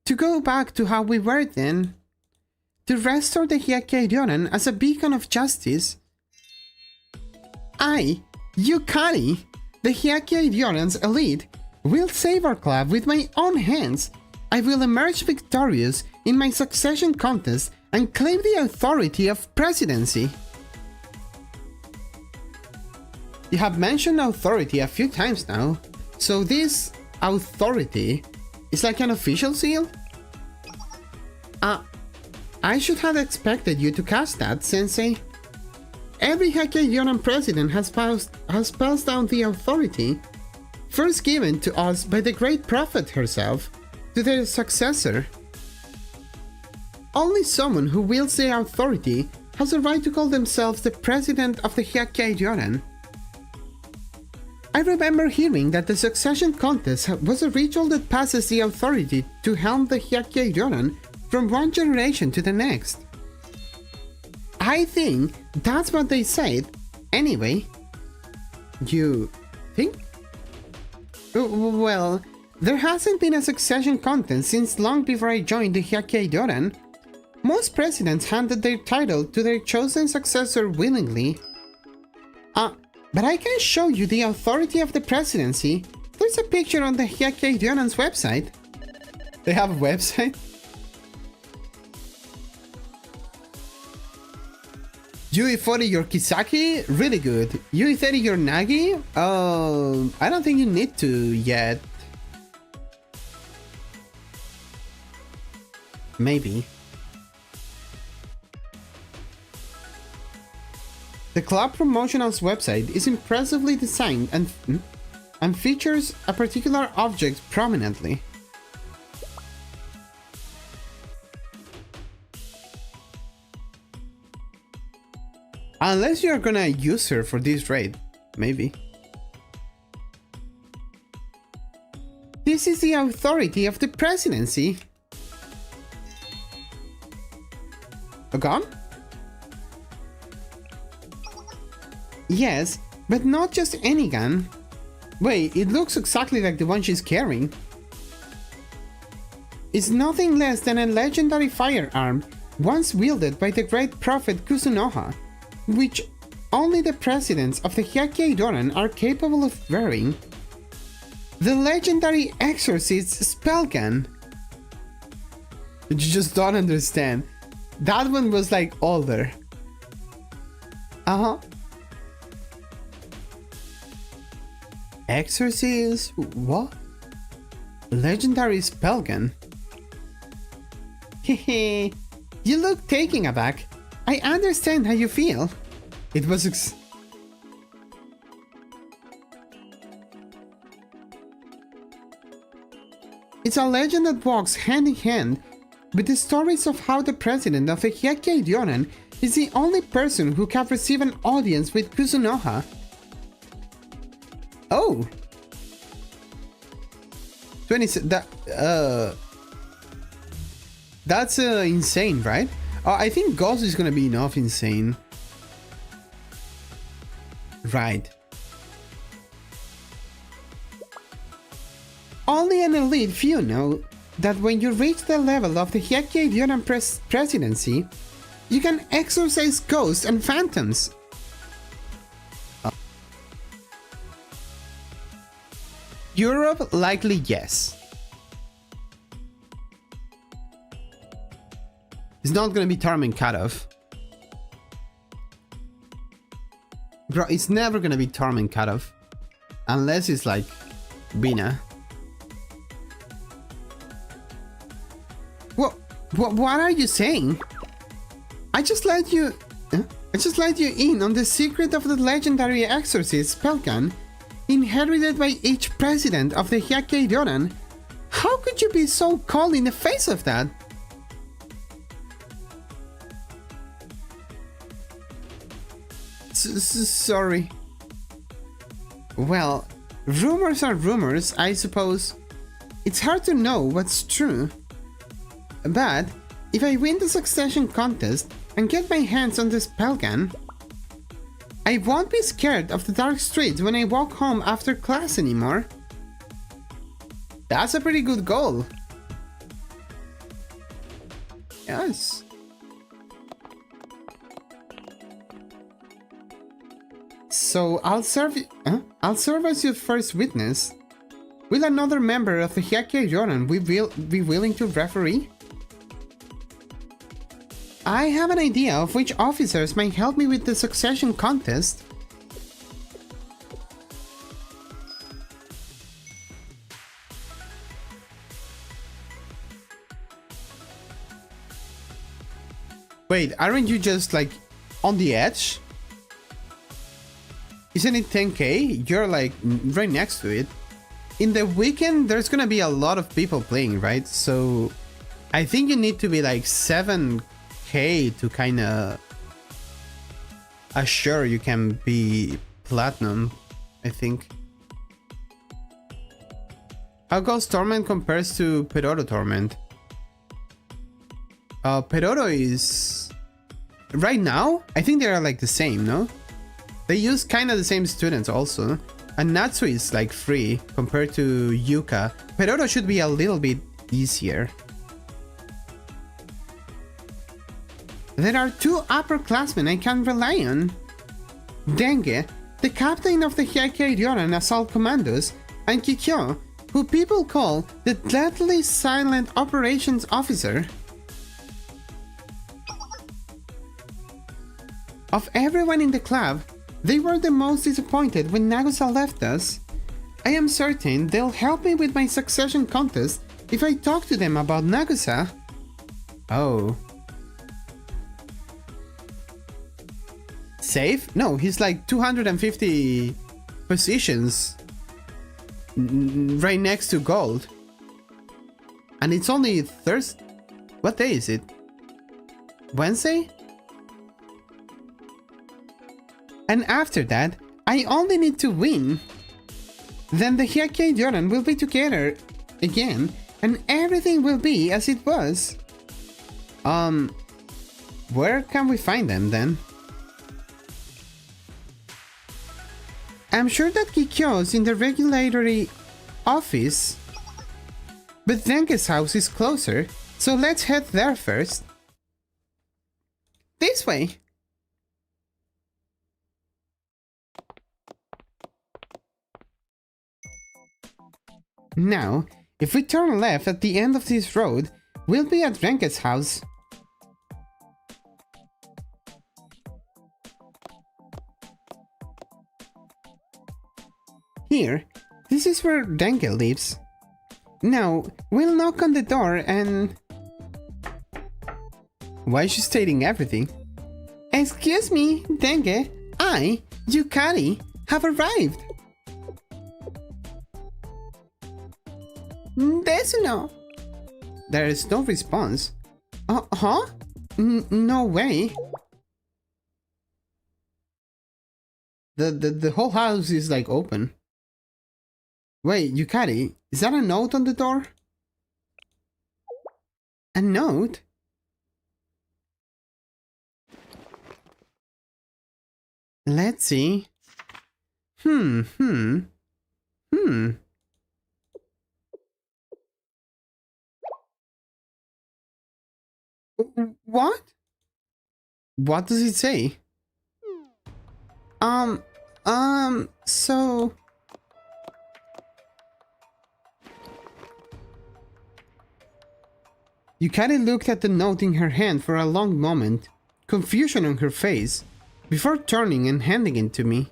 To go back to how we were then. To restore the Hyakei Ryonen as a beacon of justice. I, Cunny, the Hyakei Ryonen's elite, will save our club with my own hands. I will emerge victorious in my succession contest and claim the authority of presidency. You have mentioned authority a few times now, so this authority is like an official seal? I should have expected you to cast that, Sensei. Every Hyakei Ryonen president has passed down the authority, first given to us by the Great Prophet herself, to their successor. Only someone who wields the authority has a right to call themselves the president of the Hyakei Ryonen. I remember hearing that the succession contest was a ritual that passes the authority to helm the Hyakei Ryonen from one generation to the next. I think that's what they said. Anyway. You think? Well, there hasn't been a succession contest since long before I joined the Hyakei Ryonen. Most presidents handed their title to their chosen successor willingly. But I can show you the authority of the presidency. There's a picture on the Hyakei Ryonen's website. They have a website? Yui40 your Kisaki? Really good. Yui30 your Nagi? Oh, I don't think you need to yet. Maybe. The club promotional's website is impressively designed and features a particular object prominently. Unless you're gonna use her for this raid, maybe. This is the authority of the presidency. A gun? Yes, but not just any gun. Wait, it looks exactly like the one she's carrying. It's nothing less than a legendary firearm once wielded by the great prophet Kusunoha, which only the presidents of the Hyakkei Doran are capable of wearing. The legendary exorcist's spell gun. You just don't understand. That one was like older. Uh-huh. Exorcist? What? Legendary spell gun? Hehe. You look taken aback. I understand how you feel. It was It's a legend that walks hand in hand with the stories of how the president of the Hyakkei Doran is the only person who can receive an audience with Kusunoha. Oh! 20. That's insane, right? I think Ghost is gonna be enough insane. Right. Only an elite few know that when you reach the level of the Hyakkei Doran presidency, you can exorcise ghosts and phantoms. Europe, likely yes. It's not gonna be Tournament Cutoff. Bro, it's never gonna be Tournament Cutoff. Unless it's like Bina. What are you saying? I just let you in on the secret of the legendary exorcist spellgun inherited by each president of the Hyakkei Doran. How could you be so cold in the face of that? Sorry. Well, rumors are rumors, I suppose. It's hard to know what's true. But if I win the succession contest and get my hands on the spellgun, I won't be scared of the dark streets when I walk home after class anymore. That's a pretty good goal. Yes. So I'll serve as your first witness. Will another member of the Hyakkei Doran be willing to referee? I have an idea of which officers might help me with the succession contest. Wait, aren't you just like on the edge? Isn't it 10k? You're like right next to it. In the weekend, there's gonna be a lot of people playing, right? So I think you need to be like 7k to kind of assure you can be platinum, I think. How Ghost Torment compares to Perodo Torment? Perodo is... Right now, I think they are like the same, no? They use kind of the same students also. And Natsu is like free compared to Yuka. Perodo should be a little bit easier. There are two upperclassmen I can rely on. Denge, the captain of the Hyakkei Doran Assault Commandos, and Kikyo, who people call the Deadly Silent Operations Officer. Of everyone in the club, they were the most disappointed when Nagusa left us. I am certain they'll help me with my succession contest if I talk to them about Nagusa. Oh. Safe? No, he's like 250 positions right next to gold. And it's only Thursday. What day is it? Wednesday? And after that, I only need to win. Then the Hyakki and Yoran will be together again, and everything will be as it was. Where can we find them then? I'm sure that Kikyo's in the regulatory office, but Denke's house is closer, so let's head there first. This way. Now, if we turn left at the end of this road, we'll be at Renke's house. Here, this is where Denke lives. Now, we'll knock on the door and... Why is she stating everything? Excuse me, Denke, I, Yukari, have arrived. Desuno. There is no response. Huh? No way. The whole house is like open. Wait, Yukari, is that a note on the door? A note? Let's see. What? What does it say? So... Yukari looked at the note in her hand for a long moment, confusion on her face, before turning and handing it to me.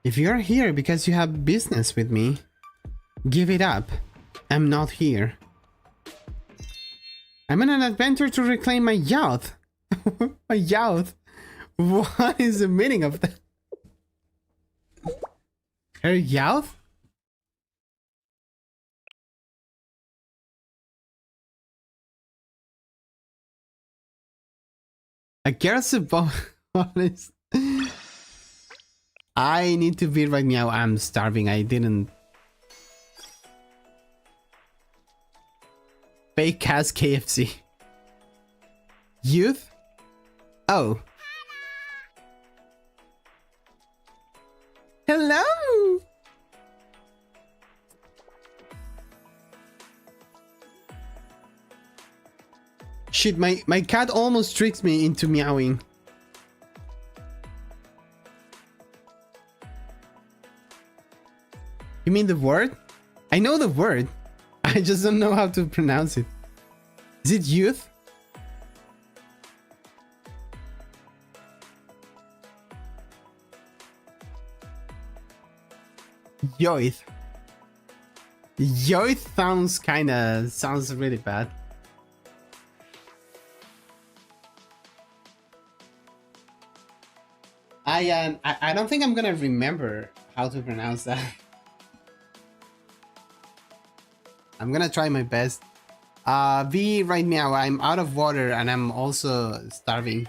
If you're here because you have business with me, give it up. I'm not here. I'm on an adventure to reclaim my youth. My youth? What is the meaning of that? Her youth? I guess about honest. I need to be right now. I'm starving. I didn't fake ass KFC. Youth? Oh. Hello. Shit, my cat almost tricks me into meowing. You mean the word? I know the word. I just don't know how to pronounce it. Is it youth? Yoith. Yoith sounds really bad. I don't think I'm gonna remember how to pronounce that. I'm gonna try my best. V right now, I'm out of water and I'm also starving.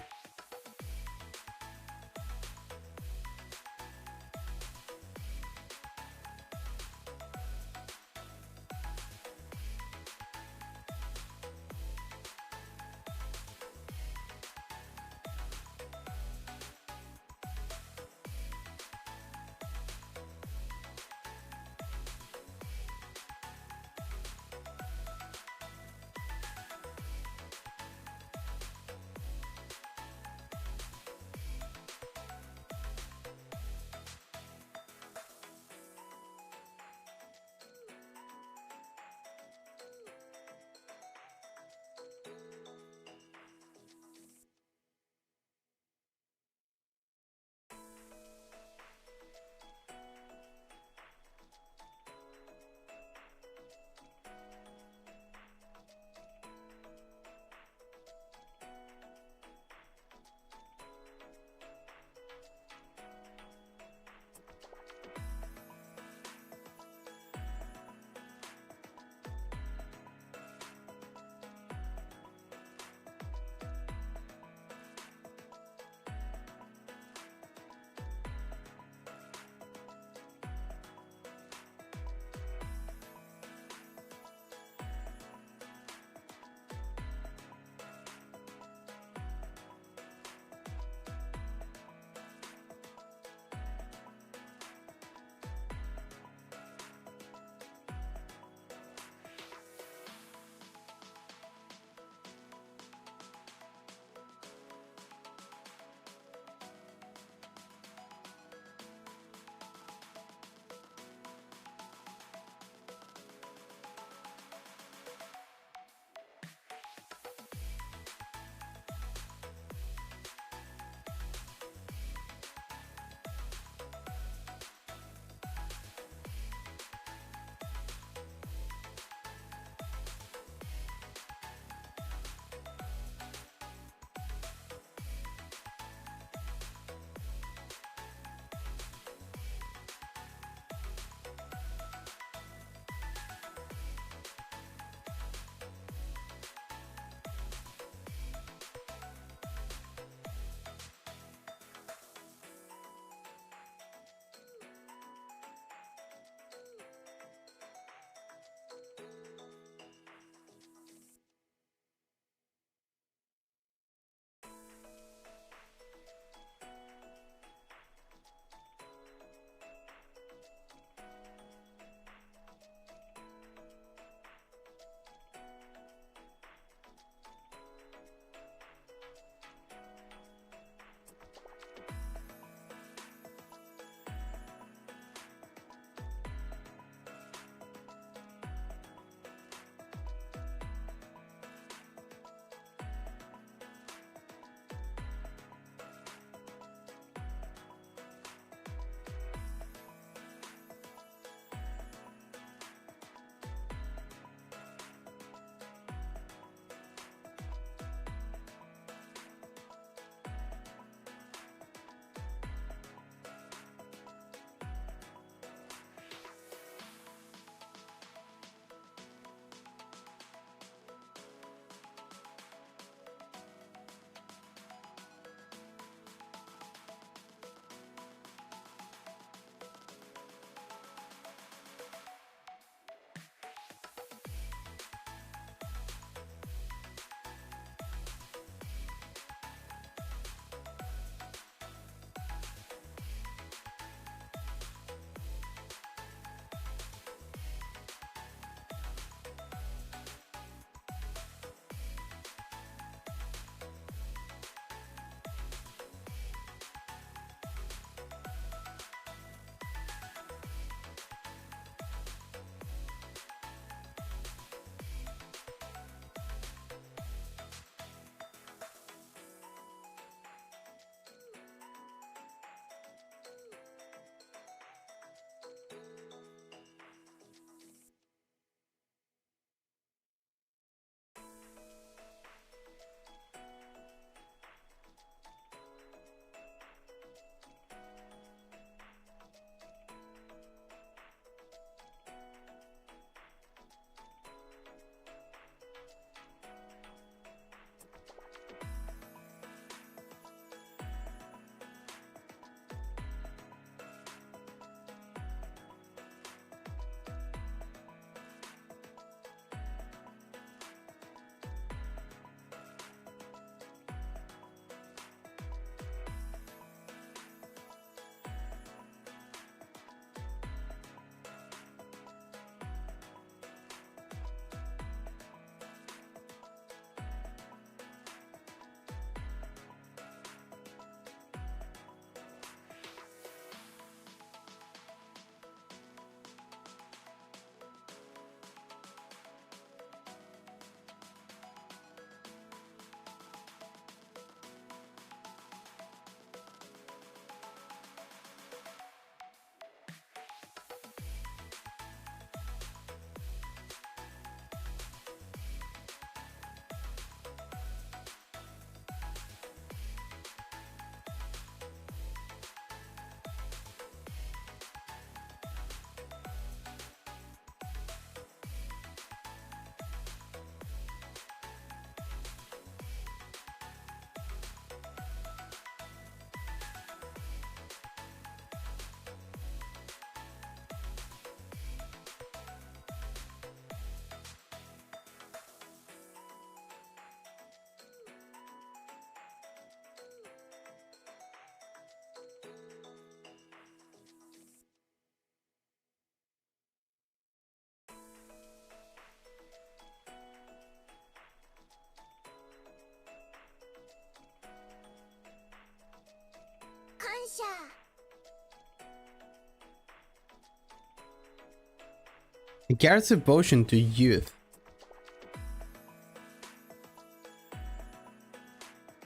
Garrett's devotion to youth.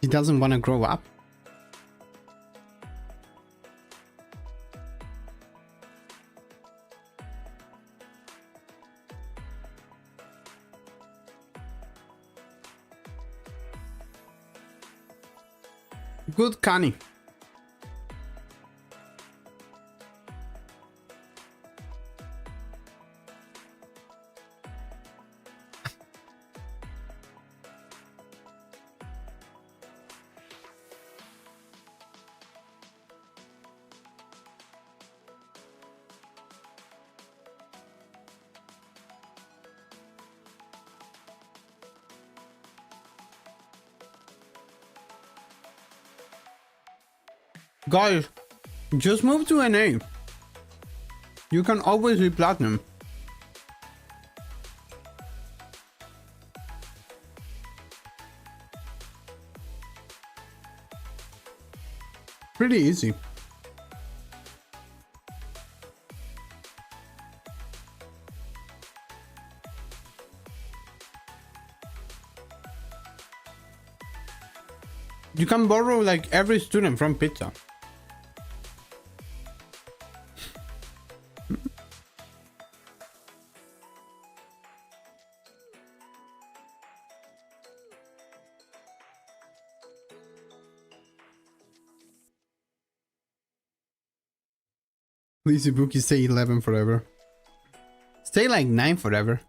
He doesn't want to grow up. Good Cunny. Guys, just move to NA. You can always be platinum. Pretty easy. You can borrow like every student from Pizza. Please, Ibuki, stay 11 forever. Stay like 9 forever.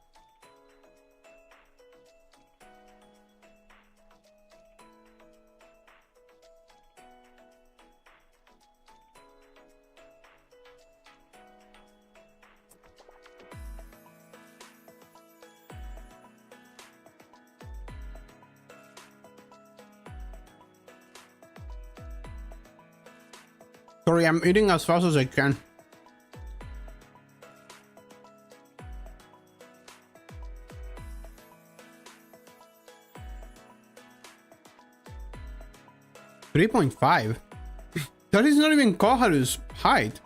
Sorry, I'm eating as fast as I can. .5. That is not even Koharu's height.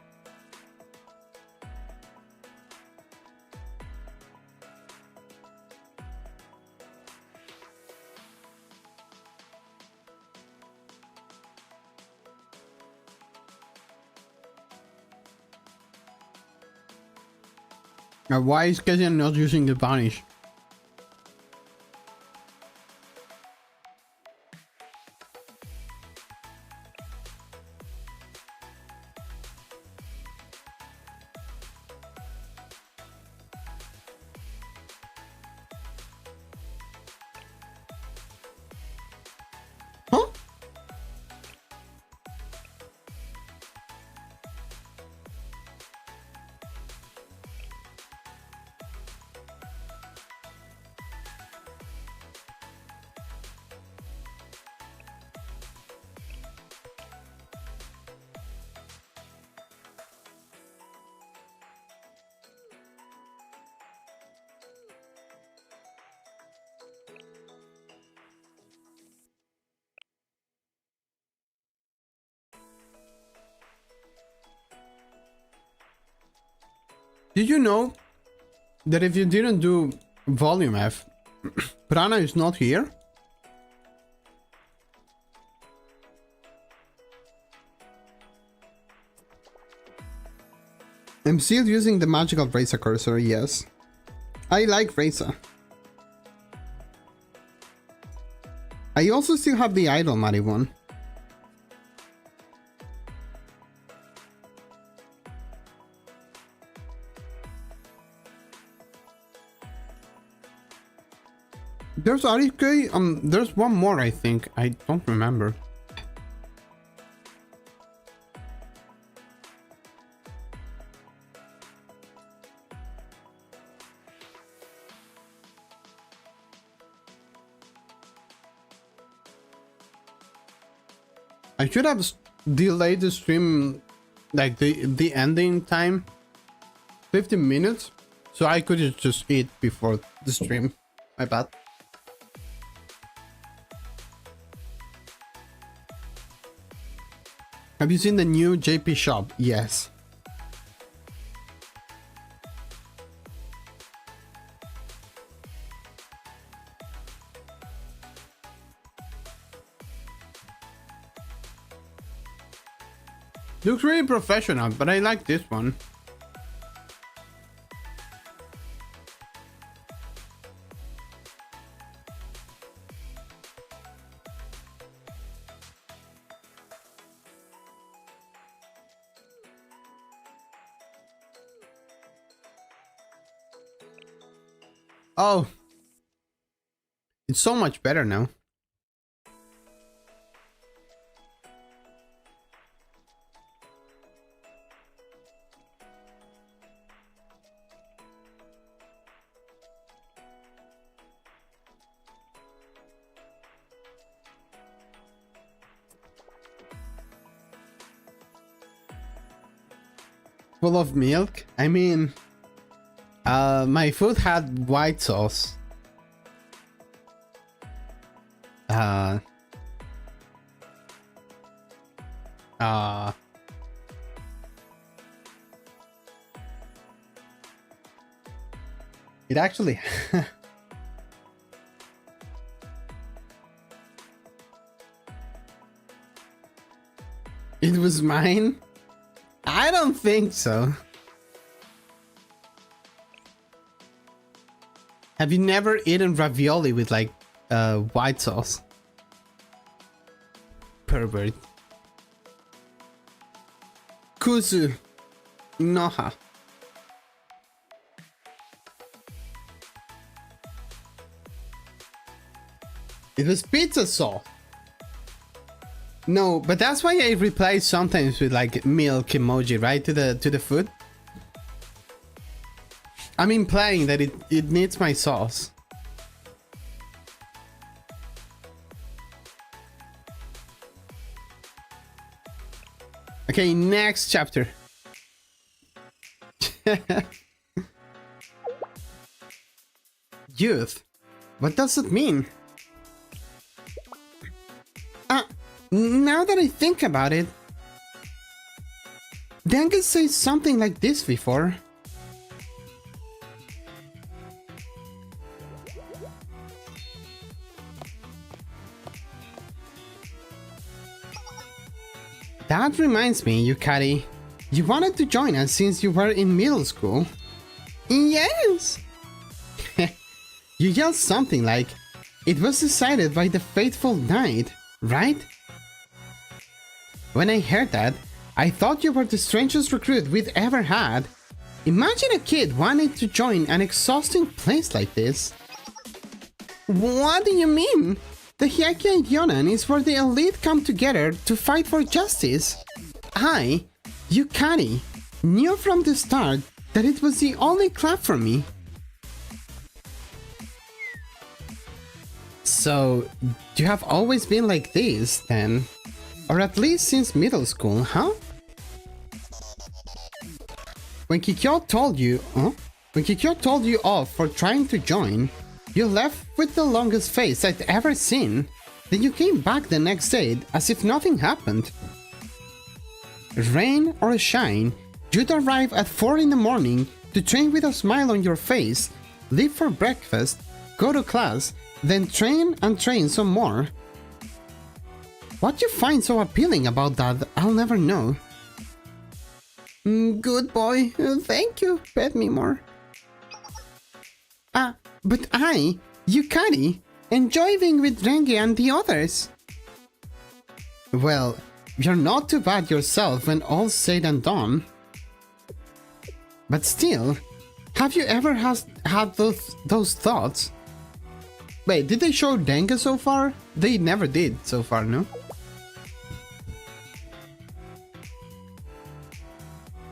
Now, why is Kezia not using the vanish? Huh? Did you know that if you didn't do volume F, Prana is not here? I'm still using the magical Raisa cursor, yes. I like Raisa. I also still have the idol Mari one. There's Arike, there's one more I think, I don't remember. I should have delayed the stream, like the ending time, 15 minutes, so I could just eat before the stream. My bad. Have you seen the new JP shop? Yes. Looks really professional, but I like this one. Oh, it's so much better now. Full of milk? I mean, my food had white sauce. It actually it was mine? I don't think so. Have you never eaten ravioli with like white sauce? Pervert. Kuzu. Noha. It was pizza sauce. No, but that's why I reply sometimes with like milk emoji, right? To the food. I'm implying that it needs my sauce. Okay, next chapter. Youth. What does it mean? Now that I think about it, Dengue said something like this before. That reminds me, Yukari. You wanted to join us since you were in middle school. Yes! You yelled something like, "It was decided by the fateful night," right? When I heard that, I thought you were the strangest recruit we'd ever had. Imagine a kid wanting to join an exhausting place like this. What do you mean? The Hyakkei Ryonan is where the elite come together to fight for justice. I, Yukari, knew from the start that it was the only club for me. So, you have always been like this, then? Or at least since middle school, huh? When Kikyo told you off for trying to join, you left with the longest face I'd ever seen. Then you came back the next day as if nothing happened. Rain or shine, you'd arrive at 4 in the morning to train with a smile on your face, leave for breakfast, go to class, then train and train some more. What you find so appealing about that, I'll never know. Good boy, thank you, pet me more. But I, Yukari, enjoy being with Renge and the others. Well, you're not too bad yourself when all's said and done. But still, have you ever had those thoughts? Wait, did they show Dengue so far? They never did so far, no?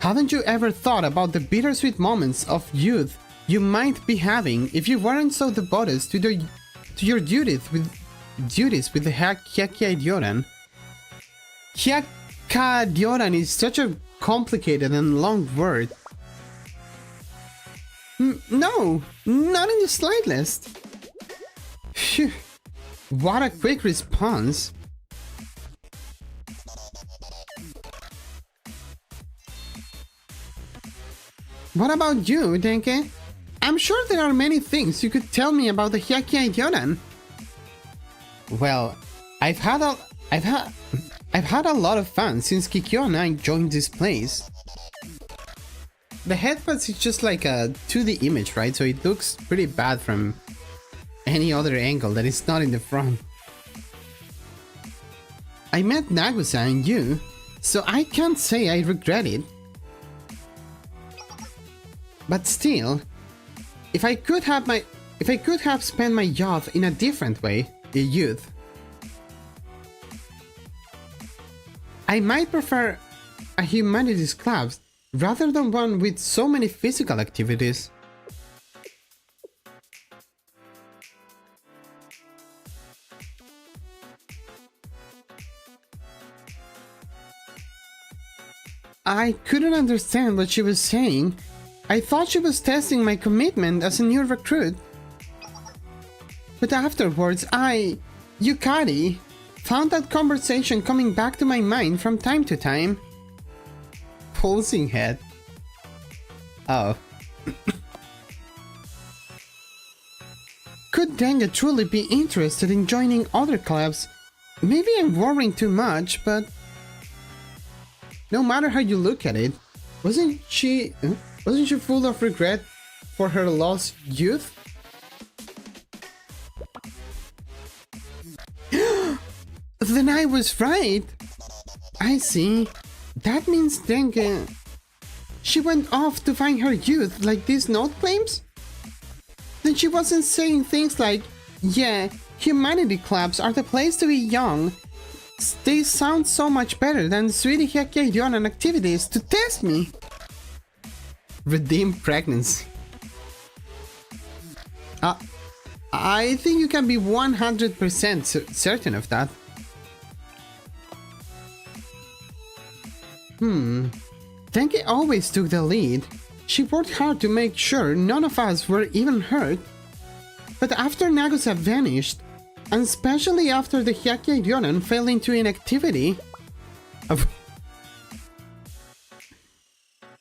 Haven't you ever thought about the bittersweet moments of youth you might be having if you weren't so devoted to your duties with the Hyakkei Ryonan? Hyakkei Ryonan is such a complicated and long word. No, not in the slightest. Phew, what a quick response. What about you, Denke? I'm sure there are many things you could tell me about the Hyakkei Ryonan. Well, I've had I've had a lot of fun since Kikyo and I joined this place. The headpads is just like a 2D image, right? So it looks pretty bad from any other angle that is not in the front. I met Nagusa and you, so I can't say I regret it. But still, if I could have spent my youth in a different way, I might prefer a humanities club rather than one with so many physical activities. I couldn't understand what she was saying. I thought she was testing my commitment as a new recruit. But afterwards, Yukari, found that conversation coming back to my mind from time to time. Pulsing head. Oh. Could Denga truly be interested in joining other clubs? Maybe I'm worrying too much, but no matter how you look at it, wasn't she full of regret for her lost youth? Then I was right. I see. That means Denga... She went off to find her youth like this note claims? Then she wasn't saying things like, yeah, humanity clubs are the place to be young. They sound so much better than Sweetie Hyakkyounan activities to test me. Redeem pregnancy. I think you can be 100% certain of that. Denki always took the lead. She worked hard to make sure none of us were even hurt. But after Nagusa vanished, and especially after the Hyakkyounan fell into inactivity,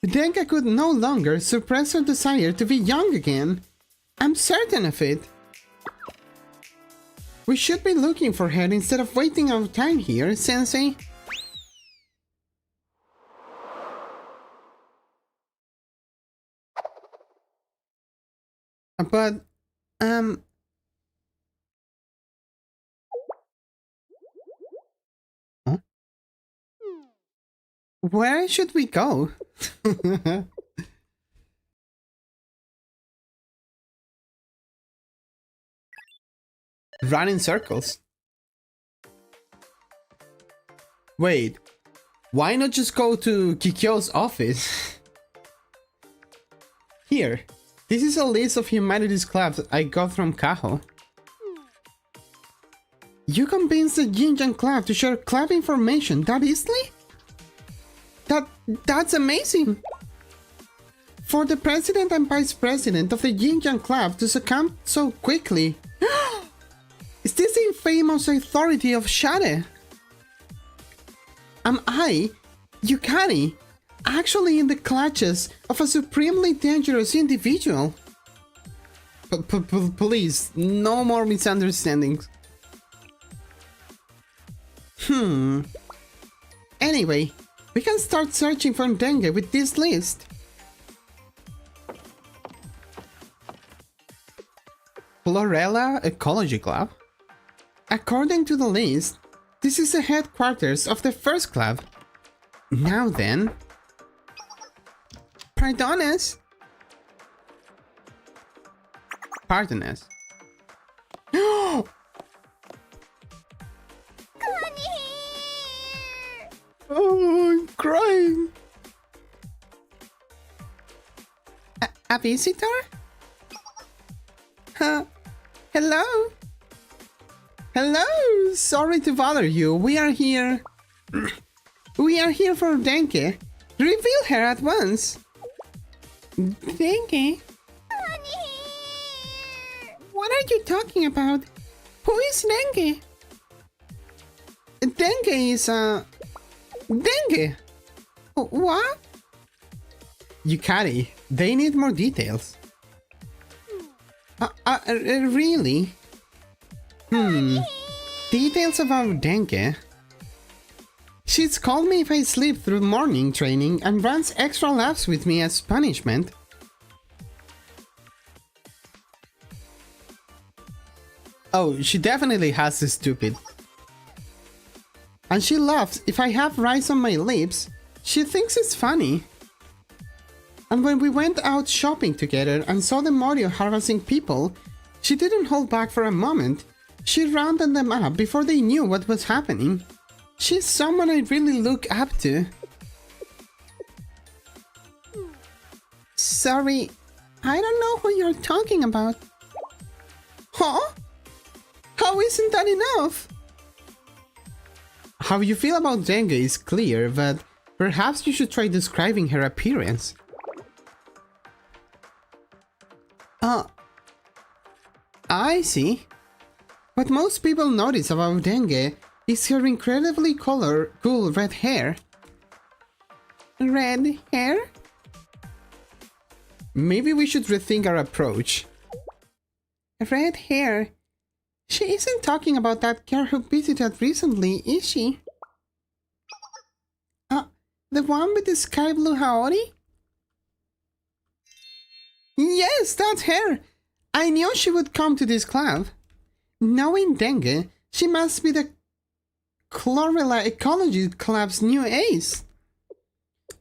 Denka could no longer suppress her desire to be young again. I'm certain of it. We should be looking for her instead of wasting our time here, Sensei. But, huh? Where should we go? Run in circles. Wait, why not just go to Kikyo's office? Here, this is a list of humanities clubs I got from Kaho. You convinced the Jinjan club to share club information that easily? That's amazing! For the president and vice president of the Jinjan club to succumb so quickly. Is this the infamous authority of Shade? Am I, Yukari, actually in the clutches of a supremely dangerous individual? Please, no more misunderstandings. Anyway, we can start searching for Dengue with this list. Florella Ecology Club. According to the list, this is the headquarters of the first club. Now then... Pardon us? Pardon us. Oh, I'm crying. A visitor? Hello? Hello? Sorry to bother you. We are here. We are here for Denke. Reveal her at once. Denke? What are you talking about? Who is Dengue? Dengue is Dengue! What? Yukari, they need more details. Really? Details about Dengue? She's called me if I sleep through morning training and runs extra laps with me as punishment. Oh, she definitely has this stupid. And she laughs if I have rice on my lips. She thinks it's funny. And when we went out shopping together and saw the Mario harassing people, she didn't hold back for a moment. She rounded them up before they knew what was happening. She's someone I really look up to. Sorry, I don't know who you're talking about. Huh? How isn't that enough? How you feel about Dengue is clear, but perhaps you should try describing her appearance. I see. What most people notice about Dengue is her incredibly cool red hair. Red hair? Maybe we should rethink our approach. Red hair? She isn't talking about that girl who visited recently, is she? The one with the sky blue Haori? Yes, that's her! I knew she would come to this club. Knowing Dengue, she must be the Chlorella Ecology Club's new ace.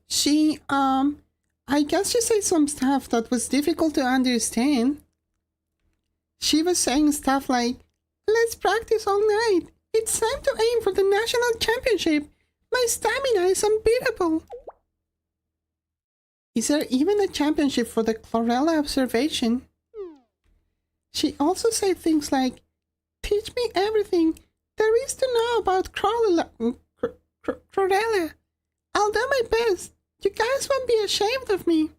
She, I guess she said some stuff that was difficult to understand. She was saying stuff like, let's practice all night. It's time to aim for the national championship. My stamina is unbeatable. Is there even a championship for the Chlorella observation? She also said things like, teach me everything there is to know about Chlorella. I'll do my best. You guys won't be ashamed of me.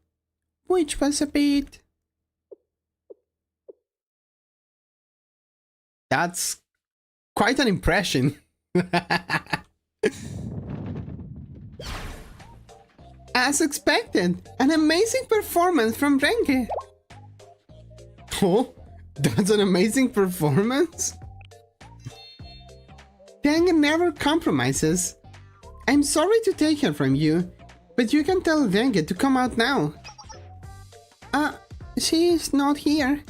Which was a bit... That's quite an impression. As expected, an amazing performance from Renke. Oh, that's an amazing performance? Dengue never compromises. I'm sorry to take her from you, but you can tell Dengue to come out now. She is not here.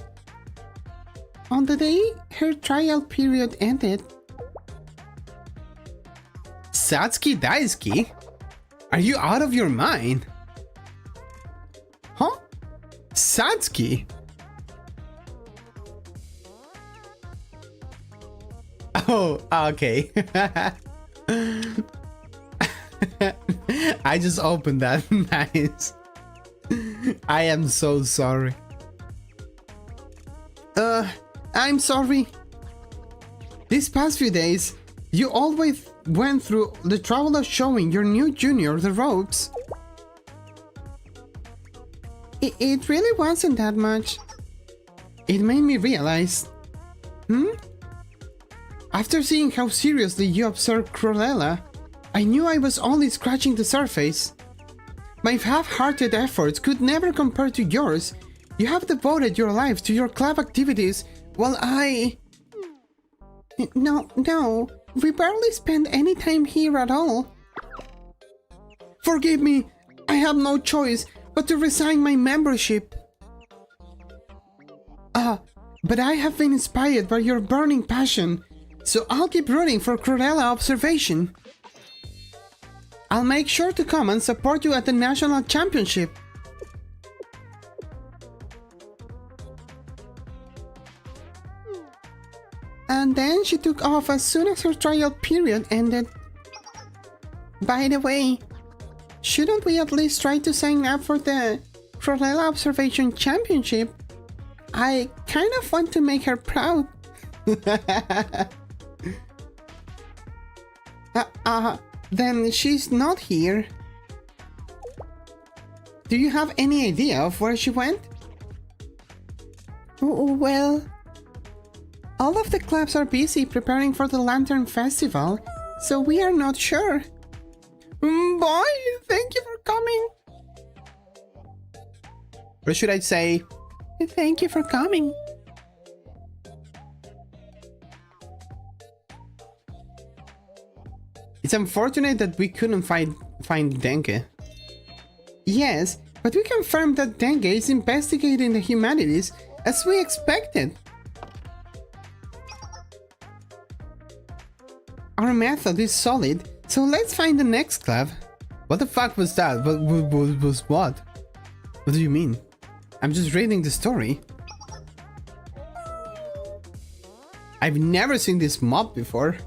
On the day her trial period ended. Satsuki Daisuke? Are you out of your mind? Huh? Satsuki? Oh, okay. I just opened that. Nice. I am so sorry. I'm sorry. These past few days, you always went through the trouble of showing your new junior the ropes. It really wasn't that much. It made me realize... After seeing how seriously you observed Chlorella, I knew I was only scratching the surface. My half-hearted efforts could never compare to yours. You have devoted your life to your club activities, while I... No, we barely spend any time here at all. Forgive me, I have no choice but to resign my membership. But I have been inspired by your burning passion, so I'll keep rooting for Chlorella observation. I'll make sure to come and support you at the national championship. And then she took off as soon as her trial period ended. By the way, shouldn't we at least try to sign up for the Chlorella Observation Championship? I kind of want to make her proud. Then she's not here. Do you have any idea of where she went? Well... all of the clubs are busy preparing for the Lantern Festival, so we are not sure. Bye! Thank you for coming! Or should I say, thank you for coming? It's unfortunate that we couldn't find Dengue. Yes, but we confirmed that Dengue is investigating the humanities as we expected. Our method is solid, so let's find the next club. What the fuck was that? Was what? What do you mean? I'm just reading the story. I've never seen this mob before.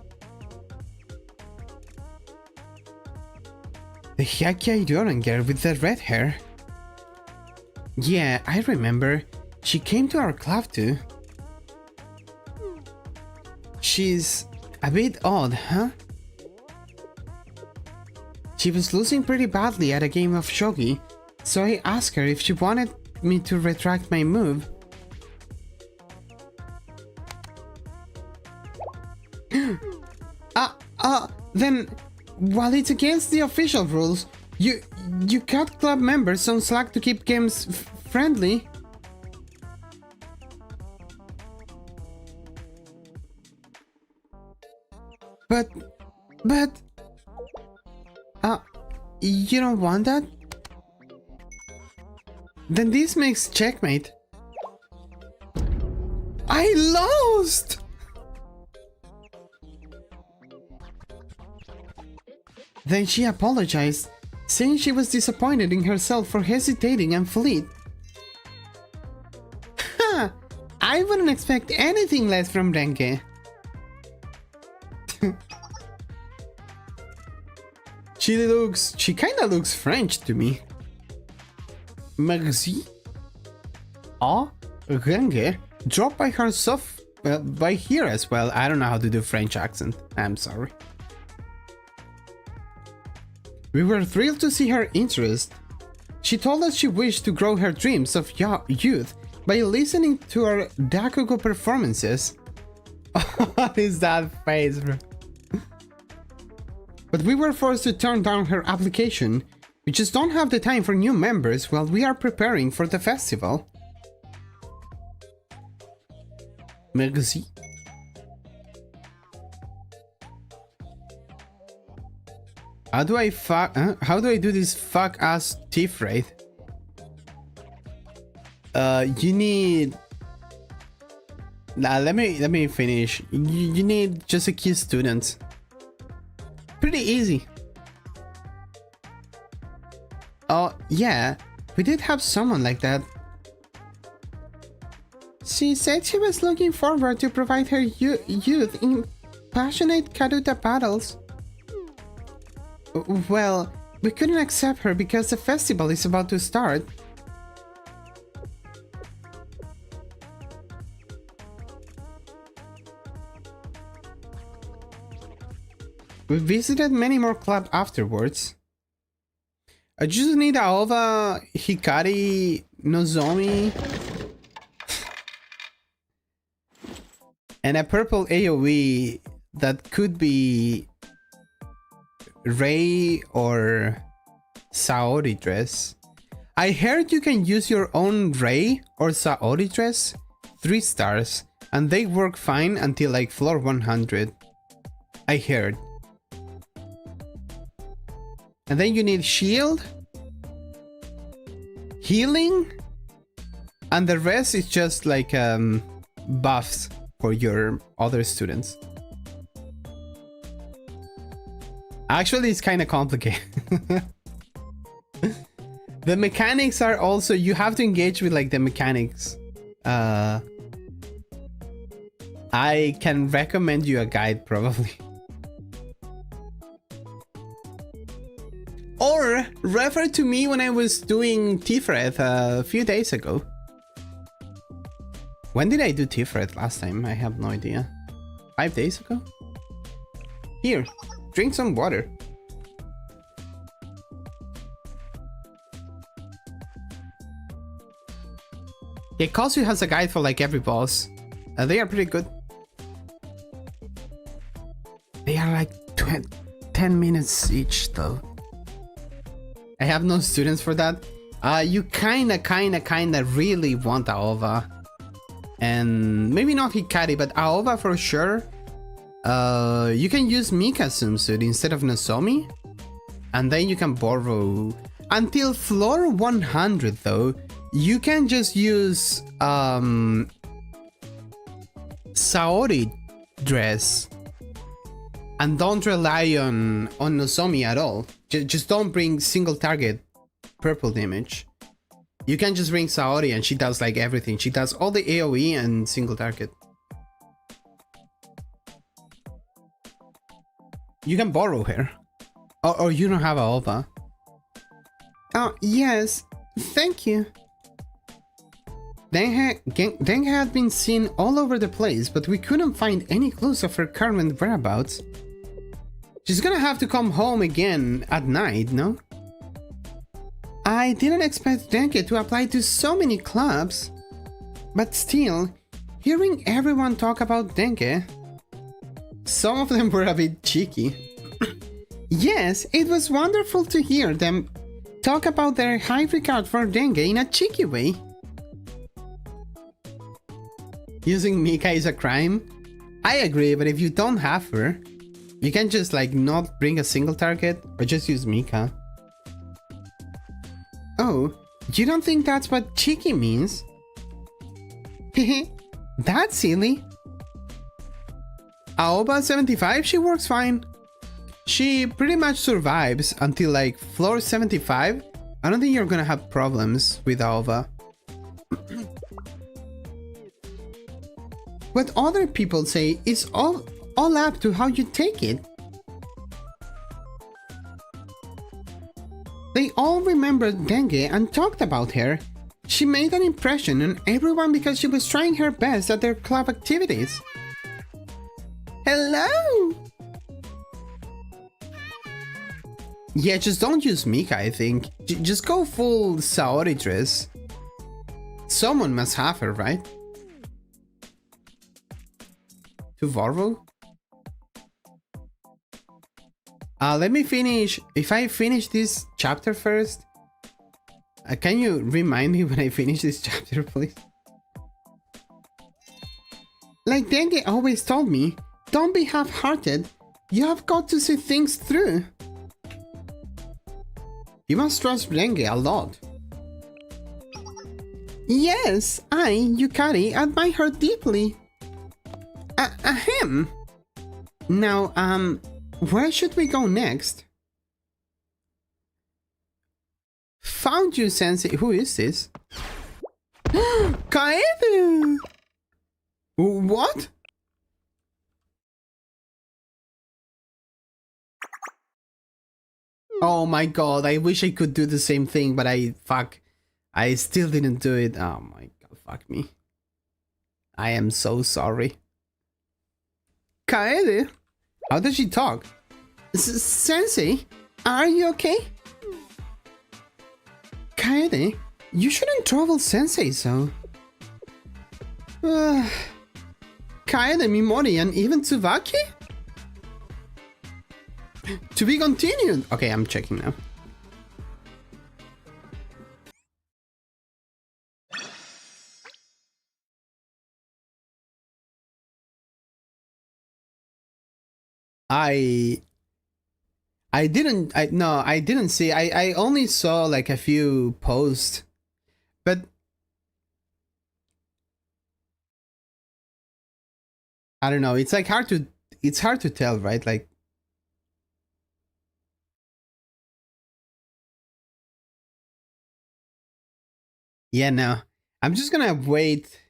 The Hyakya girl with the red hair. Yeah, I remember. She came to our club too. She's a bit odd, huh? She was losing pretty badly at a game of shogi, so I asked her if she wanted me to retract my move. Then, while it's against the official rules, you cut club members on Slack to keep games friendly. But, you don't want that? Then this makes checkmate. I lost! Then she apologized, saying she was disappointed in herself for hesitating and fled. Ha! I wouldn't expect anything less from Renke. She kinda looks French to me. Merci. Oh, Renke dropped by herself by here as well. I don't know how to do French accent. I'm sorry. We were thrilled to see her interest. She told us she wished to grow her dreams of youth by listening to our Dakugo performances. What is that face, bro? But we were forced to turn down her application. We just don't have the time for new members while we are preparing for the festival. Merci. How do I do this fuck ass thief raid? You need. Nah, let me finish. You need just a key student. Pretty easy. Oh yeah, we did have someone like that. She said she was looking forward to provide her youth in passionate Karuta battles. Well, we couldn't accept her because the festival is about to start. We visited many more clubs afterwards. I just need Aova, Hikari, Nozomi, and a purple AoE that could be Rei or Saori dress. I heard you can use your own Rei or Saori dress, 3 stars, and they work fine until like floor 100. I heard. And then you need shield, healing, and the rest is just like buffs for your other students. Actually, it's kind of complicated. The mechanics are also, you have to engage with like the mechanics. I can recommend you a guide probably. Or refer to me when I was doing Tiferet a few days ago. When did I do Tiferet last time? I have no idea. 5 days ago? Here, drink some water. Yeah, Kosu has a guide for like every boss. They are pretty good. They are like 10 minutes each though. I have no students for that. You kinda really want Aova. And maybe not Hikari, but Aova for sure. you can use Mika swimsuit instead of Nozomi, and then you can borrow until floor 100 though. You can just use Saori dress and don't rely on Nozomi at all. Just don't bring single target purple damage. You can just bring Saori and she does like everything. She does all the AoE and single target. You can borrow her. Or you don't have Aoba. Oh, yes. Thank you. Denge had been seen all over the place, but we couldn't find any clues of her current whereabouts. She's gonna have to come home again at night, no? I didn't expect Denge to apply to so many clubs. But still, hearing everyone talk about Denge, some of them were a bit cheeky. Yes, it was wonderful to hear them talk about their high regard for Denge in a cheeky way. Using Mika is a crime? I agree, but if you don't have her, you can just like not bring a single target or just use Mika. Oh, you don't think that's what cheeky means? Hehe, that's silly. Aoba 75, she works fine. She pretty much survives until like floor 75. I don't think you're gonna have problems with Aoba. What other people say is all up to how you take it. They all remembered Denge and talked about her. She made an impression on everyone because she was trying her best at their club activities. Hello! Yeah, just don't use Mika, I think. Just go full Saori dress. Someone must have her, right? To Varvo? Let me finish. If I finish this chapter first, can you remind me when I finish this chapter, please? Like Denge always told me, don't be half-hearted. You have got to see things through. You must trust Denge a lot. Yes, I, Yukari, admire her deeply. Ahem. Now, where should we go next? Found you, Sensei. Who is this? Kaedu! What? Oh my god, I wish I could do the same thing, but I still didn't do it. Oh my god, fuck me. I am so sorry. Kaede? How does she talk? Sensei, are you okay? Kaede, you shouldn't trouble Sensei so. Kaede, Mimori, and even Tsubaki? To be continued. Okay, I'm checking now. I didn't see. I only saw like a few posts, but I don't know. It's like hard to tell, right? Like, yeah, no. I'm just gonna wait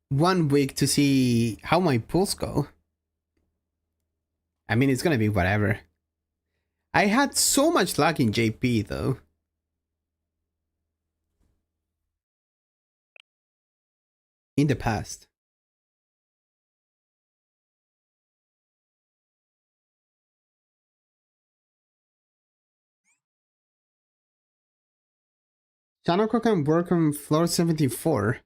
1 week to see how my pulls go. I mean, it's gonna be whatever. I had so much luck in JP though. In the past. Shanoko can work on floor 74,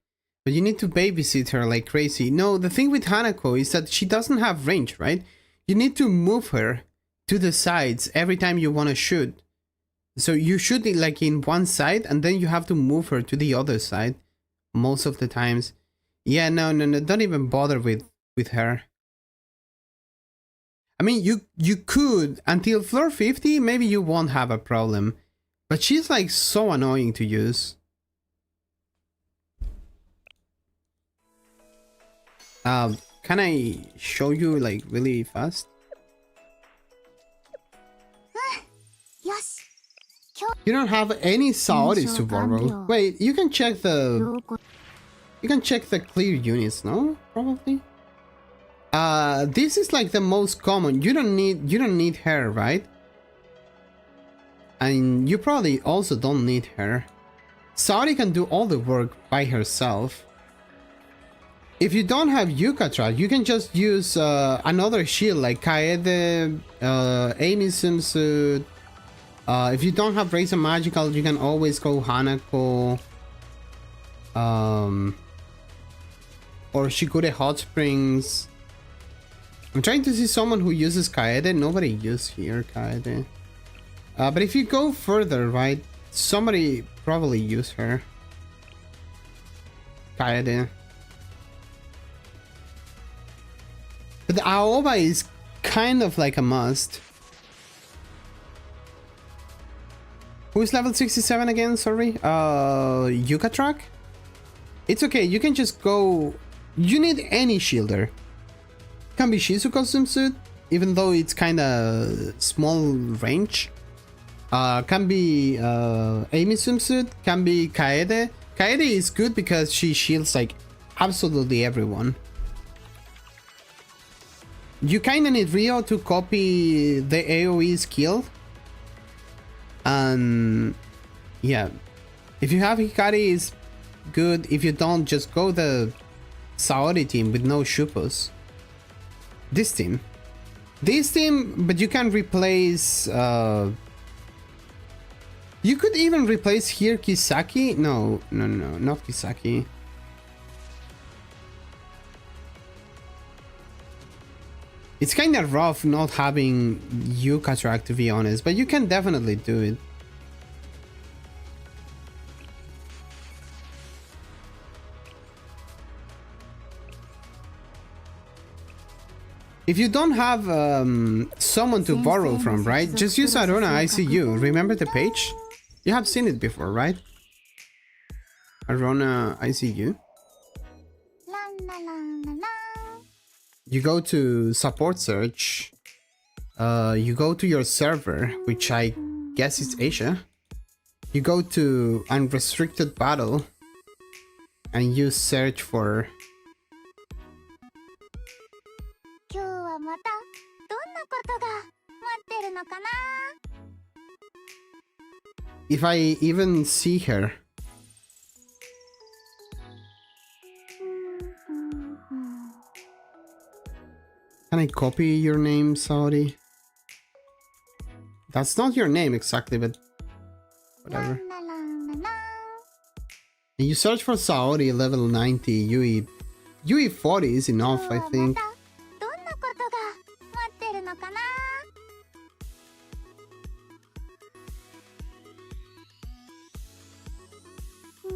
but you need to babysit her like crazy. No, the thing with Hanako is that she doesn't have range, right? You need to move her to the sides every time you want to shoot. So you shoot it like in one side and then you have to move her to the other side most of the times. Yeah, no, don't even bother with her. I mean, you could until floor 50, maybe you won't have a problem. But she's like so annoying to use. Can I show you like really fast? You don't have any Saoris to borrow. Wait, you can check the clear units, no? Probably. This is like the most common. You don't need her, right? And you probably also don't need her. Saori can do all the work by herself. If you don't have Yucatra, you can just use another shield like Kaede, Amy Swimsuit. If you don't have Razor Magical, you can always go Hanako. Or Shikure Hot Springs. I'm trying to see someone who uses Kaede. Nobody uses here Kaede. But if you go further, right, somebody probably use her. Kaede. But the Aoba is kind of like a must. Who's level 67 again? Sorry. Yukatrak? It's okay, you can just go... You need any shielder. Can be Shizuka swimsuit, even though it's kinda small range. Can be Amy swimsuit, can be Kaede. Kaede is good because she shields like absolutely everyone. You kinda need Rio to copy the AoE skill. And yeah, if you have Hikari, is good. If you don't, just go the Saori team with no Shupos. This team, but you can replace. You could even replace here Kisaki. No, not Kisaki. It's kind of rough not having Yucatrak, to be honest, but you can definitely do it. If you don't have someone to borrow from, right? Just use Arona ICU. Remember the page? You have seen it before, right? Arona ICU. You go to support search. You go to your server, which I guess is Asia. You go to unrestricted battle and you search for if I even see her. Can I copy your name, Saori? That's not your name exactly, but whatever. And you search for Saori level 90, UE 40 is enough, I think.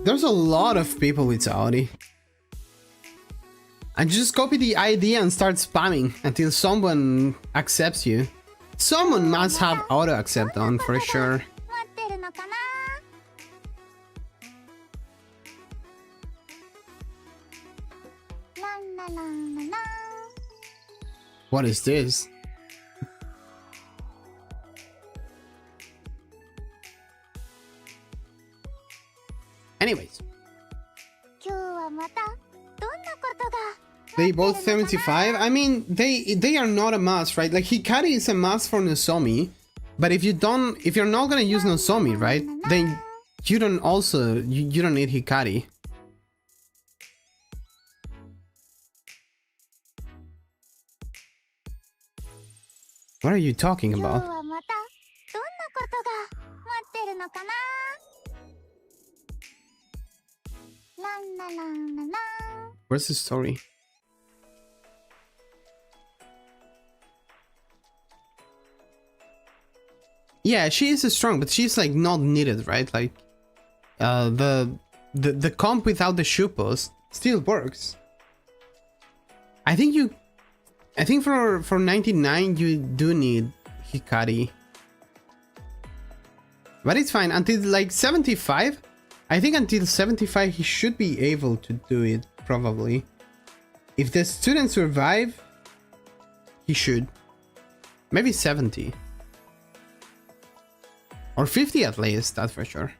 There's a lot of people with Saori. And just copy the ID and start spamming until someone accepts you. Someone must have auto accept on for sure. What is this? Anyways. They both 75? I mean, they are not a must, right? Like Hikari is a must for Nozomi, but if you're not gonna use Nozomi, right? Then you don't need Hikari. What are you talking about? Where's the story? Yeah, she is strong, but she's like not needed, right? Like the comp without the Shupos still works. I think I think for 99 you do need Hikari. But it's fine until like 75. I think until 75 he should be able to do it, probably. If the students survive, he should. Maybe 70. Or 50 at least, that's for sure.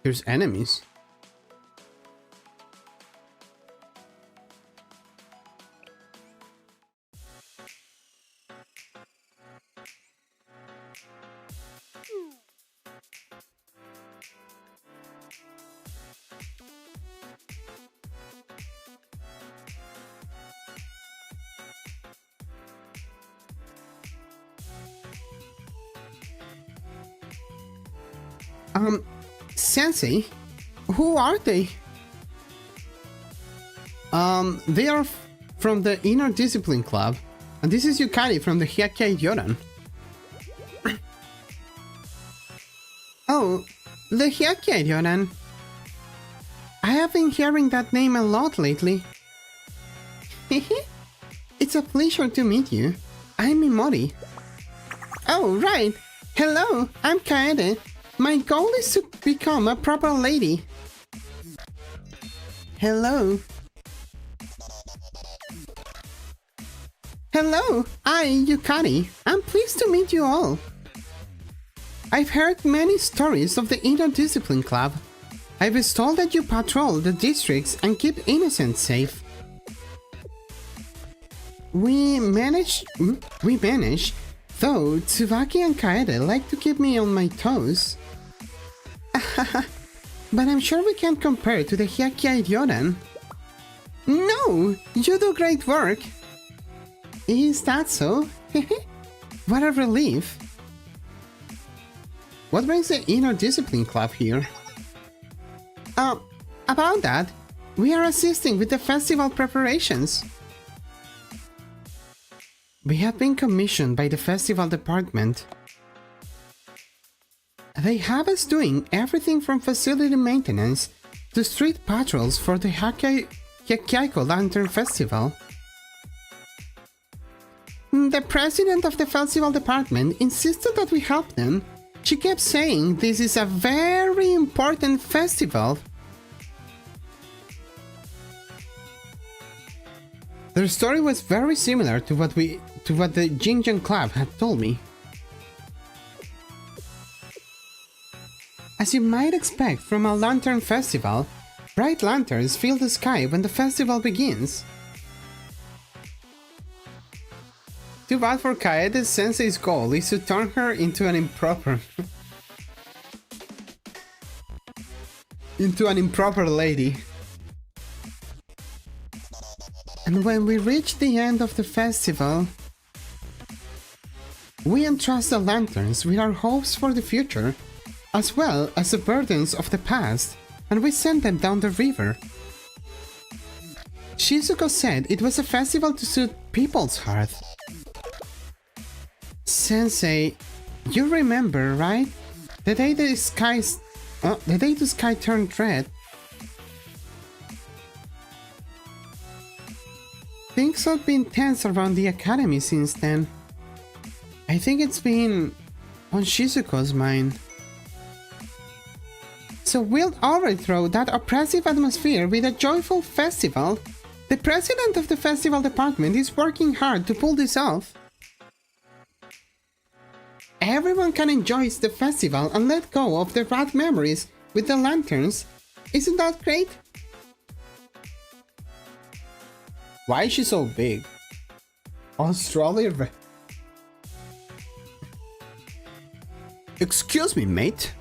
There's enemies. Sensei, who are they? They are from the Inner Discipline Club, and this is Yukari from the Hyakkei Ryoran. Oh, the Hyakkei Ryoran. I have been hearing that name a lot lately. It's a pleasure to meet you. I'm Mimori. Oh, right. Hello, I'm Kaede. My goal is to become a proper lady. Hello. Hello, Yukari. I'm pleased to meet you all. I've heard many stories of the Interdiscipline Club. I was told that you patrol the districts and keep innocents safe. We manage, though Tsubaki and Kaede like to keep me on my toes. But I'm sure we can't compare to the Hyakkei Ryoran. No! You do great work! Is that so? What a relief! What brings the Inner Discipline Club here? About that, we are assisting with the festival preparations. We have been commissioned by the festival department. They have us doing everything from facility maintenance to street patrols for the Hyakkei Lantern Festival. The president of the festival department insisted that we help them. She kept saying this is a very important festival. Their story was very similar to what the Jinjiang Club had told me. As you might expect from a lantern festival, bright lanterns fill the sky when the festival begins. Too bad for Kaede. Sensei's goal is to turn her into an improper lady. And when we reach the end of the festival, we entrust the lanterns with our hopes for the future, as well as the burdens of the past, and we send them down the river. Shizuko said it was a festival to suit people's hearts. Sensei, you remember, right? The day the sky turned red. Things have been tense around the academy since then. I think it's been on Shizuko's mind. So we'll overthrow that oppressive atmosphere with a joyful festival. The president of the festival department is working hard to pull this off. Everyone can enjoy the festival and let go of their bad memories with the lanterns. Isn't that great? Why is she so big? Australia. Excuse me, mate.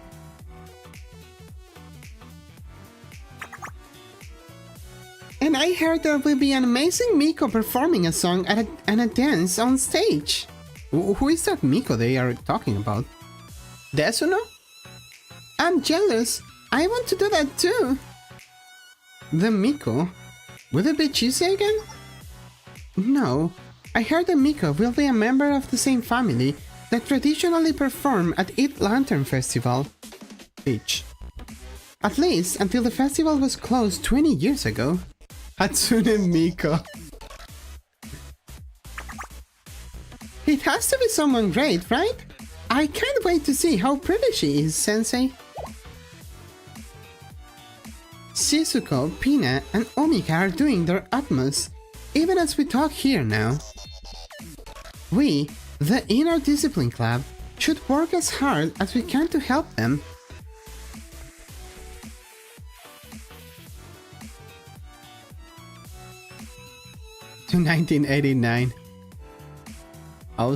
And I heard there will be an amazing Miko performing a song and a dance on stage. Who is that Miko they are talking about? Desuno? I'm jealous. I want to do that too. The Miko? Will it be Chise again? No. I heard that Miko will be a member of the same family that traditionally perform at Eat Lantern Festival. Peach. At least until the festival was closed 20 years ago. Hatsune Miko. It has to be someone great, right? I can't wait to see how pretty she is, Sensei. Shizuko, Pina, and Omika are doing their utmost, even as we talk here now. We, the Inner Discipline Club, should work as hard as we can to help them. To 1989.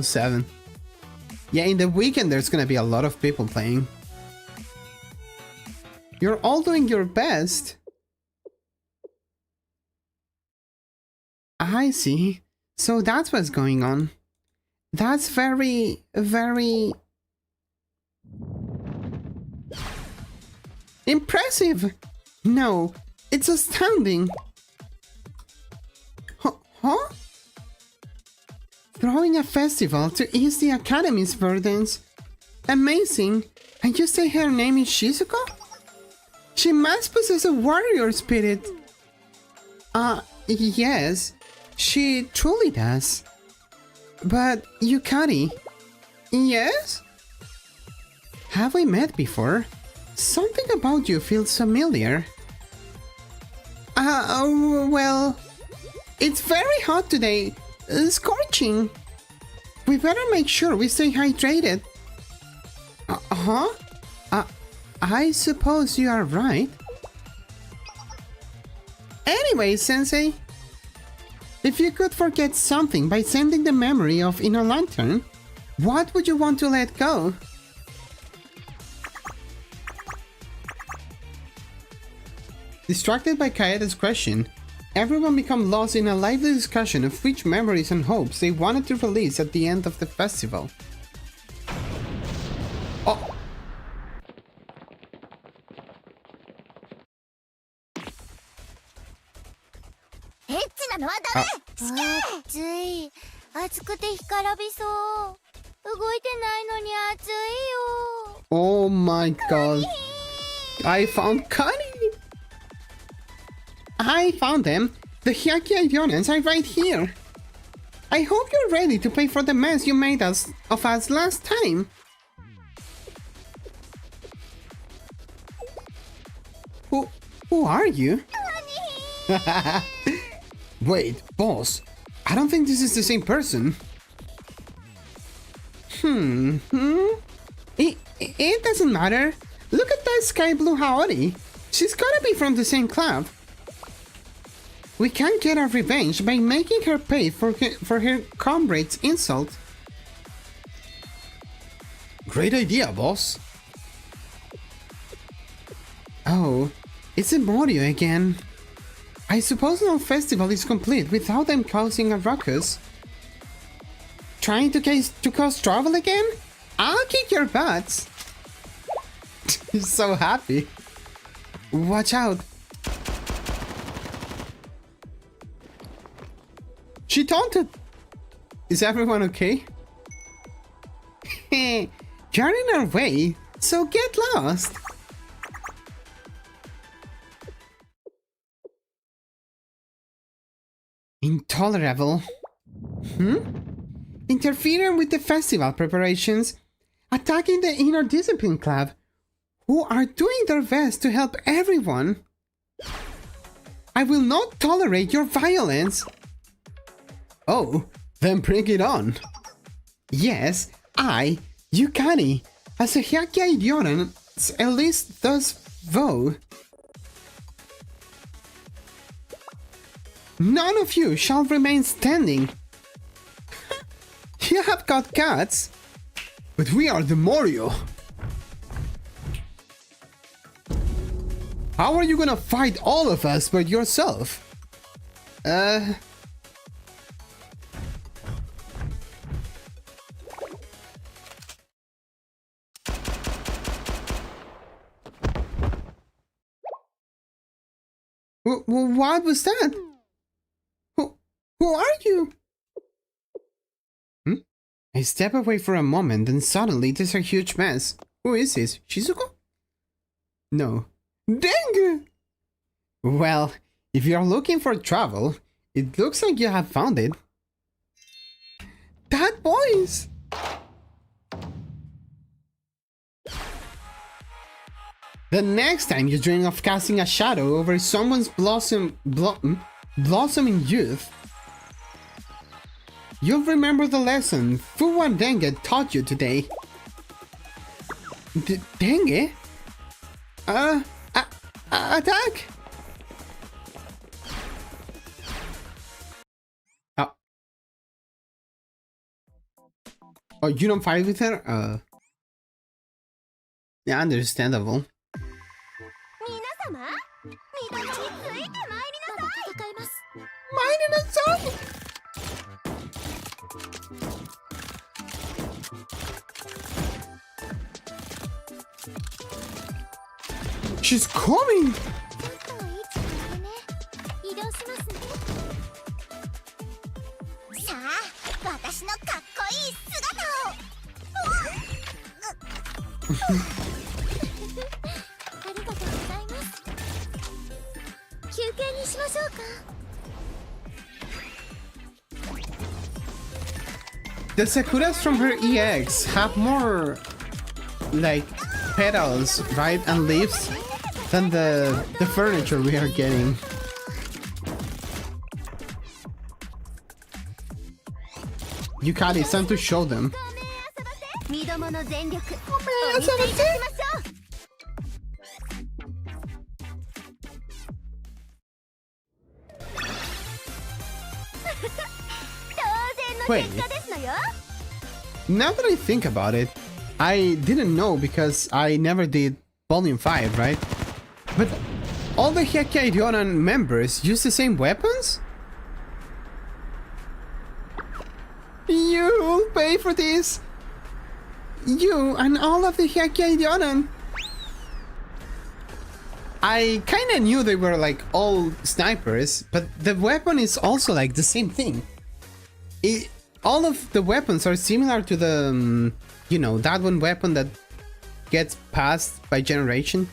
07. Yeah, in the weekend there's gonna be a lot of people playing. You're all doing your best. I see. So that's what's going on. That's very... impressive! No, it's astounding! Huh? Throwing a festival to ease the Academy's burdens. Amazing! And you say her name is Shizuko? She must possess a warrior spirit. Yes. She truly does. But, Yukari... Yes? Have we met before? Something about you feels familiar. Well... It's very hot today. Scorching. We better make sure we stay hydrated. I suppose you are right. Anyway, Sensei, if you could forget something by sending the memory of Inner Lantern, what would you want to let go? Distracted by Kaeda's question, everyone became lost in a lively discussion of which memories and hopes they wanted to release at the end of the festival. Oh! Atsui. 暑くて干からびそう。動いてないのに暑いよ。 Oh my god. I found Cunny! I found them! The Hyakki Ionans are right here! I hope you're ready to pay for the mess you made of us last time! Who are you? Wait, boss, I don't think this is the same person. It doesn't matter. Look at that sky blue Haori. She's gotta be from the same club. We can get our revenge by making her pay for her comrade's insult. Great idea, boss. Oh, it's Emorio again. I suppose no festival is complete without them causing a ruckus. Trying to cause trouble again? I'll kick your butts. He's so happy. Watch out. She taunted. Is everyone okay? You're in our way, so get lost. Intolerable. Interfering with the festival preparations, attacking the Inner Discipline Club, who are doing their best to help everyone. I will not tolerate your violence. Oh, then bring it on. Yes, I, Yukari, as a Hyakki Ionan, at least thus vow. None of you shall remain standing. You have got guts. But we are the Morio. How are you gonna fight all of us but yourself? What was that? Who are you? I step away for a moment, and suddenly there's a huge mess. Who is this? Shizuko? No. Dang! Well, if you're looking for trouble, it looks like you have found it. That voice! The next time you dream of casting a shadow over someone's blossoming youth, you'll remember the lesson Fuwa Denge taught you today. Denge? Attack! Oh, you don't fight with her? Yeah, understandable. She's coming! The Sakuras from her EX have more, like, petals, right, and leaves than the furniture we are getting. Yukari, it's time to show them. Wait, now that I think about it, I didn't know because I never did Volume 5, right? But all the Hyakkai Ryonan members use the same weapons? You'll pay for this! You and all of the Hyakkai Ryonan! I kinda knew they were like all snipers, but the weapon is also like the same thing. All of the weapons are similar to the, you know, that one weapon that gets passed by generation.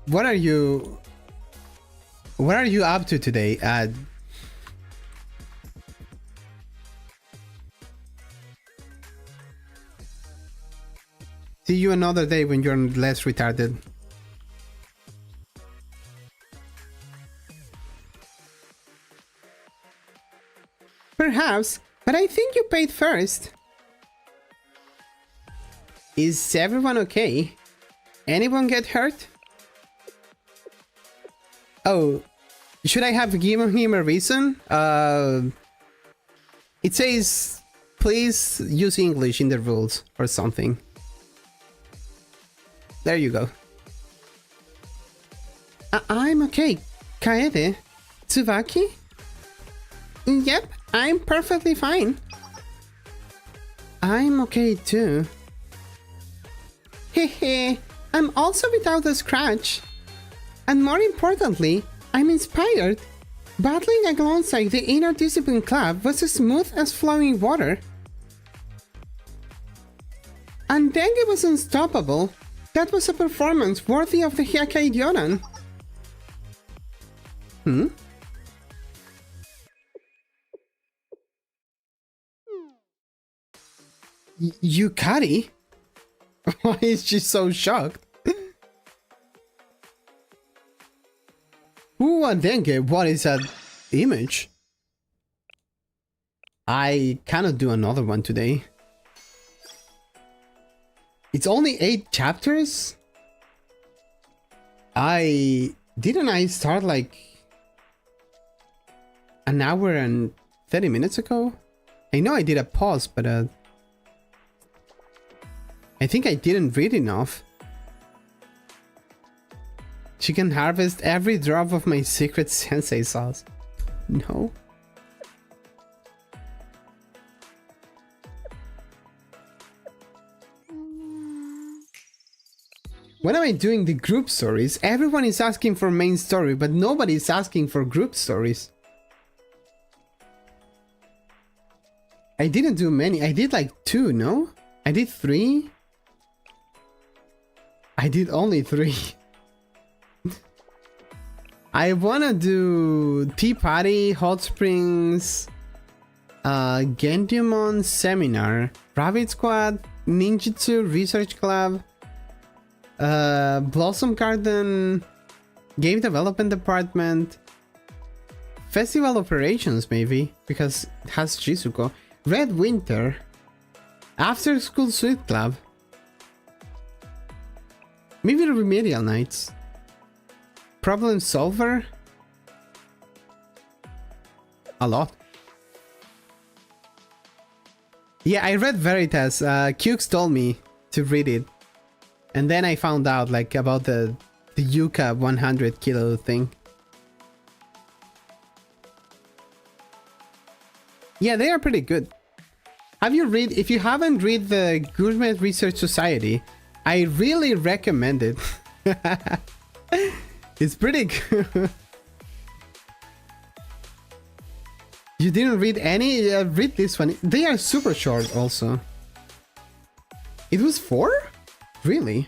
What are you up to today? See you another day when you're less retarded. Perhaps, but I think you paid first. Is everyone okay? Anyone get hurt? Oh, should I have given him a reason? It says, please use English in the rules or something. There you go. I'm okay. Kaede? Tsubaki? Yep, I'm perfectly fine. I'm okay too. Hehe, I'm also without a scratch. And more importantly, I'm inspired. Battling alongside the Inner Discipline Club was as smooth as flowing water. And Denge was unstoppable. That was a performance worthy of the Hyakkai Ryonan. Yukari? Why is she so shocked? Denge, what is that image? I cannot do another one today. It's only 8 chapters? Didn't I start like an hour and 30 minutes ago? I know I did a pause, but I think I didn't read enough. She can harvest every drop of my secret sensei sauce. No? When am I doing the group stories? Everyone is asking for main story, but nobody is asking for group stories. I didn't do many. I did like 2, no? I did 3? I did only 3. I wanna do Tea Party, Hot Springs, Gendumon Seminar, Rabbit Squad, Ninjutsu Research Club, Blossom Garden, Game Development Department, Festival Operations maybe, because it has Shizuko, Red Winter, After School Sweet Club, maybe the Remedial Nights, Problem Solver, a lot. Yeah, I read Veritas. Cukes told me to read it, and then I found out like about the Yuka 100 kilo thing. Yeah, they are pretty good. Have you read? If you haven't read the Gourmet Research Society, I really recommend it. It's pretty good. You didn't read any? Read this one. They are super short also. It was 4? Really?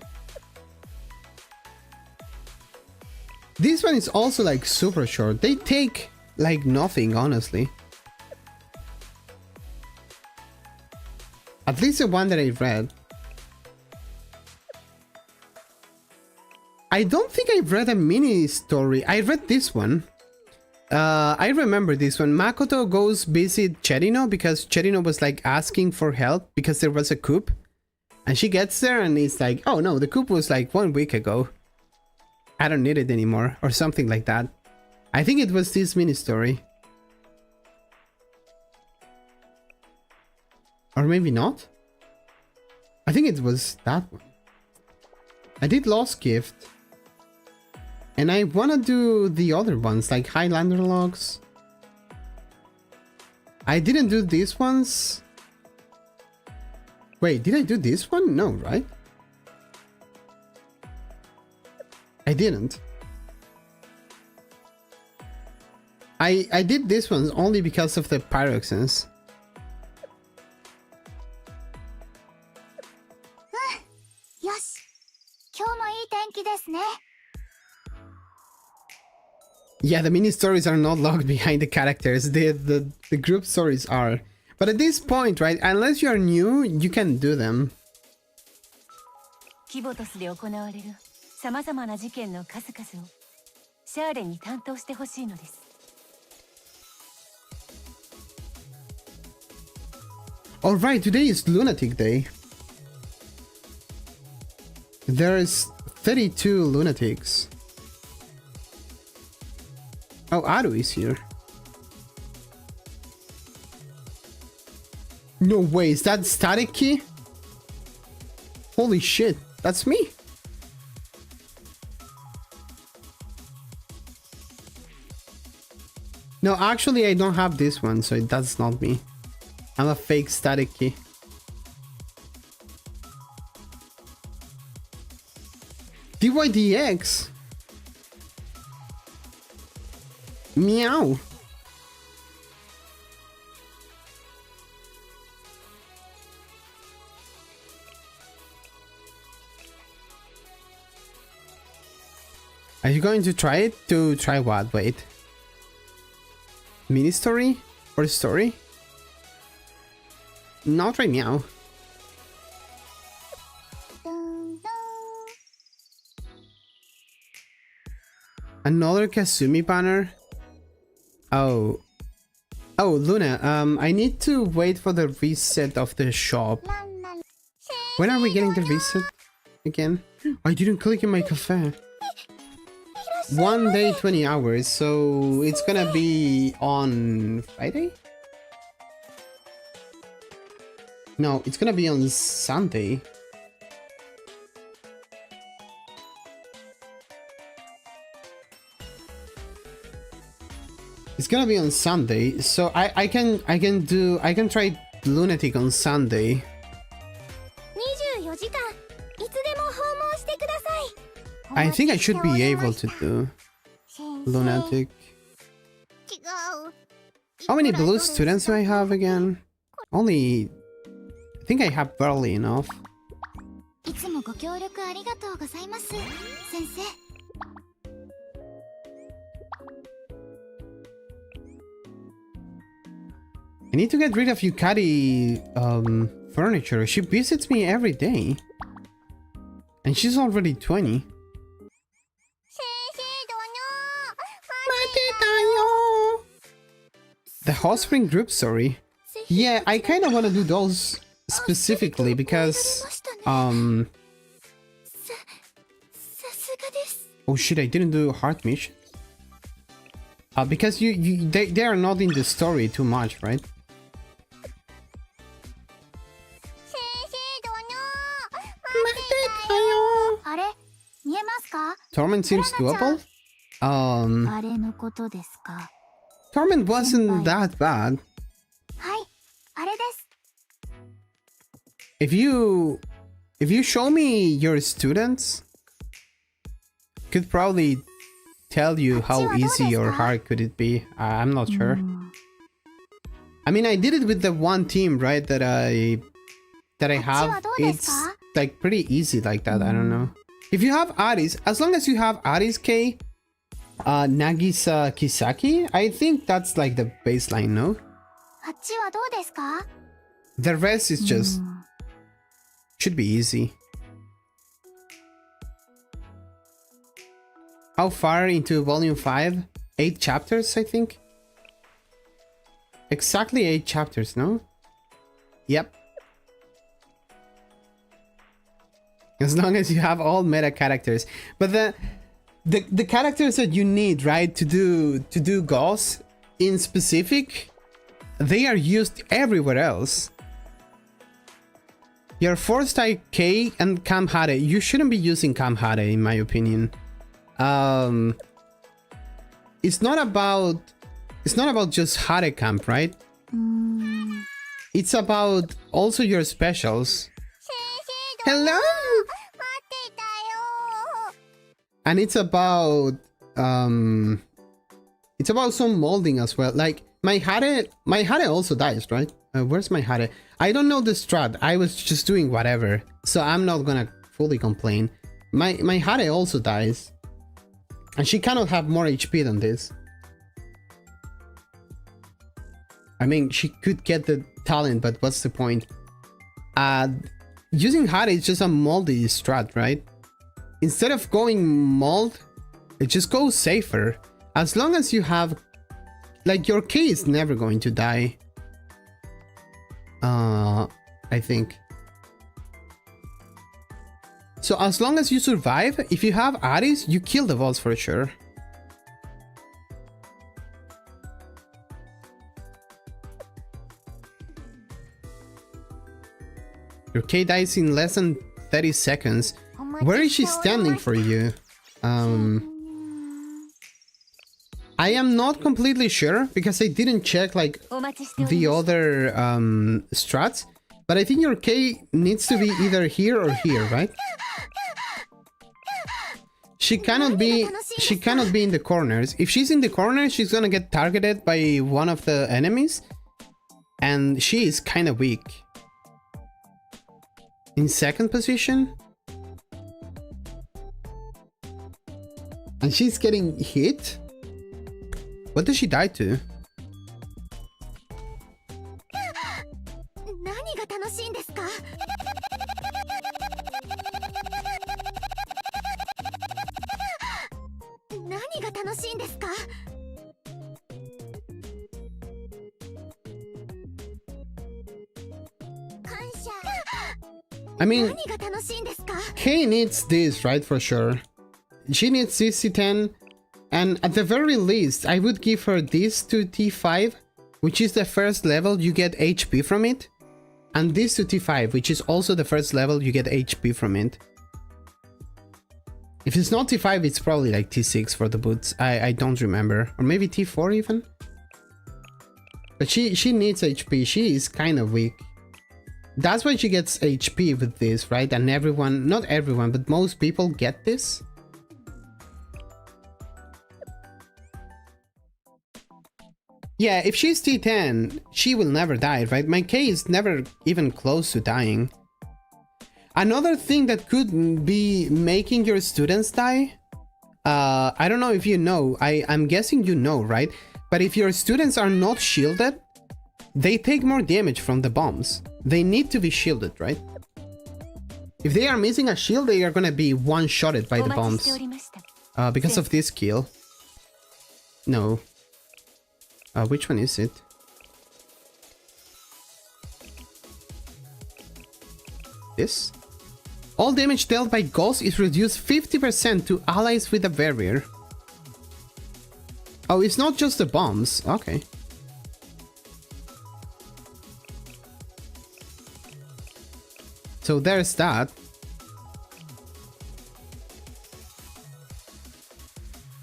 This one is also like super short. They take like nothing, honestly. At least the one that I read. I don't think I read a mini story. I read this one. I remember this one. Makoto goes visit Cherino because Cherino was like asking for help because there was a coup. And she gets there and it's like, oh no, the coup was like 1 week ago. I don't need it anymore or something like that. I think it was this mini story. Or maybe not. I think it was that one. I did Lost Gift. And I wanna do the other ones, like Highlander Logs. I didn't do these ones. Wait, did I do this one? No, right? I didn't. I did this one only because of the Pyroxens. よし、今日もいい天気ですね。 Yeah, the mini stories are not logged behind the characters. The group stories are. But at this point, right, unless you are new, you can do them. キボトスで行われるさまざまな事件の数々をシャーレに担当してほしいのです。 Alright, today is Lunatic Day. There's 32 lunatics. Oh, Aru is here. No way, is that Static Key? Holy shit, that's me. No, actually I don't have this one, so that's not me. I'm a fake Static Key. DYDX? Meow. Are you going to try it? To try what? Wait. Mini story? Or story? Not right now. ドンドン Another Kasumi banner? Oh. Oh, Luna, I need to wait for the reset of the shop. ランラン When are we getting the reset again? I didn't click in my cafe. 1 day, 20 hours, so it's gonna be on Friday? No, it's gonna be on Sunday. It's gonna be on Sunday, so I can try Lunatic on Sunday. 24時間いつでも訪問してください。 I think I should be able to do 先生 lunatic. 違う。 How many blue students do I have again? Only... I think I have barely enough. いつもご協力ありがとうございます、先生。 I need to get rid of Yukari furniture. She visits me every day. And she's already 20. 先生殿、 The hot spring group story. Yeah, I kind of want to do those specifically because さすがです。 oh shit, I didn't do heart mission. Because they are not in the story too much, right? 先生殿、あれ、見えますか？ Torment seems doable. あれのことですか？ Torment wasn't that bad. はい、あれです。 If you show me your students, could probably tell you how easy or hard could it be. I'm not sure. I mean, I did it with the one team, right? That I have. It's like pretty easy like that. I don't know. If you have Aris, as long as you have Aris K, Nagisa Kisaki, I think that's like the baseline, no? あっちはどうですか？ The rest is just should be easy. How far into volume 5? 8 chapters, I think. Exactly 8 chapters, no? Yep. As long as you have all meta characters. But the characters that you need, right, to do Gauss in specific, they are used everywhere else. Your Force type K and Kamhare, you shouldn't be using Kamhare in my opinion. It's not about just Hare camp, right? It's about also your specials. Hello! And it's about some molding as well. Like my Hare also dies, right? Where's my Hare? I don't know the strat. I was just doing whatever, so I'm not gonna fully complain. My Hare also dies. And she cannot have more HP than this. I mean, she could get the talent, but what's the point? Using Hare is just a moldy strat, right? Instead of going mold, it just goes safer. As long as you have... Like, your K is never going to die. I think. So as long as you survive, if you have Aris, you kill the boss for sure. Your K dies in less than 30 seconds. Where is she standing for you? I am not completely sure because I didn't check like the other strats, but I think your K needs to be either here or here, right? She cannot be in the corners. If she's in the corner, she's gonna get targeted by one of the enemies, and she is kind of weak. In second position, and she's getting hit. What does she die to? 何が楽しいんですか？何が楽しいんですか？ I mean, 何が楽しいんですか？ Kay needs this, right, for sure. She needs CC10, and at the very least, I would give her this to T5, which is the first level, you get HP from it. And this to T5, which is also the first level, you get HP from it. If it's not T5, it's probably like T6 for the boots. I don't remember. Or maybe T4 even? But she needs HP, she is kind of weak. That's why she gets HP with this, right? And everyone, not everyone, but most people get this. Yeah, if she's T10, she will never die, right? My K is never even close to dying. Another thing that could be making your students die, I don't know if you know, I'm guessing you know, right? But if your students are not shielded, they take more damage from the bombs. They need to be shielded, right? If they are missing a shield, they are gonna be one-shotted by the bombs. Because of this skill. No. Which one is it? This? All damage dealt by ghosts is reduced 50% to allies with a barrier. Oh, it's not just the bombs. Okay. So there's that.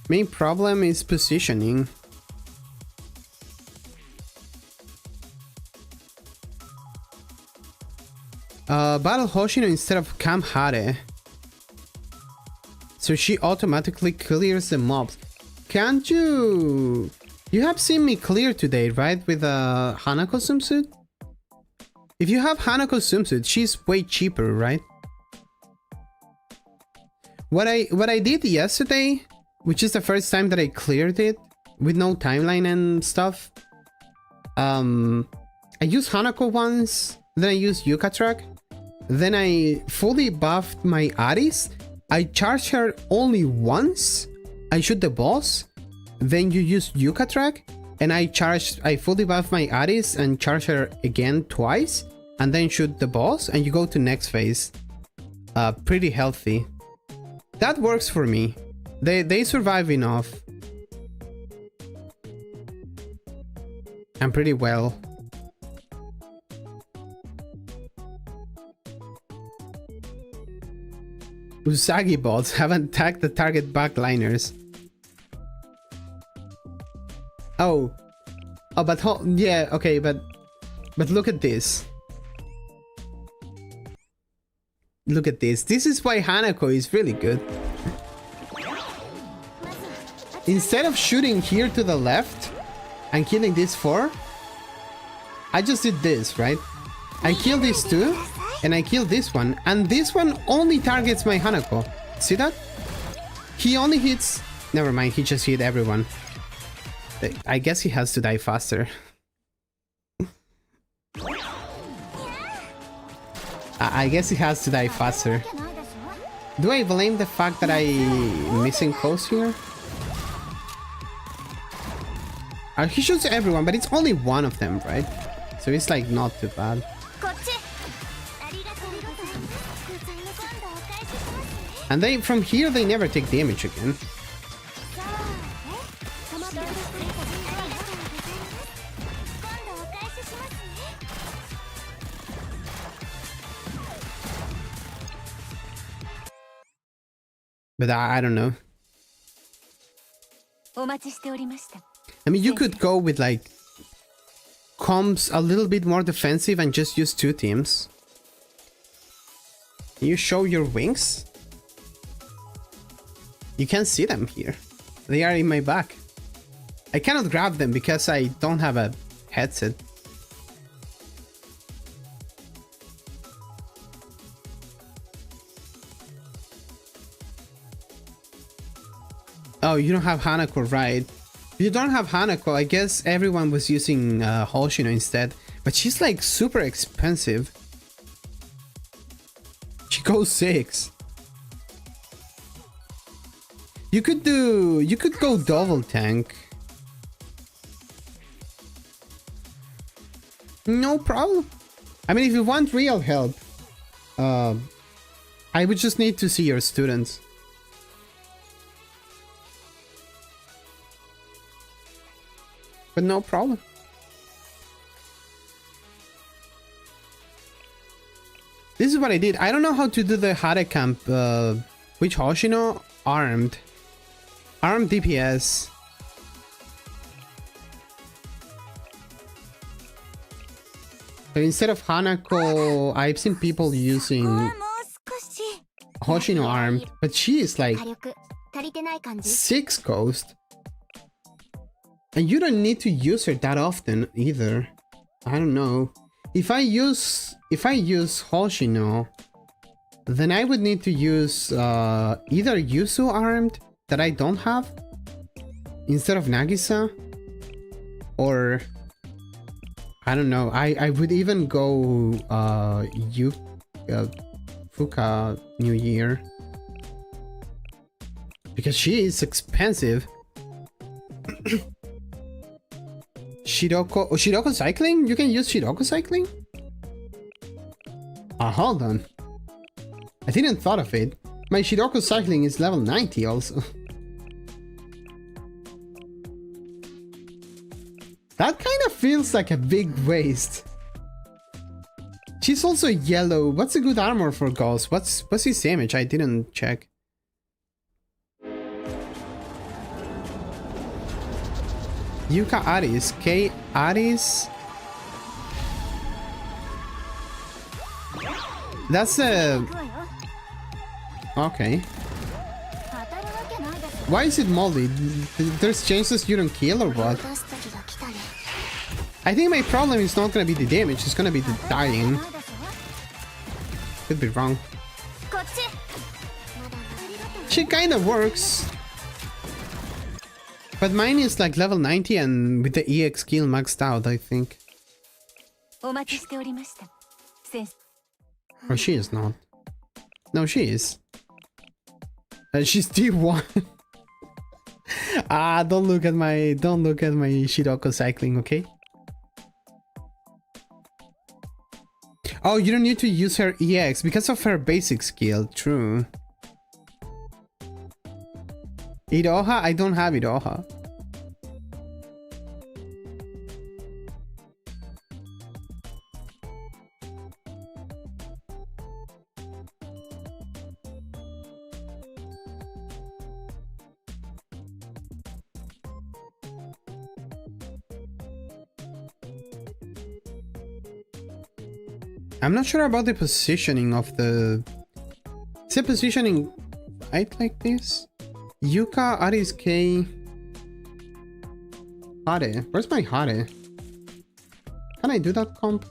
Main problem is positioning. Battle Hoshino instead of Camp Hare. So she automatically clears the mobs. Can't you... You have seen me clear today, right? With Hanako swimsuit? If you have Hanako swimsuit, she's way cheaper, right? What I did yesterday, which is the first time that I cleared it with no timeline and stuff. I used Hanako once, then I used Yuka track. Then I fully buffed my Aris. I charged her only once. I shoot the boss. Then you use Yuka track. And I fully buffed my Aris and charge her again twice. And then shoot the boss. And you go to next phase. Pretty healthy. That works for me. They survive enough. And pretty well. Usagi bots haven't tagged the target backliners. Oh, but yeah, okay, but look at this. Look at this. This is why Hanako is really good. Instead of shooting here to the left and killing these 4, I just did this, right? I killed these 2. And I killed this one, and this one only targets my Hanako. See that? He only hits... Never mind, he just hit everyone. I guess he has to die faster. I guess he has to die faster. Do I blame the fact that I'm missing close here? He shoots everyone, but it's only one of them, right? So it's like not too bad. And they, from here, they never take damage again. But I don't know. I mean, you could go with like comps a little bit more defensive and just use 2 teams. Can you show your wings? You can't see them here. They are in my back. I cannot grab them because I don't have a headset. Oh, you don't have Hanako, right? If you don't have Hanako, I guess everyone was using Hoshino instead. But she's like super expensive. She goes 6. You could go double tank. No problem. I mean, if you want real help, I would just need to see your students. But no problem. This is what I did. I don't know how to do the Hare camp. Which Hoshino? Armed. Armed DPS. So instead of Hanako, I've seen people using もう少し Hoshino armed, but she is like 火力足りてない感じ 6 ghost. And you don't need to use her that often either. I don't know. If I use Hoshino, then I would need to use either Yuzu armed that I don't have instead of Nagisa, or I don't know. I would even go Fuka New Year, because she is expensive. Shiroko cycling? You can use Shiroko cycling? Hold on. I didn't thought of it. My Shiroko cycling is level 90 also. That kind of feels like a big waste. She's also yellow. What's a good armor for Ghost? What's his damage? I didn't check. Yuka Aris, K Aris. That's a... Okay. Why is it moldy? There's chances you don't kill or what? I think my problem is not gonna be the damage, it's gonna be the dying. Could be wrong. She kinda works. But mine is like level 90 and with the EX skill maxed out, I think. お待ちしておりました。先生。 Oh, she is not. No, she is. She's D1. Don't look at my Shiroko cycling, okay? Oh, you don't need to use her EX because of her basic skill. True. Iroha? I don't have Iroha. I'm not sure about the positioning of the... Is the positioning right like this? Yuka, Aris K... Hare. Where's my Hare? Can I do that comp?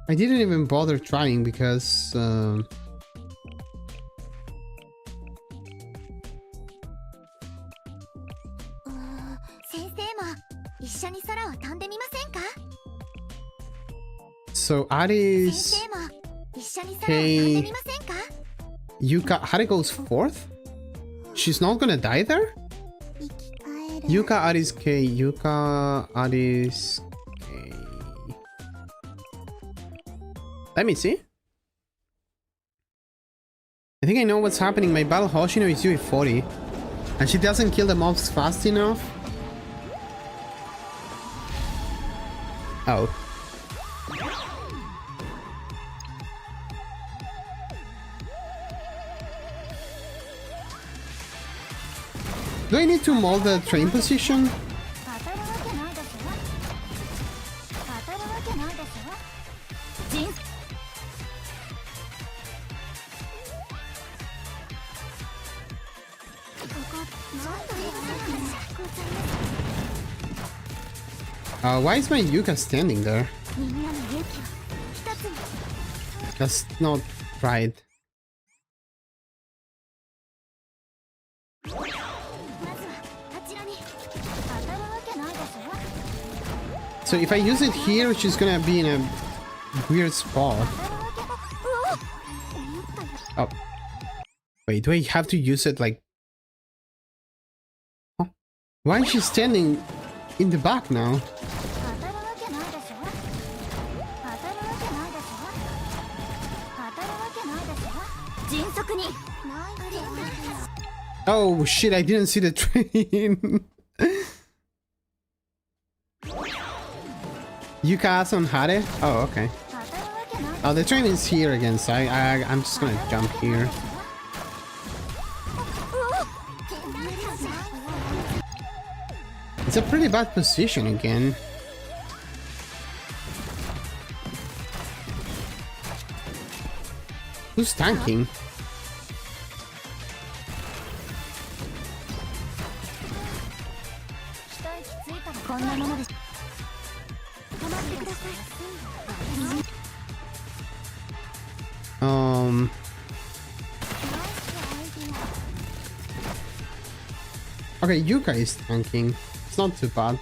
I didn't even bother trying because... 先生も一緒に空を飛んでみませんか So 先 Aris... 生も一緒に空を飛んでみませんか Yuka... Hare goes 4th? She's not gonna die there? 生き返る Yuka, Aris K... Yuka, Aris K... Let me see. I think I know what's happening. My battle Hoshino is UE40. And she doesn't kill the mobs fast enough. Oh. Do I need to mold the train position? 当たるわけないでしょ当たるわけないでしょ人 Why is my Yuka standing there? みんなの勇気を一つに That's not right. まずはあちらに当たるわけないでしょ So if I use it here, she's gonna be in a weird spot. 当たるわけ思ったよ Oh. Wait, do I have to use it like... Huh? Why is she standing in the back now? 当たるわけないでしょ当たるわけないでしょ当たるわけないでしょ迅速に Oh shit, I didn't see the train. Yuka has on Hare? Oh, okay. Oh, the train is here again, so I'm just gonna jump here. It's a pretty bad position again. Who's tanking? Okay, Yuka is tanking. It's not too bad.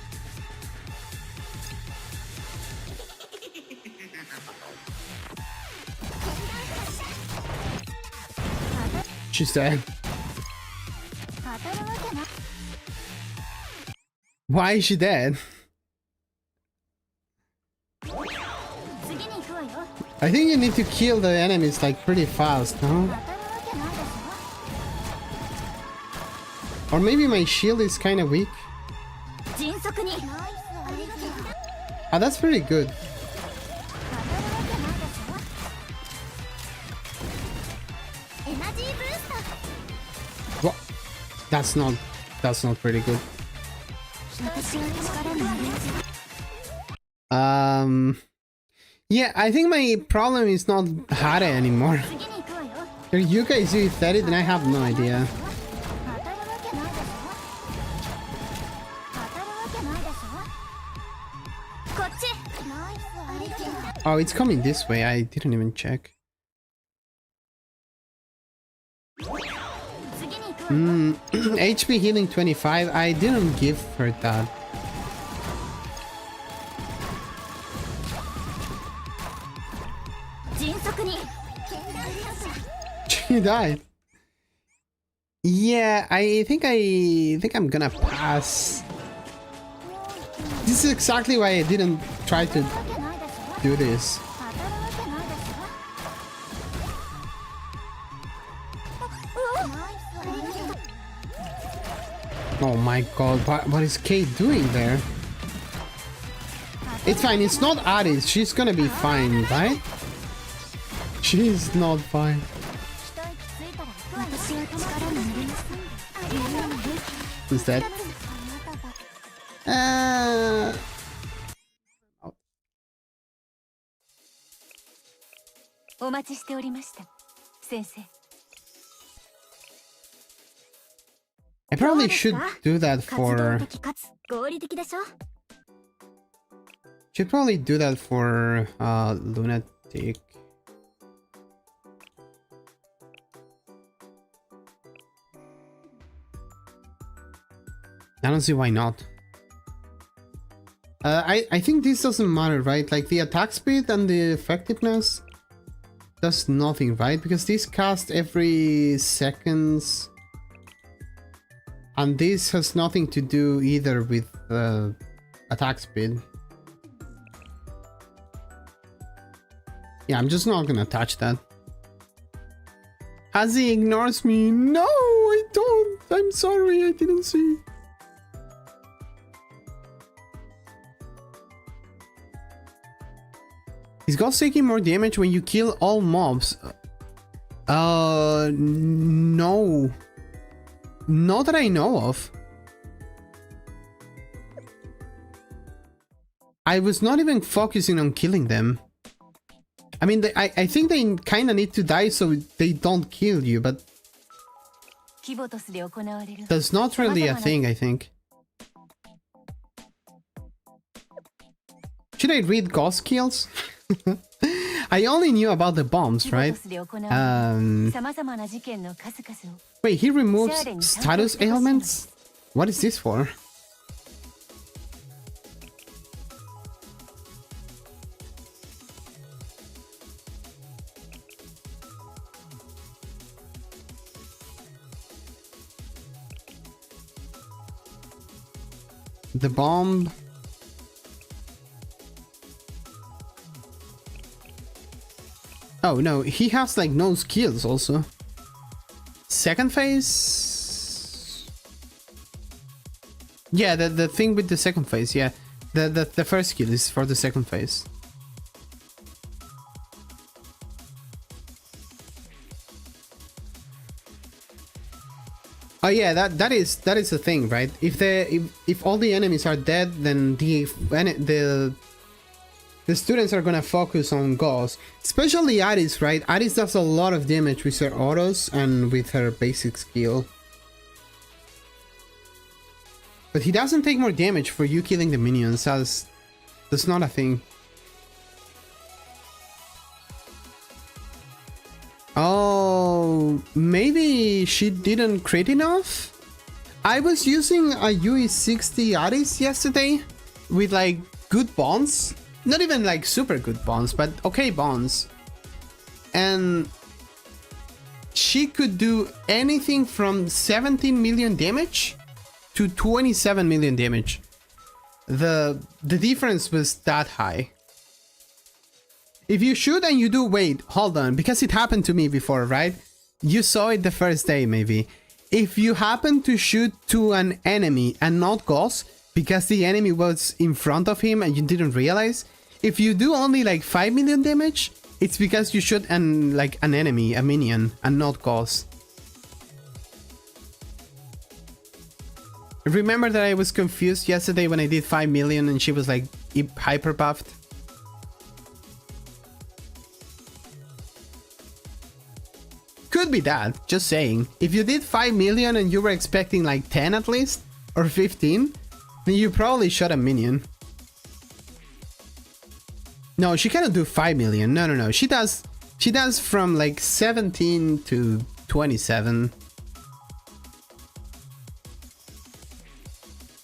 She's dead. Why is she dead? I think you need to kill the enemies like pretty fast, no? Or maybe my shield is kind of weak. Ah, that's pretty good. What? That's not pretty good. Yeah, I think my problem is not Hare anymore. If Yuka is doing 30, then I have no idea. Oh, it's coming this way. I didn't even check. HP healing 25. I didn't give her that. She died. Yeah, I think I'm gonna pass. This is exactly why I didn't try to do this. Oh my god, what is Kate doing there? It's fine, it's not Aris, she's gonna be fine, right? She's not fine. Who's that? I probably should do that for... Should probably do that for Lunatic. I don't see why not. I think this doesn't matter, right? Like the attack speed and the effectiveness does nothing, right? Because this cast every seconds. And this has nothing to do either with attack speed. Yeah, I'm just not gonna touch that. As he ignores me. No, I don't. I'm sorry, I didn't see. Is Ghost taking more damage when you kill all mobs? No. Not that I know of. I was not even focusing on killing them. I mean, I think they kind of need to die so they don't kill you, but that's not really a thing, I think. Should I read ghost kills? I only knew about the bombs, right? Wait, he removes status ailments? What is this for? The bomb. Oh no, he has like no skills also. Second phase? Yeah, the thing with the second phase, yeah. The first skill is for the second phase. Oh yeah, that is the thing, right? If all the enemies are dead, then the the students are gonna focus on ghosts, especially Aris, right? Aris does a lot of damage with her autos and with her basic skill. But he doesn't take more damage for you killing the minions. That's not a thing. Oh, maybe she didn't crit enough? I was using a UE60 Aris yesterday with like good bonds. Not even like super good bonds, but okay bonds. And she could do anything from 17 million damage to 27 million damage. The difference was that high. If you shoot and you do, wait, hold on, because it happened to me before, right? You saw it the first day, maybe. If you happen to shoot to an enemy and not ghost, because the enemy was in front of him and you didn't realize, if you do only like 5 million damage, it's because you shot an enemy, a minion, and not ghost. Remember that I was confused yesterday when I did 5 million and she was like hyper buffed? Could be that, just saying. If you did 5 million and you were expecting like 10 at least, or 15, then you probably shot a minion. No, she cannot do 5 million. No. She does from like 17 to 27.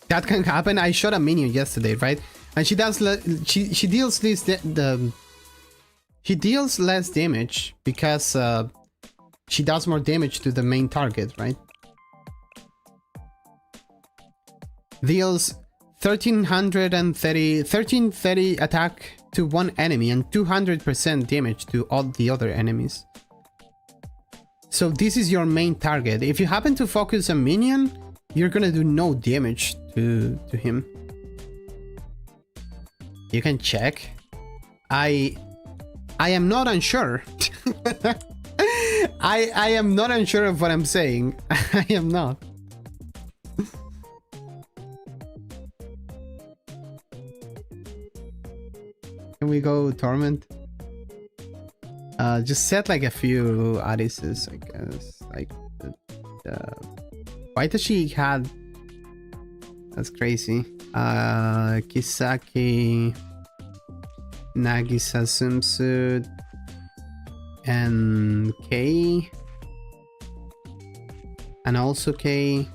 That can happen. I shot a minion yesterday, right? And she does she deals less she deals less damage because she does more damage to the main target, right? Deals 1330 attack to one enemy and 200% damage to all the other enemies. So this is your main target. If you happen to focus a minion, you're gonna do no damage to him. You can check. I am not unsure. I am not unsure of what I'm saying. I am not. Can we go Torment? Just set like a few Arises, I guess. Like why does she had? That's crazy. Kisaki, Nagisa swimsuit, and K, and also K.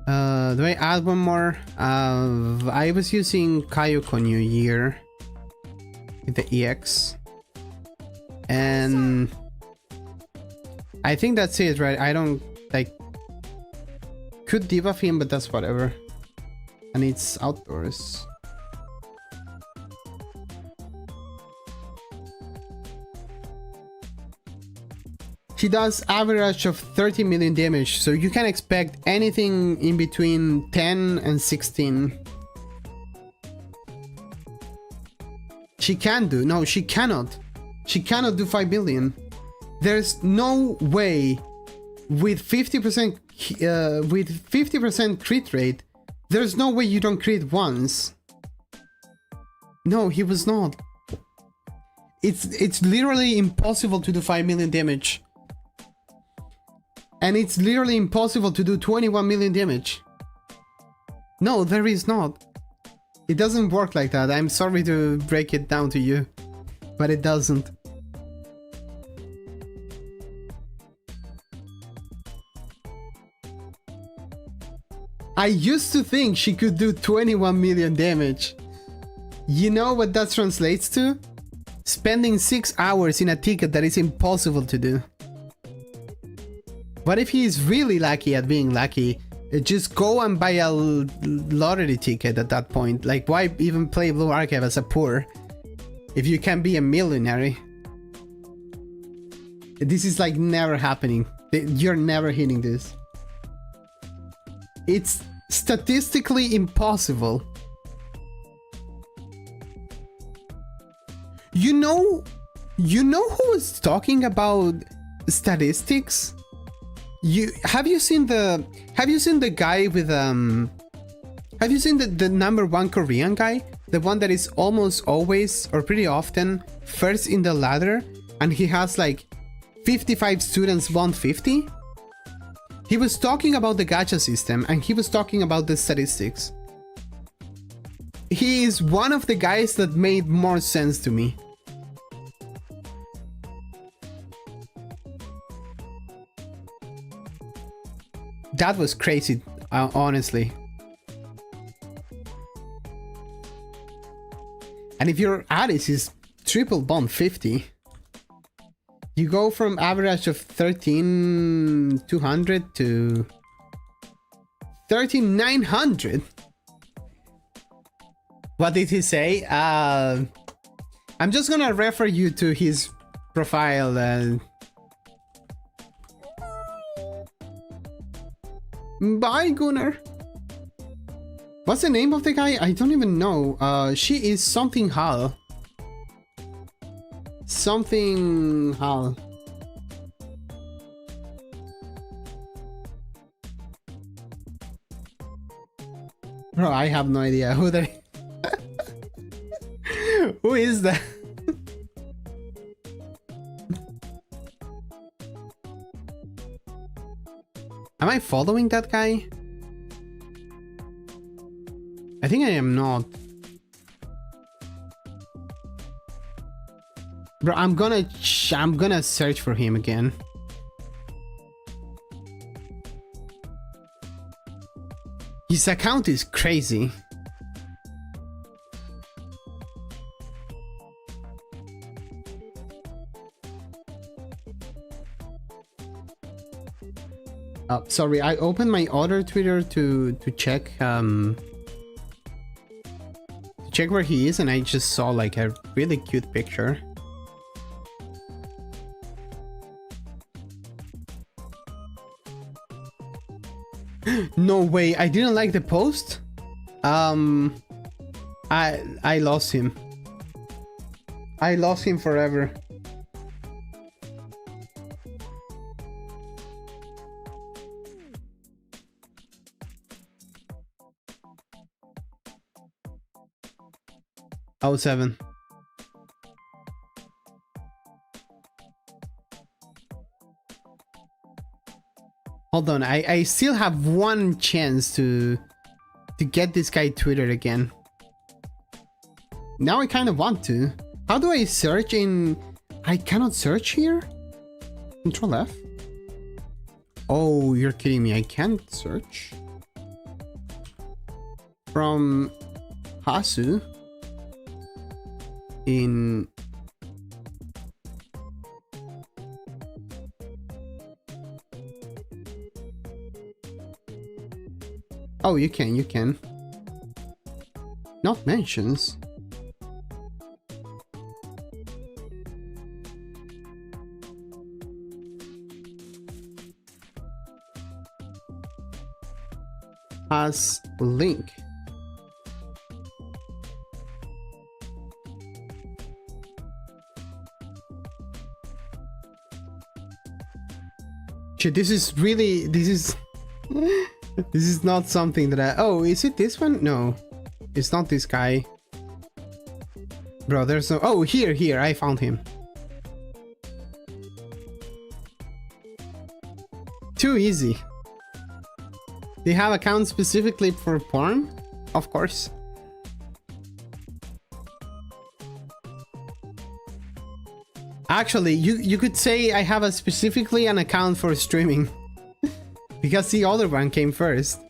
Do I add one more? I was using Kayoko New Year with the EX, and I think that's it, right? I don't like could debuff him, but that's whatever. And it's outdoors. She does average of 30 million damage, so you can expect anything in between 10 and 16. She can do, no, she cannot. She cannot do 5 million. There's no way with 50% crit rate. There's no way you don't crit once. No, he was not. It's literally impossible to do 5 million damage. And it's literally impossible to do 21 million damage. No, there is not. It doesn't work like that. I'm sorry to break it down to you, but it doesn't. I used to think she could do 21 million damage. You know what that translates to? Spending 6 hours in a ticket that is impossible to do. What if he is really lucky at being lucky? Just go and buy a lottery ticket at that point. Like, why even play Blue Archive as a poor if you can be a millionaire? This is like never happening. You're never hitting this. It's statistically impossible. You know who was talking about statistics? Have you seen the guy with have you seen the #1 Korean guy the one that is almost always or pretty often first in the ladder, and he has like 55 students bond 50? He was talking about the gacha system and he was talking about the statistics. He is one of the guys that made more sense to me. That was crazy, honestly. And if your Addis is triple bond 50, you go from average of 13,200 to 13,900. What did he say? I'm just gonna refer you to his profile. Bye, Gunnar. What's the name of the guy? I don't even know. She is something Hal. Something Hal. Bro, I have no idea who that is. Who is that? Am I following that guy? I think I am not. Bro, I'm gonna search for him again. His account is crazy. Sorry, I opened my other Twitter to check where he is, and I just saw like a really cute picture. No way, I didn't like the post. I lost him. I lost him forever. Oh, 7. Hold on, I still have one chance to get this guy Twitter again. Now I kind of want to. How do I search in... I cannot search here? Control F? Oh, you're kidding me, I can't search? From Hasu in... Oh, you can. Not mentions. As link. Shit, this is really... This is... This is not something that I... Oh, is it this one? No. It's not this guy. Bro, there's no... Oh, here, I found him. Too easy. They have accounts specifically for porn? Of course. Actually, you could say I have specifically an account for streaming. Because the other one came first.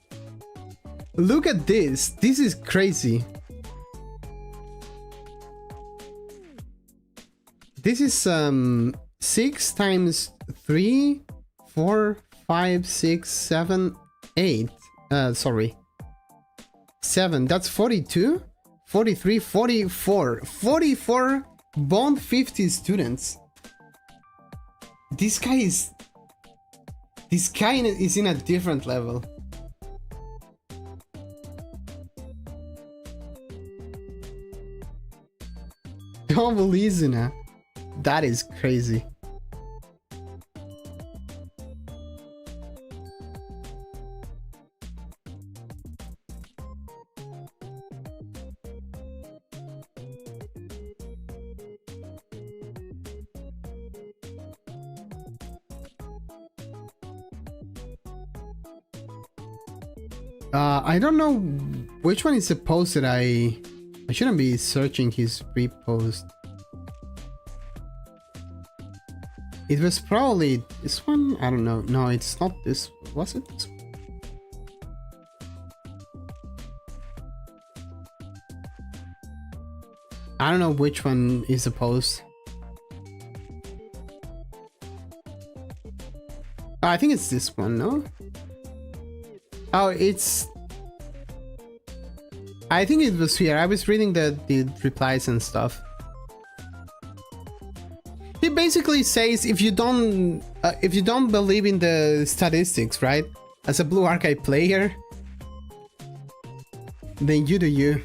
Look at this. This is crazy. This is 6 times 3, 4, 5, 6, 7, 8. Sorry. 7. That's 42. 43, 44. 44 bond 50 students. This guy is... This guy is in a different level. Double Izuna. That is crazy. I don't know which one is the post that I shouldn't be searching his repost. It was probably this one. I don't know. No, it's not this. Was it this one? I don't know which one is the post. Oh, I think it's this one, no? Oh, it's... I think it was here. I was reading the replies and stuff. He basically says if you don't believe in the statistics, right? As a Blue Archive player, then you do you.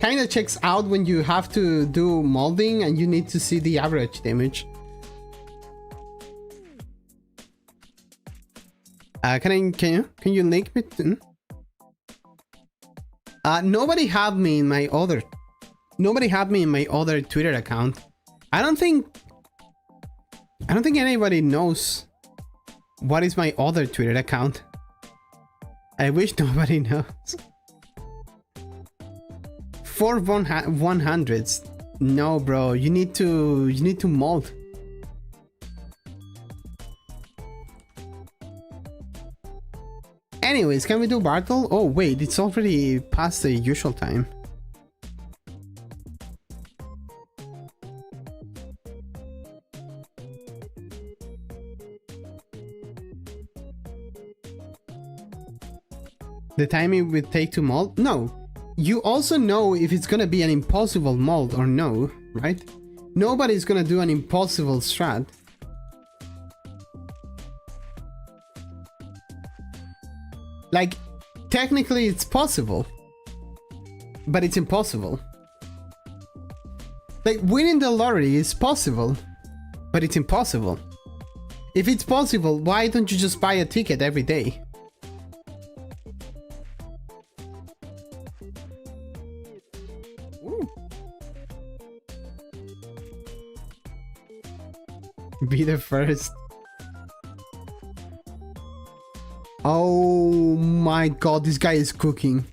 Kinda checks out when you have to do molding and you need to see the average damage. Can you link me to? Nobody had me in my other Twitter account. I don't think anybody knows what is my other Twitter account. I wish nobody knows. 4 100s. No, bro, you need to mold. Anyways, can we do battle? Oh wait, it's already past the usual time. The time it would take to mold? No. You also know if it's gonna be an impossible mold or no, right? Nobody's gonna do an impossible strat. Like, technically it's possible, but it's impossible. Like, winning the lottery is possible, but it's impossible. If it's possible, why don't you just buy a ticket every day? Ooh. Be the first. Oh my god, this guy is cooking.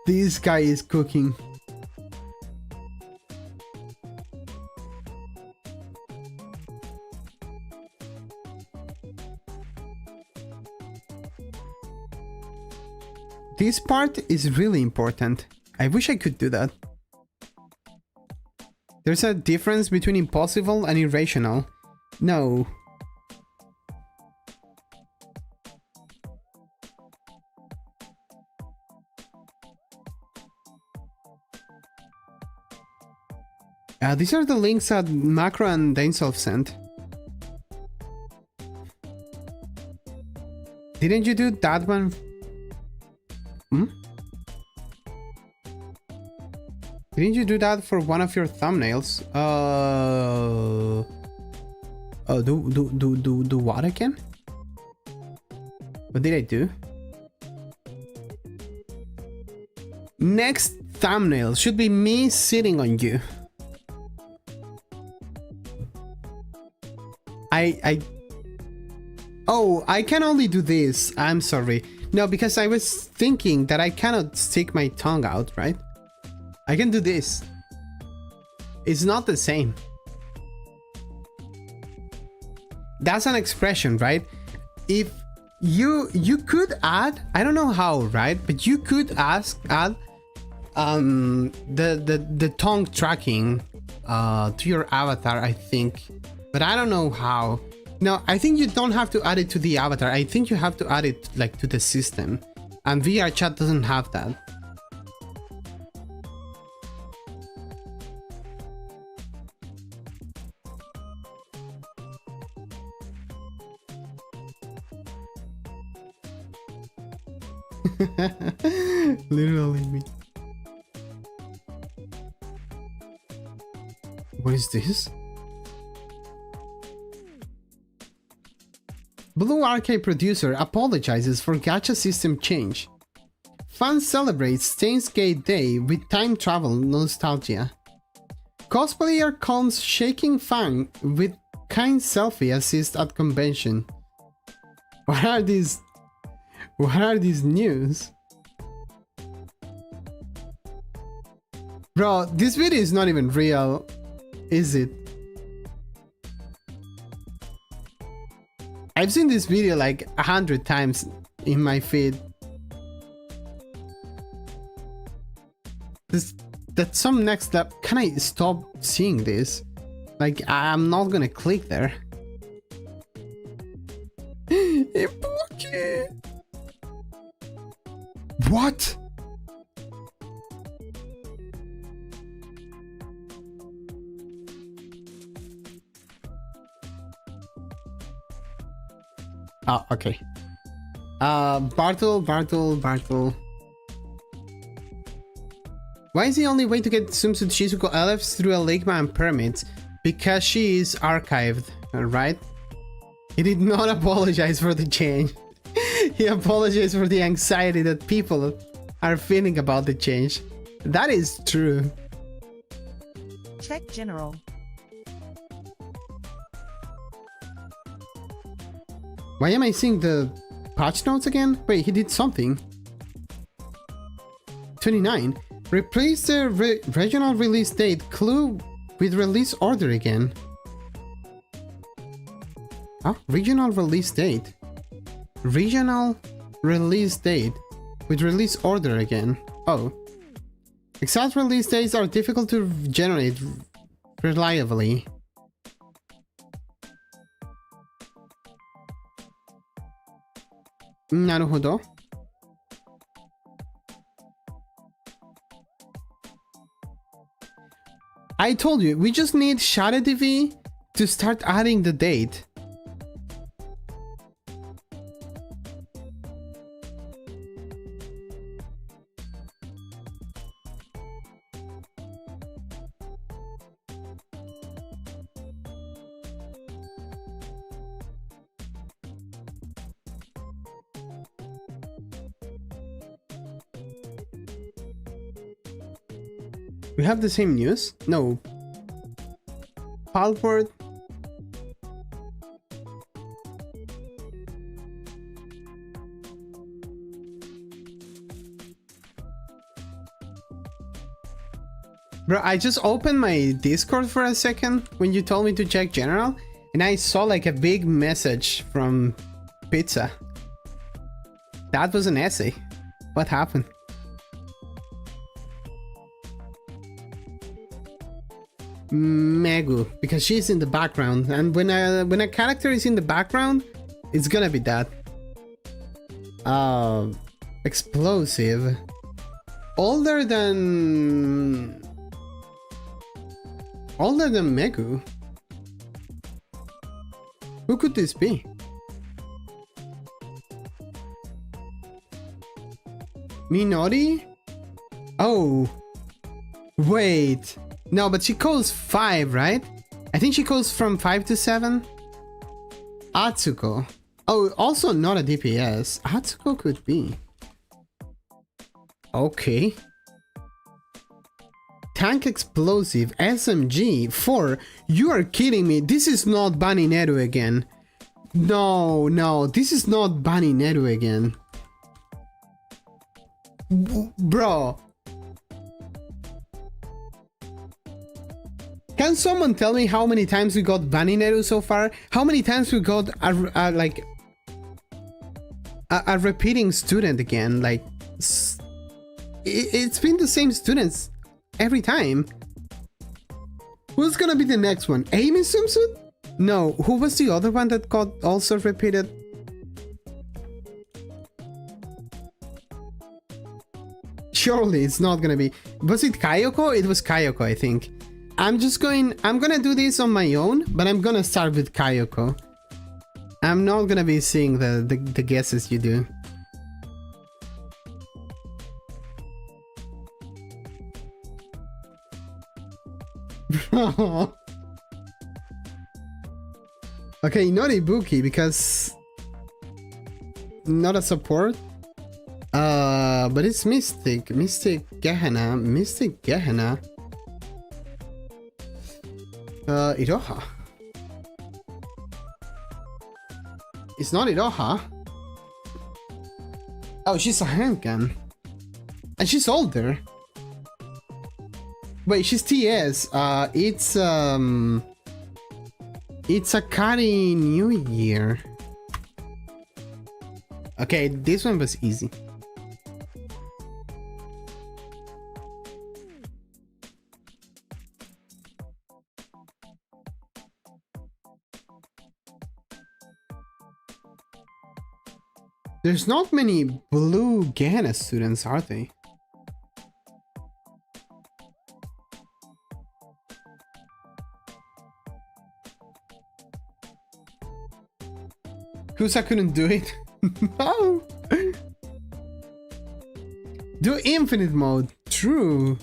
This guy is cooking. This part is really important. I wish I could do that. There's a difference between impossible and irrational. No. These are the links that Macro and Dainself sent. Didn't you do that one? Hmm? Didn't you do that for one of your thumbnails? Do what again? What did I do? Next thumbnail should be me sitting on you. Oh, I can only do this. I'm sorry. No, because I was thinking that I cannot stick my tongue out, right? I can do this. It's not the same. That's an expression, right? If you could add, I don't know how, right? But you could add the tongue tracking to your avatar, I think. But I don't know how. No, I think you don't have to add it to the avatar. I think you have to add it like to the system. And VR chat doesn't have that. Literally me. What is this? Blue Arcade producer apologizes for gacha system change. Fans celebrate Steins Gate Day with time travel nostalgia. Cosplayer calms shaking fan with kind selfie assist at convention. What are these? What are these news? Bro, this video is not even real, is it? I've seen this video like 100 times in my feed. That's some next step. Can I stop seeing this? Like, I'm not gonna click there. What? Oh, okay. Bartle. Why is the only way to get Swimsuit Shizuko LFs through a Lakeman permit? Because she is archived, right? He did not apologize for the change. He apologized for the anxiety that people are feeling about the change. That is true. Check general. Why am I seeing the patch notes again? Wait, he did something. 29. Replace the regional release date clue with release order again. Oh, regional release date. Regional release date with release order again. Oh. Exact release dates are difficult to generate reliably. Naruhodo. I told you, we just need Shadow TV to start adding the date. We have the same news? No. Palport. Bro, I just opened my Discord for a second when you told me to check general, and I saw like a big message from Pizza. That was an essay. What happened? Megu, because she's in the background, and when a character is in the background, it's gonna be that. Explosive. Older than Megu. Who could this be? Minori? Oh, wait. No, but she calls 5, right? I think she calls from 5 to 7. Atsuko. Oh, also not a DPS. Atsuko could be. Okay. Tank Explosive, SMG, 4. You are kidding me. This is not Bunny Neru again. No, this is not Bunny Neru again. Bro. Can someone tell me how many times we got Bunny Neru so far? How many times we got a repeating student again? Like, it's been the same students every time. Who's gonna be the next one? Amy Swimsuit? No, who was the other one that got also repeated? Surely it's not gonna be. Was it Kayoko? It was Kayoko, I think. I'm gonna do this on my own, but I'm gonna start with Kayoko. I'm not gonna be seeing the guesses you do. Okay, not Ibuki, because not a support. But it's Mystic Gehenna. Iroha. It's not Iroha. Oh, she's a handgun. And she's older. Wait, she's TS. It's Akari New Year. Okay, this one was easy. There's not many blue Gehenna students, are they? Kusa couldn't do it. No. Do infinite mode. True.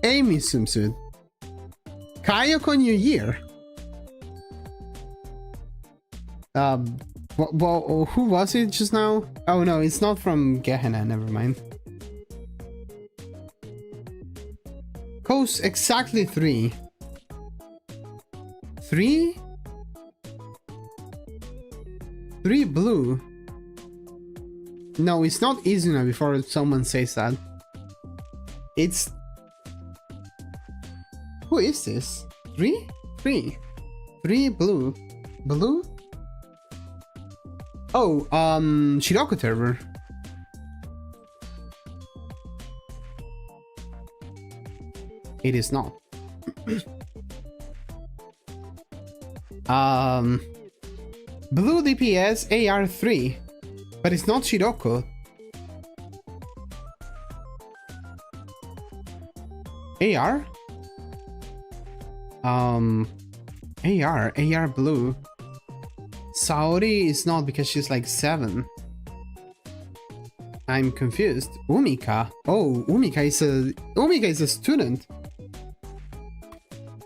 Amy swimsuit. Kayoko New Year. Who was it just now? Oh no, it's not from Gehenna, never mind. Coast exactly 3. 3? 3 blue. No, it's not Izuna before someone says that. It's... Who is this? 3? 3. 3 blue. Blue? Oh, Shiroko Terror. It is not. Blue DPS AR3, but it's not Shiroko. AR? AR blue. Saori is not because she's like 7. I'm confused. Umika. Oh, Umika is a student.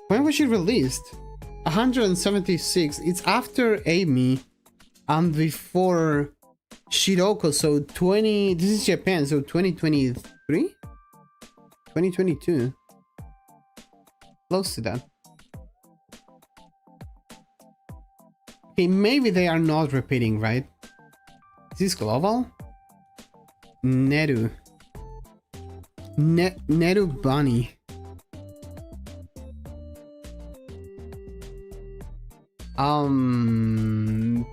When was she released? 176. It's after Amy and before Shiroko, so 20. This is Japan, so 2023? 2022. Close to that. Okay, maybe they are not repeating, right? Is this global? Neru. Neru Bunny.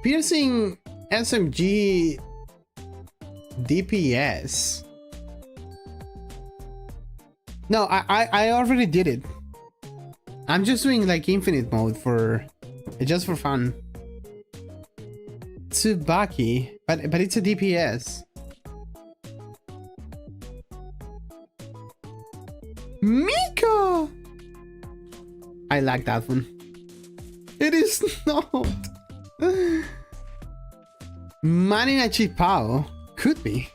Piercing SMG DPS. No, I already did it. I'm just doing like infinite mode for just for fun. Tsubaki, but it's a DPS. Mika! I like that one. It is not. Marina Chipao could be.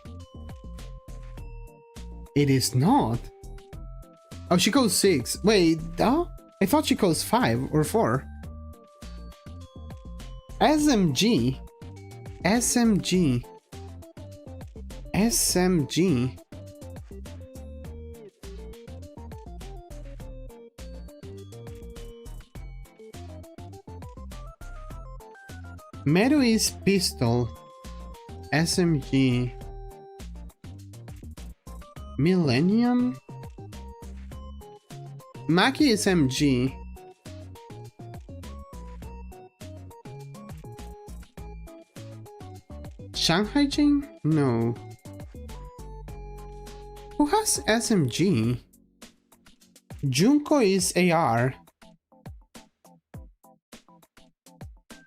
It is not. Oh, she goes 6. Wait, oh, I thought she goes 5 or 4. SMG. SMG. SMG. Meru is pistol. SMG. Millennium. Maki is MG. Shanghai Jing? No. Who has SMG? Junko is AR.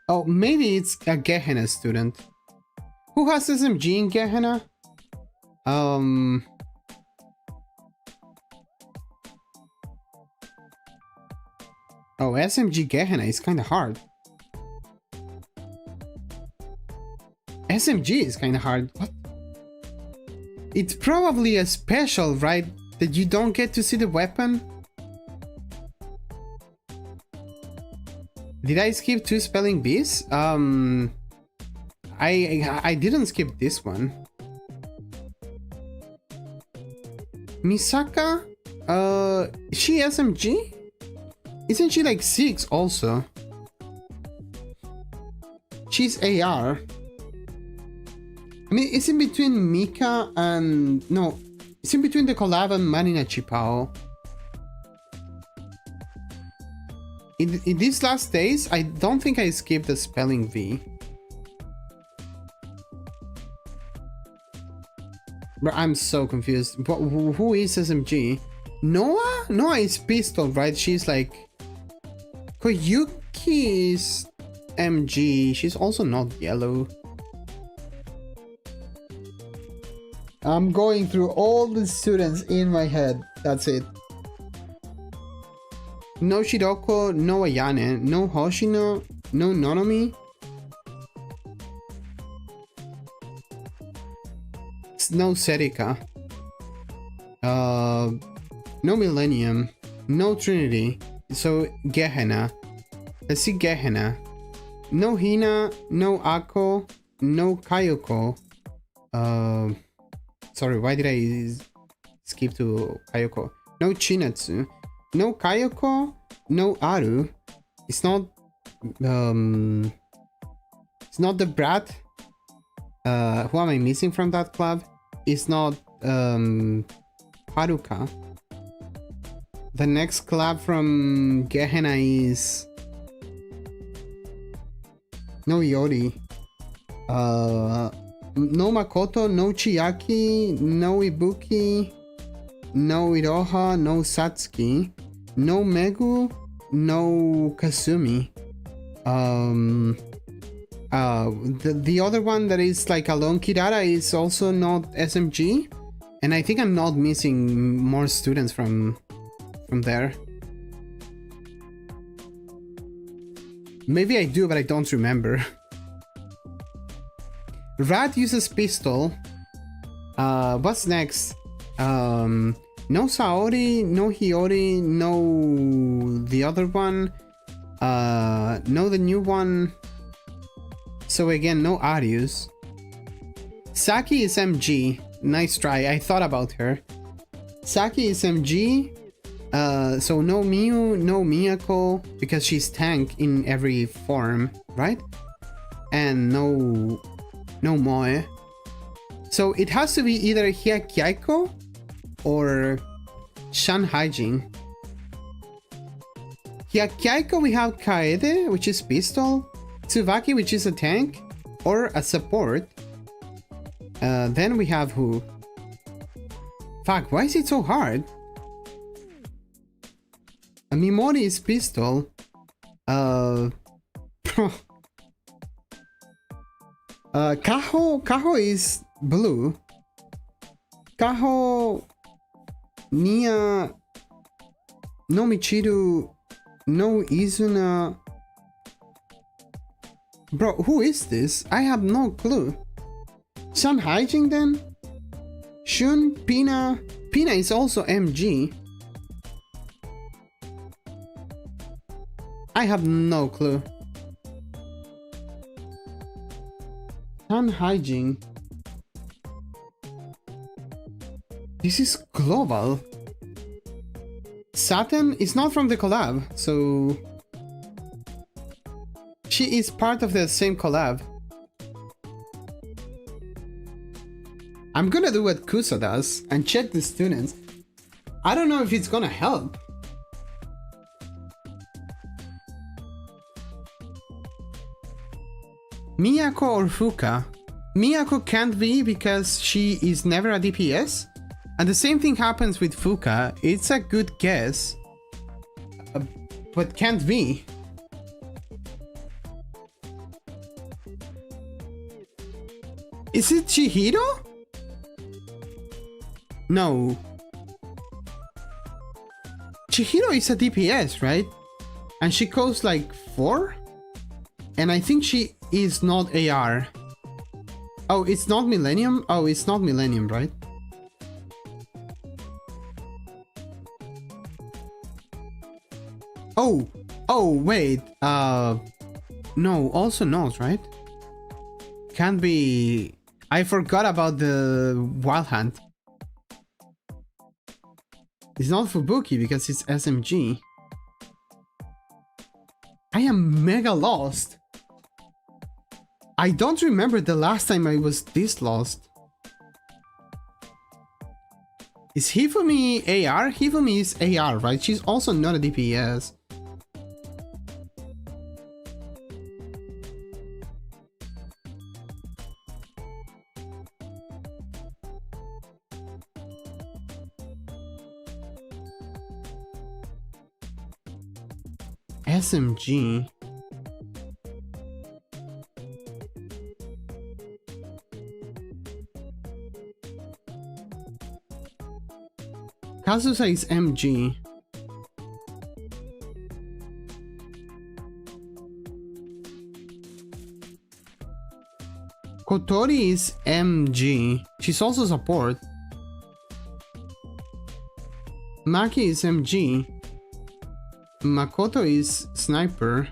Oh, maybe it's a Gehenna student. Who has SMG in Gehenna? Oh, SMG Gehenna is kind of hard. SMG is kind of hard. What? It's probably a special, right? That you don't get to see the weapon? Did I skip 2 spelling bees? I didn't skip this one. Misaka? She SMG? Isn't she like 6 also? she's AR. I mean, it's in between Mika and... No, it's in between the collab and Marina Chipao. In these last days, I don't think I skipped the spelling V. But I'm so confused. Who is SMG? Noah? Noah is Pistol, right? She's like... Koyuki is MG. She's also not yellow. I'm going through all the students in my head. That's it. No Shiroko, no Ayane, no Hoshino, no Nonomi. No Serika. No Millennium. No Trinity. So Gehenna. Let's see Gehenna. No Hina, no Ako, no Kayoko. Sorry, why did I skip to Kayoko? No Chinatsu. No Kayoko, no Aru. It's not the brat. Who am I missing from that club? It's not Haruka. The next club from Gehenna is no Yori. No Makoto, no Chiaki, no Ibuki, no Iroha, no Satsuki, no Megu, no Kasumi. The other one that is like alone Kirara is also not SMG, and I think I'm not missing more students from there. Maybe I do, but I don't remember. Rat uses pistol. What's next? No Saori, no Hiyori, no the other one. No the new one. So again, no Arius. Saki is MG. Nice try. I thought about her. Saki is MG. So no Miu, no Miyako, because she's tank in every form, right? And no Moe. So it has to be either Hyakyako or Shan Haijin. Hyakyako we have Kaede, which is pistol, Tsubaki, which is a tank, or a support. Then we have who? Fuck, why is it so hard? Mimori is pistol. Kaho is blue. Kaho, Nia, no Michiru, no Izuna. Bro, who is this? I have no clue. Shan Haijin then? Shun, Pina. Pina is also MG. I have no clue. Shan Haijin. This is global. Saturn is not from the collab, so she is part of the same collab. I'm gonna do what Kusa does and check the students. I don't know if it's gonna help. Miyako or Fuka? Miyako can't be because she is never a DPS. And the same thing happens with Fuka. It's a good guess, but can't be. Is it Chihiro? No. Chihiro is a DPS, right? And she goes like 4? And I think she is not AR. Oh, it's not Millennium? Oh, it's not Millennium, right? Oh, wait. No, also knows, right? Can't be... I forgot about the Wild Hunt. It's not Fubuki because it's SMG. I am mega lost. I don't remember the last time I was this lost. Is Hifumi AR? Hifumi is AR, right? She's also not a DPS. SMG. Kazusa is MG. Kotori is MG. She's also support. Maki is MG. Makoto is sniper.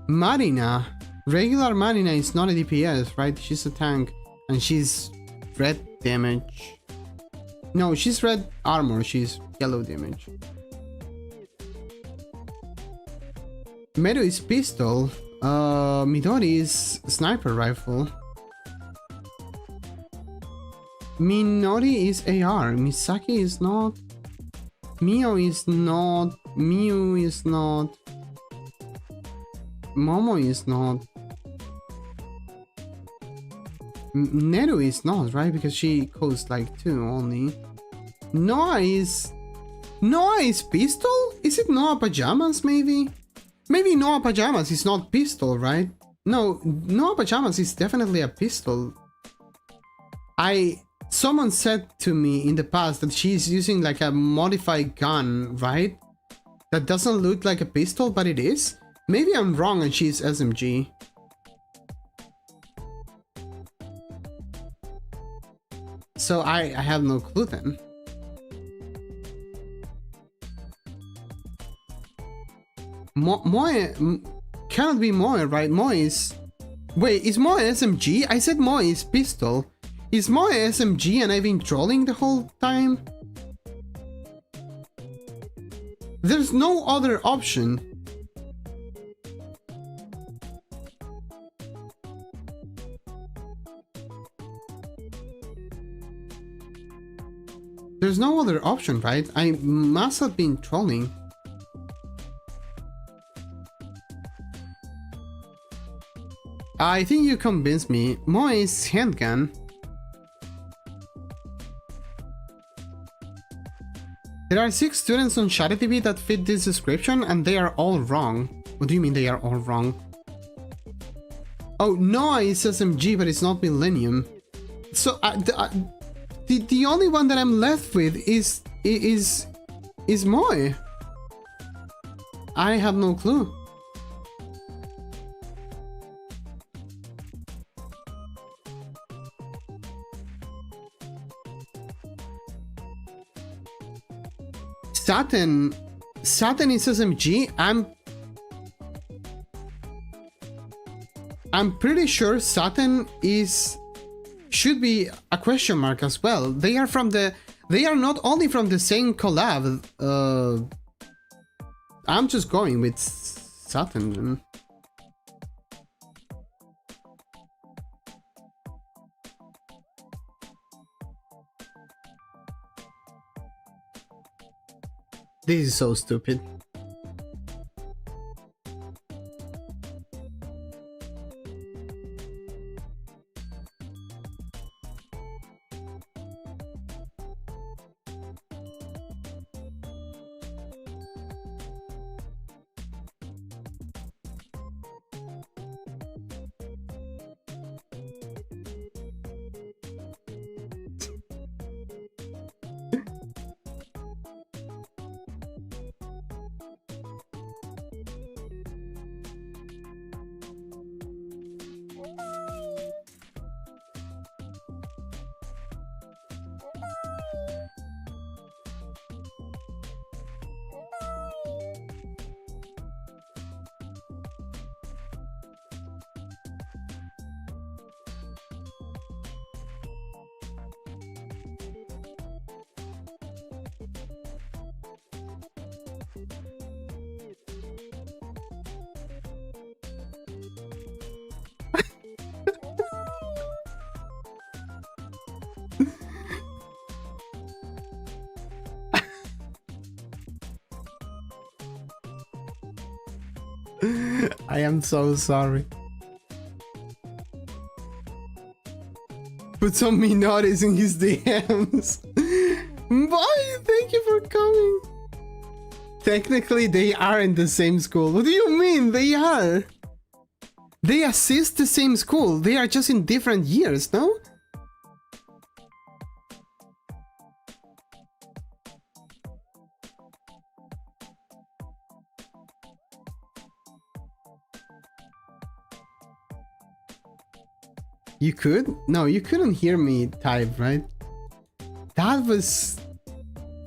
Marina. Regular Marina is not a DPS, right? She's a tank. And she's red damage. No, she's red armor. She's yellow damage. Meru is pistol. Midori is sniper rifle. Minori is AR. Misaki is not. Mio is not. Miu is not. Momo is not. Neru is not, right? Because she costs like 2 only. Noah is pistol? Is it Noah Pajamas maybe? Maybe Noah Pajamas is not pistol, right? No, Noah Pajamas is definitely a pistol. Someone said to me in the past that she's using like a modified gun, right? That doesn't look like a pistol, but it is. Maybe I'm wrong and she's SMG. So I have no clue then. Moe cannot be Moe, right? Moe is... Wait, is Moe SMG? I said Moe is pistol. Is Moe SMG and I've been trolling the whole time? There's no other option. There's no other option, right? I must have been trolling. I think you convinced me. Moe is handgun. There are 6 students on Shari TV that fit this description and they are all wrong. What do you mean they are all wrong? Oh, Noah is SMG but it's not Millennium. So the only one that I'm left with is Moe. I have no clue. Saturn is SMG. I'm pretty sure Saturn should be a question mark as well. They are not only from the same collab. I'm just going with Saturn. This is so stupid. I am so sorry. Put some Minoris in his DMs. Bye, thank you for coming. Technically, they are in the same school. What do you mean? They are. They assist the same school. They are just in different years, no? You could? No, you couldn't hear me type, right? That was...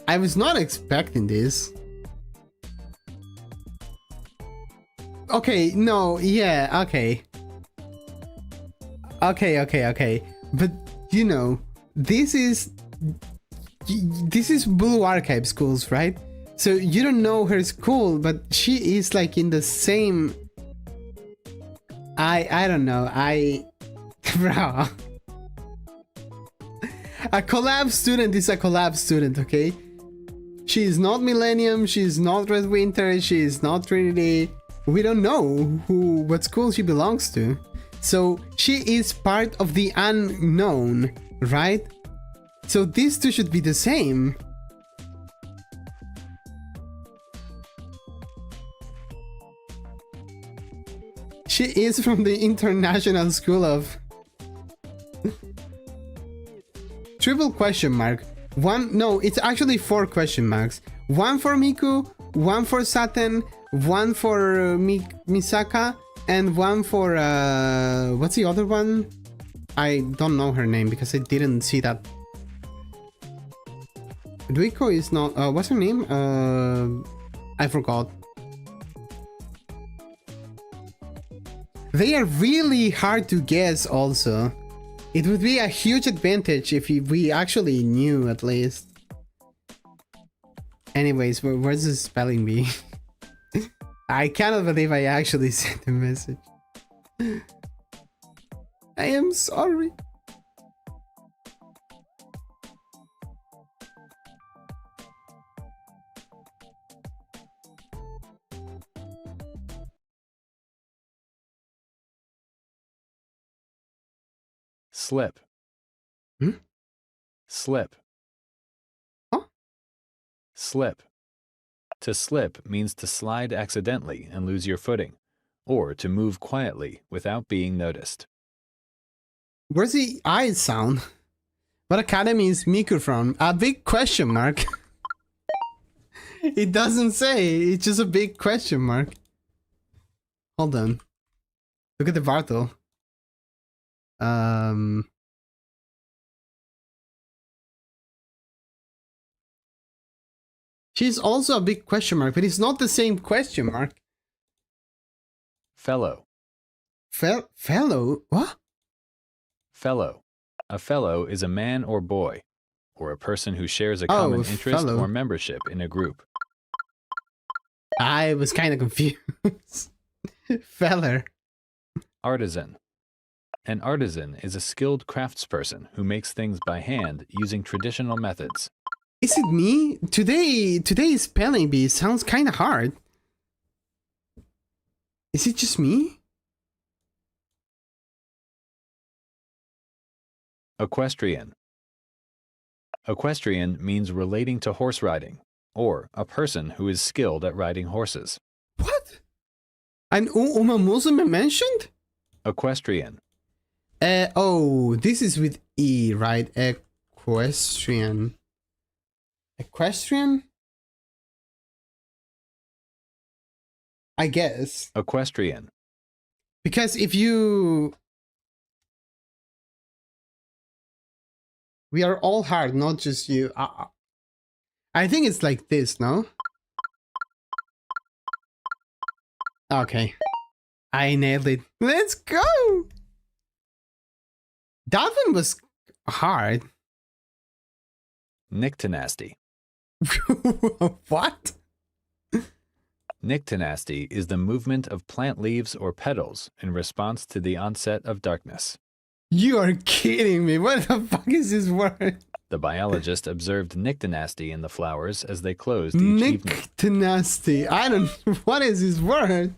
I was not expecting this. Okay, no, yeah, okay. Okay. But, you know, this is Blue Archive schools, right? So you don't know her school, but she is like in the same... I don't know, Bro. A collab student is a collab student, okay? She is not Millennium, she is not Red Winter, she is not Trinity. We don't know what school she belongs to. So she is part of the unknown, right? So these two should be the same. She is from the International School of... Triple question mark. One, no, it's actually 4 question marks. One for Miku, one for Saten, one for Misaka, and one for what's the other one? I don't know her name because I didn't see that. Duiko is not. What's her name? I forgot. They are really hard to guess. Also, it would be a huge advantage if we actually knew at least. Anyways, where's the spelling bee? I cannot believe I actually sent a message. I am sorry. Slip. Hmm? Slip. Huh? Slip. To slip means to slide accidentally and lose your footing, or to move quietly without being noticed. Where's the I sound? What academy is Miku from? A big question mark. It doesn't say. It's just a big question mark. Hold on. Look at the Bartle. She's also a big question mark, but it's not the same question mark. Fellow. Fellow? What? Fellow. A fellow is a man or boy, or a person who shares a common interest fellow. or membership in a group. I was kind of confused. Feller. Artisan. An artisan is a skilled craftsperson who makes things by hand using traditional methods. Is it me? Today's spelling bee sounds kind of hard. Is it just me? Equestrian. Equestrian means relating to horse riding, or a person who is skilled at riding horses. What? And Uma Musume mentioned? Equestrian. Oh, this is with E, right? Equestrian. Equestrian? I guess. Equestrian. Because if you... We are all hard, not just you. I think it's like this, no? Okay. I nailed it. Let's go! That one was hard. Nyctinasty. What? Nyctinasty is the movement of plant leaves or petals in response to the onset of darkness. You are kidding me. What the fuck is this word? The biologist observed nyctinasty in the flowers as they closed each evening. Nyctinasty. I don't... What is this word?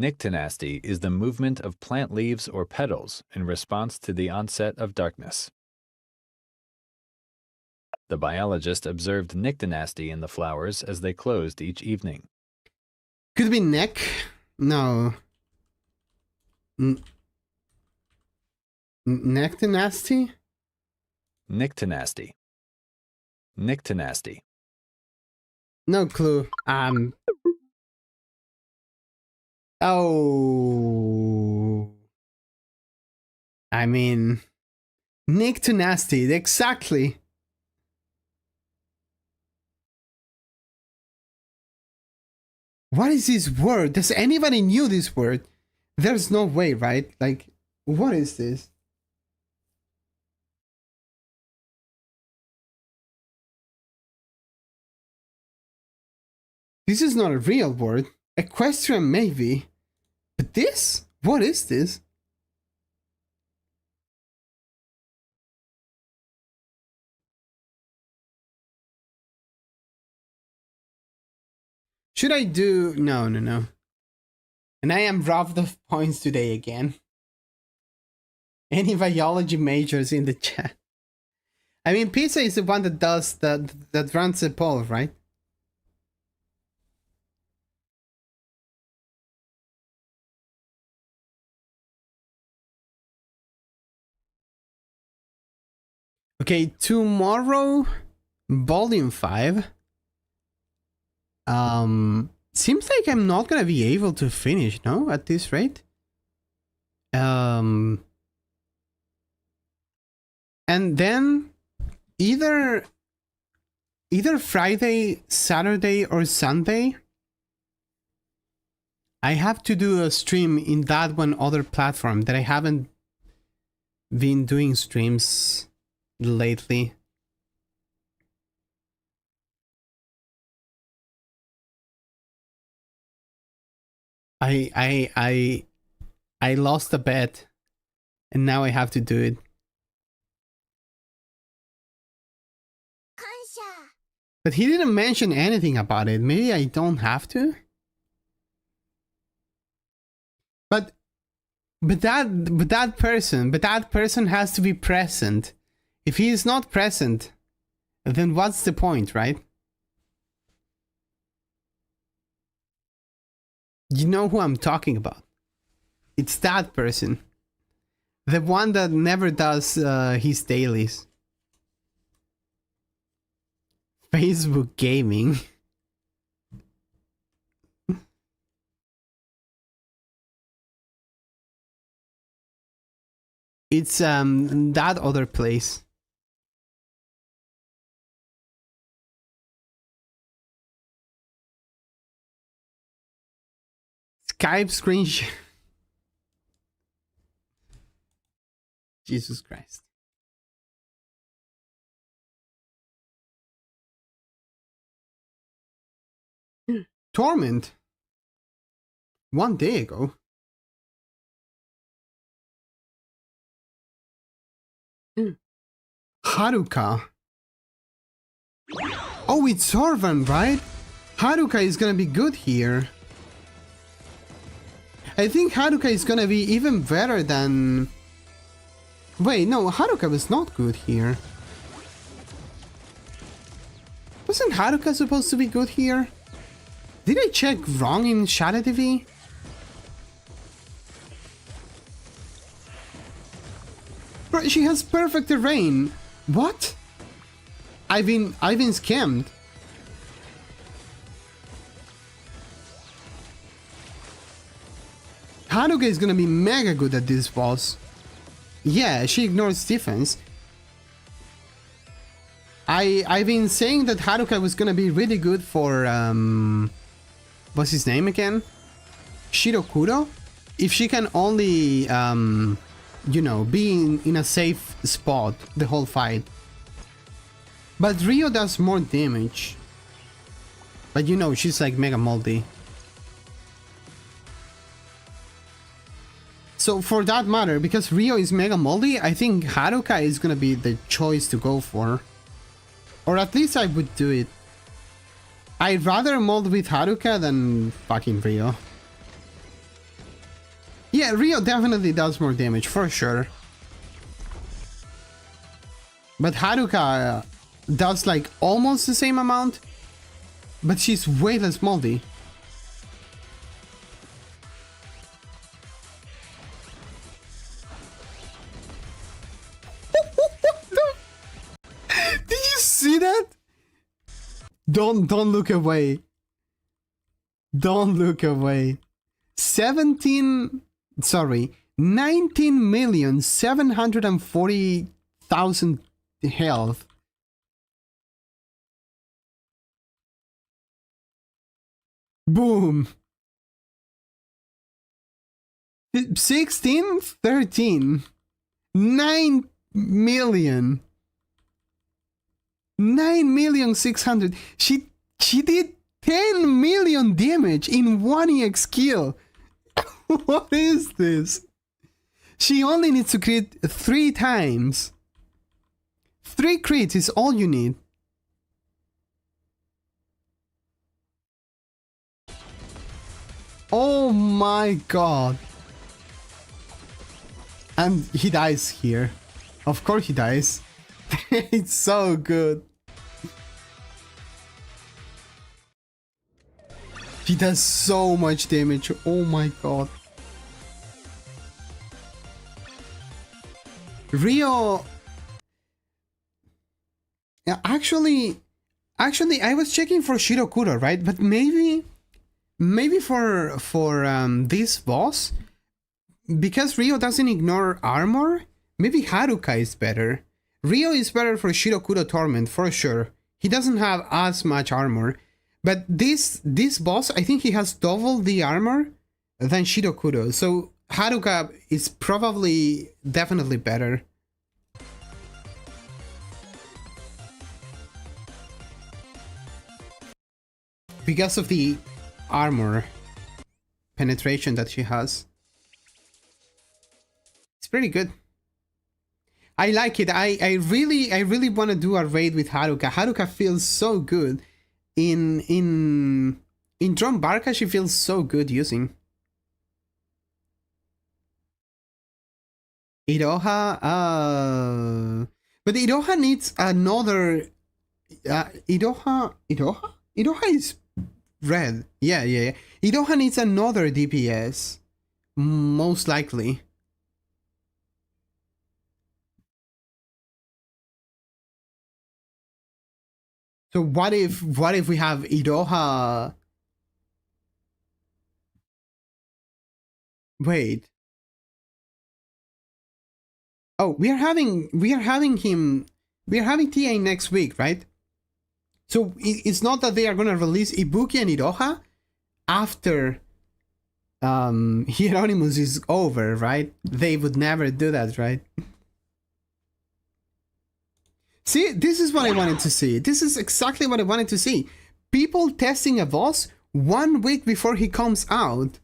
Nyctinasty is the movement of plant leaves or petals in response to the onset of darkness. The biologist observed Nyctinasty in the flowers as they closed each evening. Could be neck. No. Nyctinasty? Nyctinasty. Nyctinasty. No clue. Oh. I mean, Nyctinasty, exactly. What is this word? Does anybody knew this word? There's no way, right? Like, what is this? This is not a real word. Equestrian, maybe. But this? What is this? Should I do... No. And I am robbed of points today again. Any biology majors in the chat? I mean, Pizza is the one that does that runs the poll, right? Okay, tomorrow, volume 5. Seems like I'm not gonna be able to finish, no? At this rate. And then either Friday, Saturday, or Sunday, I have to do a stream in that one other platform that I haven't been doing streams lately. I lost a bet and now I have to do it. But he didn't mention anything about it. Maybe I don't have to. But that person has to be present. If he is not present, then what's the point, right? You know who I'm talking about. It's that person. The one that never does his dailies. Facebook gaming. It's that other place. Skype screenshot. Jesus Christ. Torment. 1 day ago. Haruka. Oh, it's Orvan, right? Haruka is gonna be good here. I think Haruka is gonna be even better than... Wait, no, Haruka was not good here. Wasn't Haruka supposed to be good here? Did I check wrong in Shadow TV? Bro, she has perfect terrain. What? I've been scammed. Haruka is gonna be mega good at this boss. Yeah, she ignores defense. I've been saying that Haruka was gonna be really good for what's his name again? Shirokuro? If she can only you know, be in a safe spot the whole fight. But Ryo does more damage. But you know, she's like mega moldy. So for that matter, because Ryo is mega moldy, I think Haruka is gonna be the choice to go for. Or at least I would do it. I'd rather mold with Haruka than fucking Ryo. Yeah, Rio definitely does more damage, for sure. But Haruka does like almost the same amount, but she's way less moldy. Did you see that? Don't look away. Don't look away. 19,740,000 health. Boom. 16, 13. 9 million. 9,600,000. She did 10 million damage in one EX kill. What is this? She only needs to crit 3 times. 3 crits is all you need. Oh my god. And he dies here. Of course he dies. It's so good. He does so much damage. Oh my god. Rio. Yeah, actually I was checking for Shirokuro, right? But maybe for this boss, because Rio doesn't ignore armor, maybe Haruka is better. Rio is better for Shirokuro Torment for sure. He doesn't have as much armor, but this boss, I think he has double the armor than Shirokuro, so Haruka is probably definitely better. Because of the armor penetration that she has. It's pretty good. I like it. I really want to do a raid with Haruka. Haruka feels so good. In Drum Barca, she feels so good using. Iroha, but Iroha needs another. Iroha is red. Yeah. Iroha needs another DPS, most likely. So what if we have Iroha? Wait. Oh, we are having TA next week, right? So it's not that they are gonna release Ibuki and Iroha after Hieronymus is over, right? They would never do that, right? See, this is what I wanted to see. This is exactly what I wanted to see. People testing a boss 1 week before he comes out.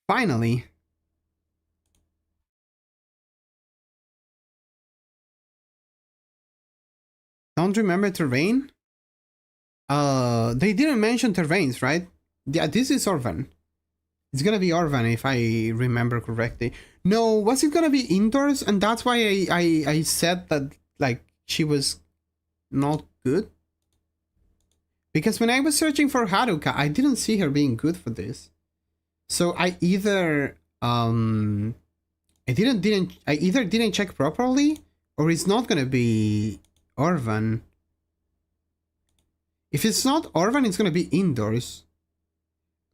Finally. Don't remember terrain? They didn't mention terrains, right? Yeah, this is Orvan. It's gonna be Orvan if I remember correctly. No, was it gonna be indoors? And that's why I said that, like, she was not good? Because when I was searching for Haruka, I didn't see her being good for this. So I either I either didn't check properly, or it's not gonna be Orvan. If it's not Orvan, it's gonna be indoors.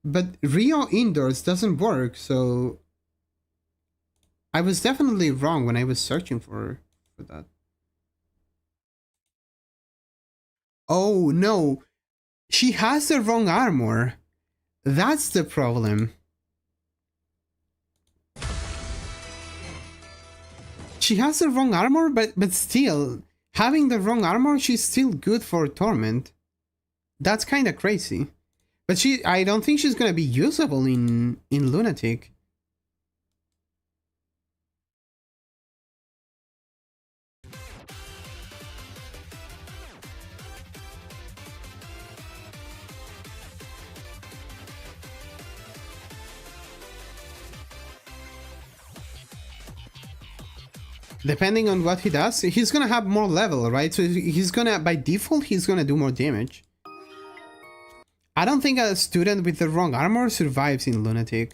But Rio indoors doesn't work, so I was definitely wrong when I was searching for that. Oh no, she has the wrong armor. That's the problem. She has the wrong armor, but still, having the wrong armor, she's still good for Torment. That's kind of crazy. But I don't think she's gonna be usable in Lunatic. Depending on what he does, he's gonna have more level, right? So he's gonna, by default, he's gonna do more damage. I don't think a student with the wrong armor survives in Lunatic.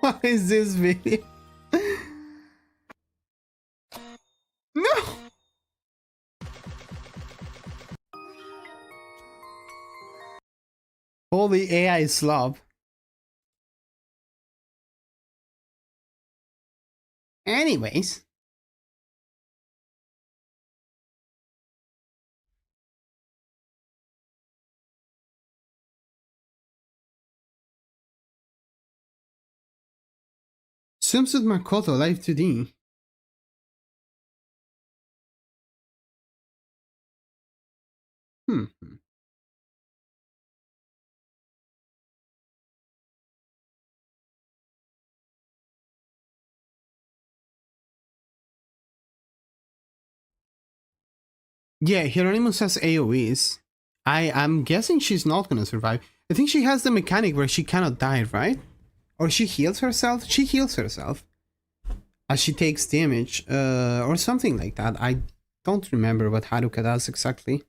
What is this video? No! Holy AI slob. Anyways. Swimsuit Makoto Live 2D. Yeah, Hieronymus has AoEs. I'm guessing she's not gonna survive. I think she has the mechanic where she cannot die, right? Or she heals herself? She heals herself as she takes damage, or something like that. I don't remember what Haruka does exactly.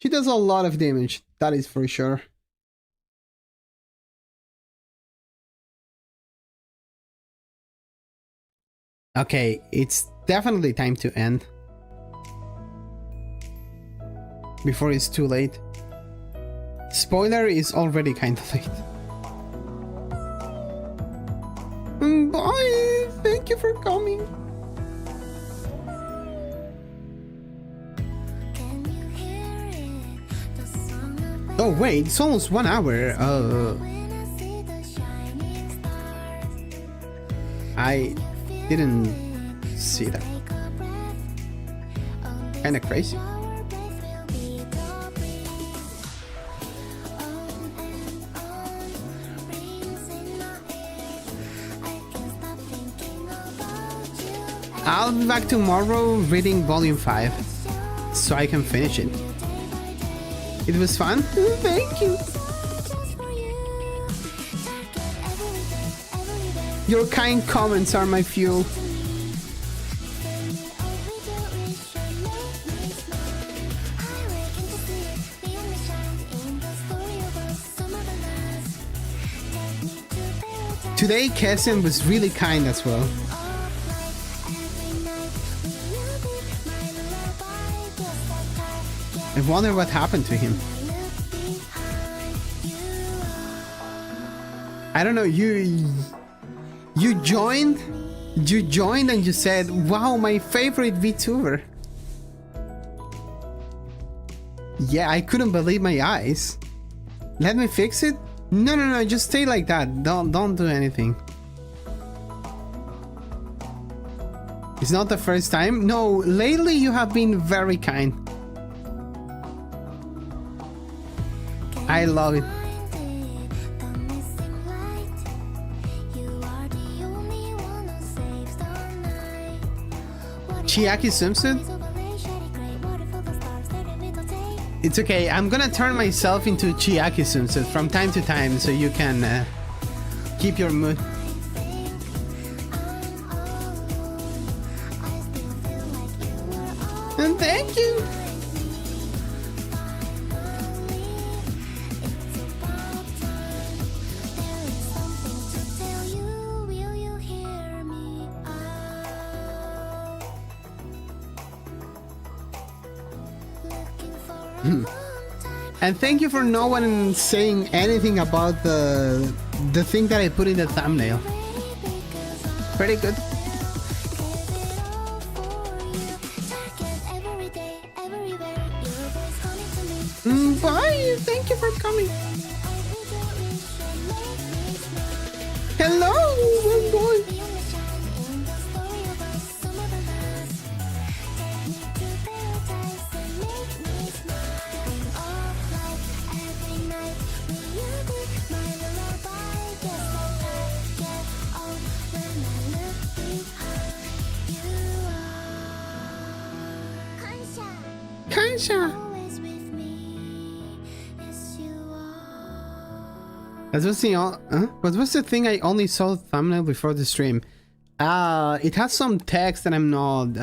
She does a lot of damage, that is for sure. Okay, it's definitely time to end. Before it's too late. Spoiler is already kinda late. Bye! Thank you for coming! Oh wait, it's almost 1 hour. I didn't see that. Kinda crazy. I'll be back tomorrow reading volume 5, so I can finish it. It was fun? Thank you! Your kind comments are my fuel. Today, Kessen was really kind as well. I wonder what happened to him. I don't know, you joined and you said, wow, my favorite VTuber. Yeah, I couldn't believe my eyes. Let me fix it? No, just stay like that. Don't do anything. It's not the first time. No, lately you have been very kind. I love it. Chiaki swimsuit? It's okay, I'm gonna turn myself into Chiaki swimsuit from time to time so you can keep your mood. And thank you! And thank you for no one saying anything about the thing that I put in the thumbnail. Pretty good. Bye! Thank you for coming. Hello, one boy. Kansha. What was the thing I only saw the thumbnail before the stream? It has some text and I'm not...